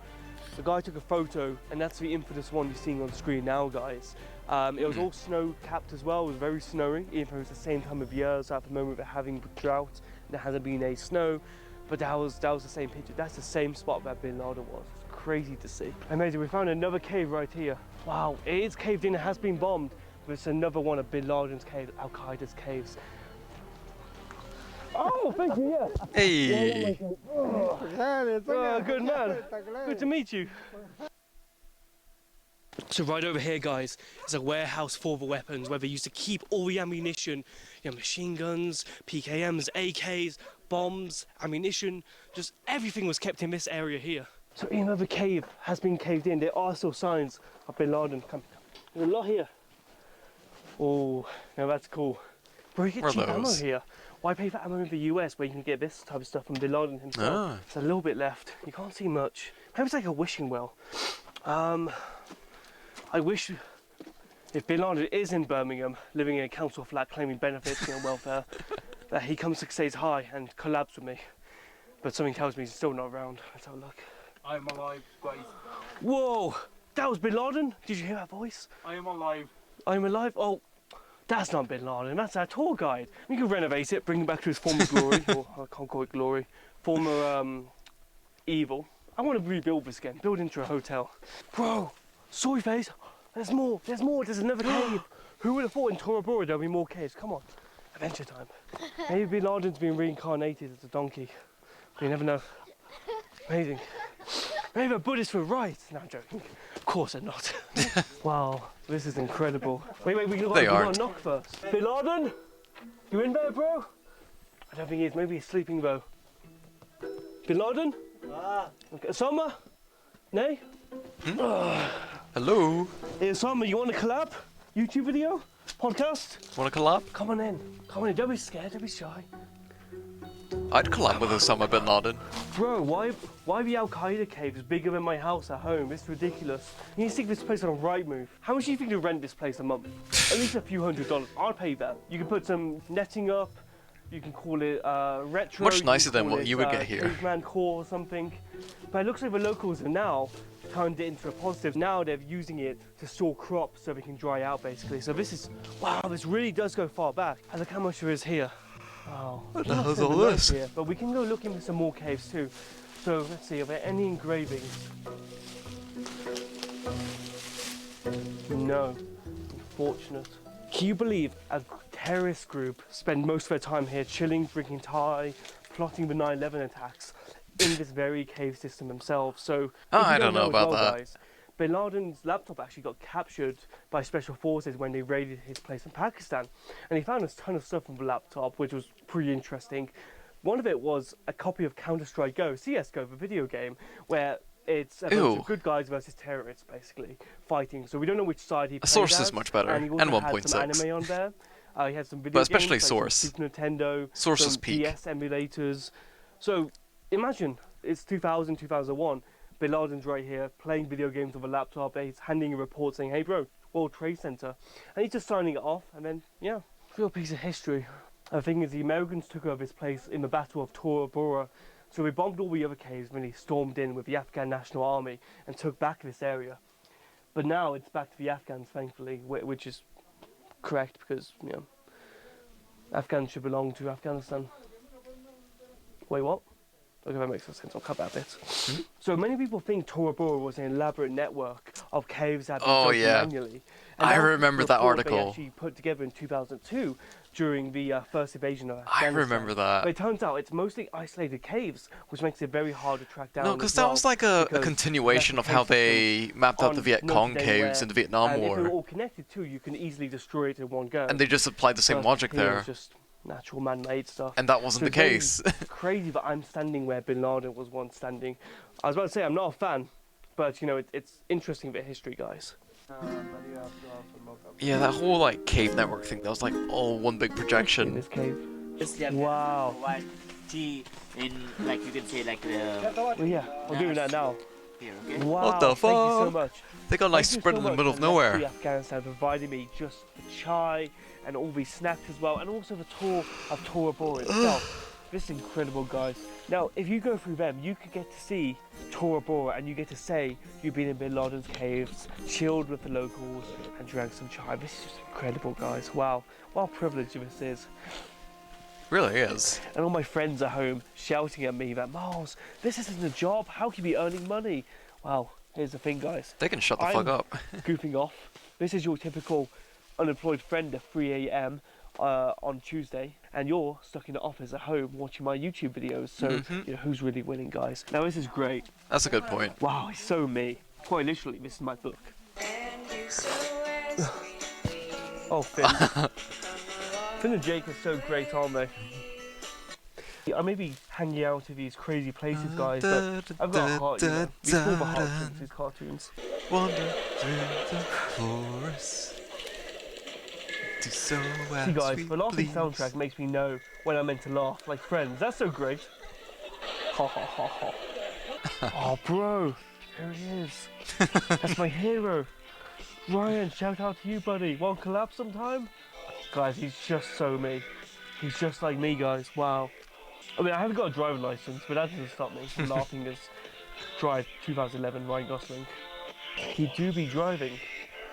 the guy took a photo, and that's the infamous one you're seeing on screen now, guys. It was all snow-capped as well. It was very snowy, even though it's the same time of year. So at the moment we're having drought, there hasn't been any snow. But that was the same picture. That's the same spot where Bin Laden was. It's crazy to see. Amazing. We found another cave right here. Wow, it is caved in. It has been bombed, but it's another one of Bin Laden's caves, Al Qaeda's caves. Oh, thank you. Yeah. Hey. Oh, good man. Good to meet you. So right over here, guys, is a warehouse for the weapons, where they used to keep all the ammunition, machine guns, PKMs, AKs, bombs, ammunition, just everything was kept in this area here. So even though the cave has been caved in, there are still signs of Bin Laden. There's a lot here. Oh, now that's cool. Bro, you get cheap ammo here. Why pay for ammo in the US where you can get this type of stuff from Bin Laden himself? Ah. There's a little bit left. You can't see much. Maybe it's like a wishing well. I wish if Bin Laden is in Birmingham, living in a council flat, claiming benefits and welfare, that he comes to say hi and collabs with me. But something tells me he's still not around. Let's have a look. I am alive, guys. Whoa! That was Bin Laden? Did you hear that voice? I am alive. I'm alive? Oh, that's not Bin Laden, that's our tour guide. We can renovate it, bring him back to his former glory, or I can't call it glory, former evil. I want to rebuild this again, build into a hotel. Bro, soy face, there's more, there's another cave. Who would have thought in Tora Bora there'll be more caves? Come on, adventure time. Maybe Bin Laden's been reincarnated as a donkey. You never know. Amazing. Maybe the Buddhists were right. No, I'm joking. Of course they're not. Wow, this is incredible. Wait, we gotta knock first. Bin Laden? You in there, bro? I don't think he is. Maybe he's sleeping, though. Bin Laden? Okay. Osama? Nay? Hello? Hey, Osama, you want a collab? YouTube video? Podcast? Want to collab? Come on in. Come on in. Don't be scared. Don't be shy. I'd collab with Osama Bin Laden. Bro, why the Al Qaeda cave is bigger than my house at home? It's ridiculous. You need to stick this place on a Rightmove. How much do you think to rent this place a month? At least a few $100s. I'll pay that. You can put some netting up. You can call it retro. Much nicer than what you would get here. Caveman core or something. But it looks like the locals have now turned it into a positive. Now they're using it to store crops so they can dry out, basically. So this is, wow, this really does go far back. And look how much there is here. Wow. What the hell's all this? Here, but we can go looking for some more caves too. So let's see, are there any engravings? No. Unfortunate. Can you believe a terrorist group spend most of their time here chilling, drinking Thai, plotting the 9/11 attacks in this very cave system themselves? So I don't know about that. Guys, Bin Laden's laptop actually got captured by special forces when they raided his place in Pakistan. And he found a ton of stuff on the laptop, which was pretty interesting. One of it was a copy of Counter-Strike Go, CSGO, the video game, where it's a bunch of good guys versus terrorists, basically, fighting. So we don't know which side he played Source as, is much better, and he also and had some 1.6. anime on there. He had some video But especially games, like Source. some Super Nintendo, Source some is peak. DS emulators. So imagine, it's 2000, 2001. Bin Laden's right here, playing video games on a laptop. He's handing a report saying, hey bro, World Trade Center. And he's just signing it off, and then, yeah, real piece of history. The thing is, the Americans took over his place in the Battle of Tora Bora. So we bombed all the other caves when he stormed in with the Afghan National Army and took back this area. But now it's back to the Afghans, thankfully, which is correct because, you know, Afghans should belong to Afghanistan. Wait, what? Okay, that makes no sense. I'll cut that bit. So many people think Tora Bora was an elaborate network of caves that had been dug manually. And I that remember that report they article. actually put together in 2002 during the first invasion of Afghanistan. I remember that. But it turns out it's mostly isolated caves, which makes it very hard to track down. No, because that was like a continuation of how they mapped out the Viet Cong caves in the Vietnam and if War. they're all connected too, you can easily destroy it in one go. And they just applied the same logic here there. it's just natural man-made stuff. And that wasn't So the case. it's very crazy that I'm standing where Bin Laden was once standing. I was about to say I'm not a fan, but you know it's interesting bit of history, guys. Yeah, that whole like cave network thing, that was like all one big projection. In this cave. Wow. Tea in, like you can say, like the. Well, yeah, I'm doing that now. Here, okay? Wow, What the thank you so fuck? much. They got like Thank you spread so in the much, middle of and that's nowhere. free Afghanistan providing me just the chai and all these snacks as well, and also the tour of Tora Bora itself. This is incredible, guys. Now, if you go through them, you could get to see Tora Bora, and you get to say you've been in Bin Laden's caves, chilled with the locals, and drank some chai. This is just incredible, guys. Wow, what a privilege this is. Really is. And all my friends at home shouting at me that, Miles, this isn't a job. How can you be earning money? Well, here's the thing, guys. They can shut the fuck up. Goofing off. This is your typical unemployed friend at 3 a.m. On Tuesday, and you're stuck in the office at home watching my YouTube videos. So, you know, who's really winning, guys? Now, this is great. That's a good point. Wow, it's so me. Quite literally, this is my book. Oh, Finn. Finn and Jake are so great, aren't they? I may be hanging out at these crazy places, guys, but I've got a heart, you know. These former heart since these cartoons. Wander through the forest. So see, guys, the laughing soundtrack makes me know when I'm meant to laugh, like Friends. That's so great. Ha ha ha ha. Oh, bro, there he is. That's my hero. Ryan, shout out to you, buddy. Want to collab sometime? Guys, he's just so me. He's just like me, guys. Wow. I mean, I haven't got a driving license, but that doesn't stop me from laughing as Drive 2011 Ryan Gosling. He do be driving.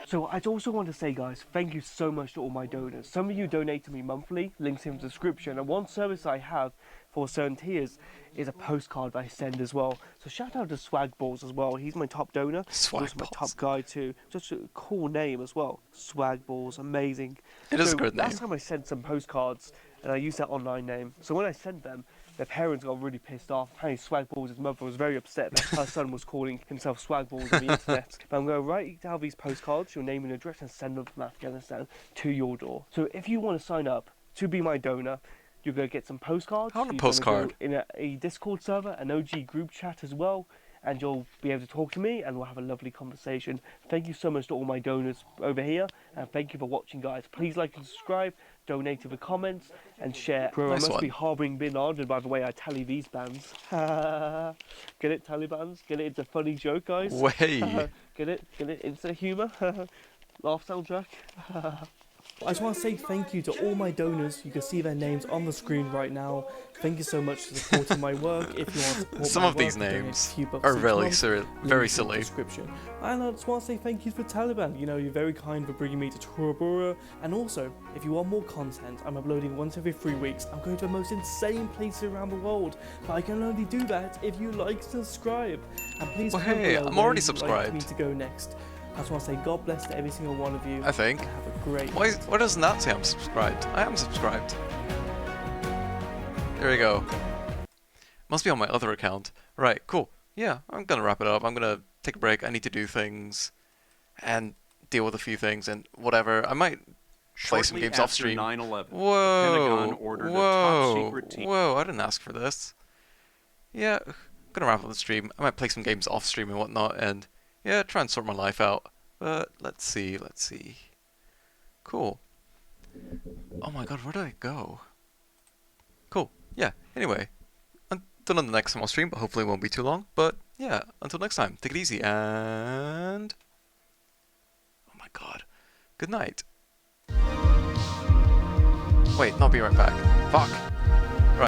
So I also want to say, guys, thank you so much to all my donors. Some of you donate to me monthly, links in the description, and one service I have for certain tiers is a postcard that I send as well. So shout out to Swag Balls as well. He's my top donor. Swag He's my Balls. top guy too. Just a cool name as well. Swag Balls, amazing. It is a good name. Last time I sent some postcards, and I used that online name. So when I sent them, their parents got really pissed off. Apparently Swag Balls' mother was very upset that her son was calling himself Swag Balls on the internet. But I'm going to write down these postcards, your name and address, and send them from Afghanistan to your door. So if you want to sign up to be my donor, you're going to get some postcards. I want a You're gonna postcard. go in a Discord server, an OG group chat as well. And you'll be able to talk to me and we'll have a lovely conversation. Thank you so much to all my donors over here. And thank you for watching, guys. Please like and subscribe, donate to the comments, and share. Bro, Nice I must one. be harbouring Bin Laden, by the way. I tally these bands. Get it, Talibans? Get it? It's a funny joke, guys. Way. Get it? Get it? Instant humour? Laugh soundtrack? I just want to say thank you to all my donors. You can see their names on the screen right now. Thank you so much for supporting my work. If you want to support Some my of work, these donate a names few bucks are each really month. very Links in the silly. Description. And I just want to say thank you for Taliban. You know, you're very kind for bringing me to Tora Bora. And also, if you want more content, I'm uploading once every 3 weeks. I'm going to the most insane places around the world. But I can only do that if you like, subscribe. And please Well, comment hey, below I'm where already you'd like subscribed. me to go next. I just want to say God bless to every single one of you. I think. And have a great Why doesn't that say I'm subscribed? I am subscribed. There we go. Must be on my other account. Right, cool. Yeah, I'm gonna wrap it up. I'm gonna take a break. I need to do things and deal with a few things and whatever. I might play some Shortly games off after stream. 9/11, the Whoa, Pentagon ordered a top-secret team. whoa! I didn't ask for this. Yeah, I'm gonna wrap up the stream. I might play some games off stream and whatnot, and yeah, try and sort my life out. But let's see. Cool. Oh my god, where did I go? Cool. Yeah. Anyway, until the next time I'll stream, but hopefully it won't be too long. But yeah, until next time, take it easy and oh my god, good night. Wait, not be right back. Fuck.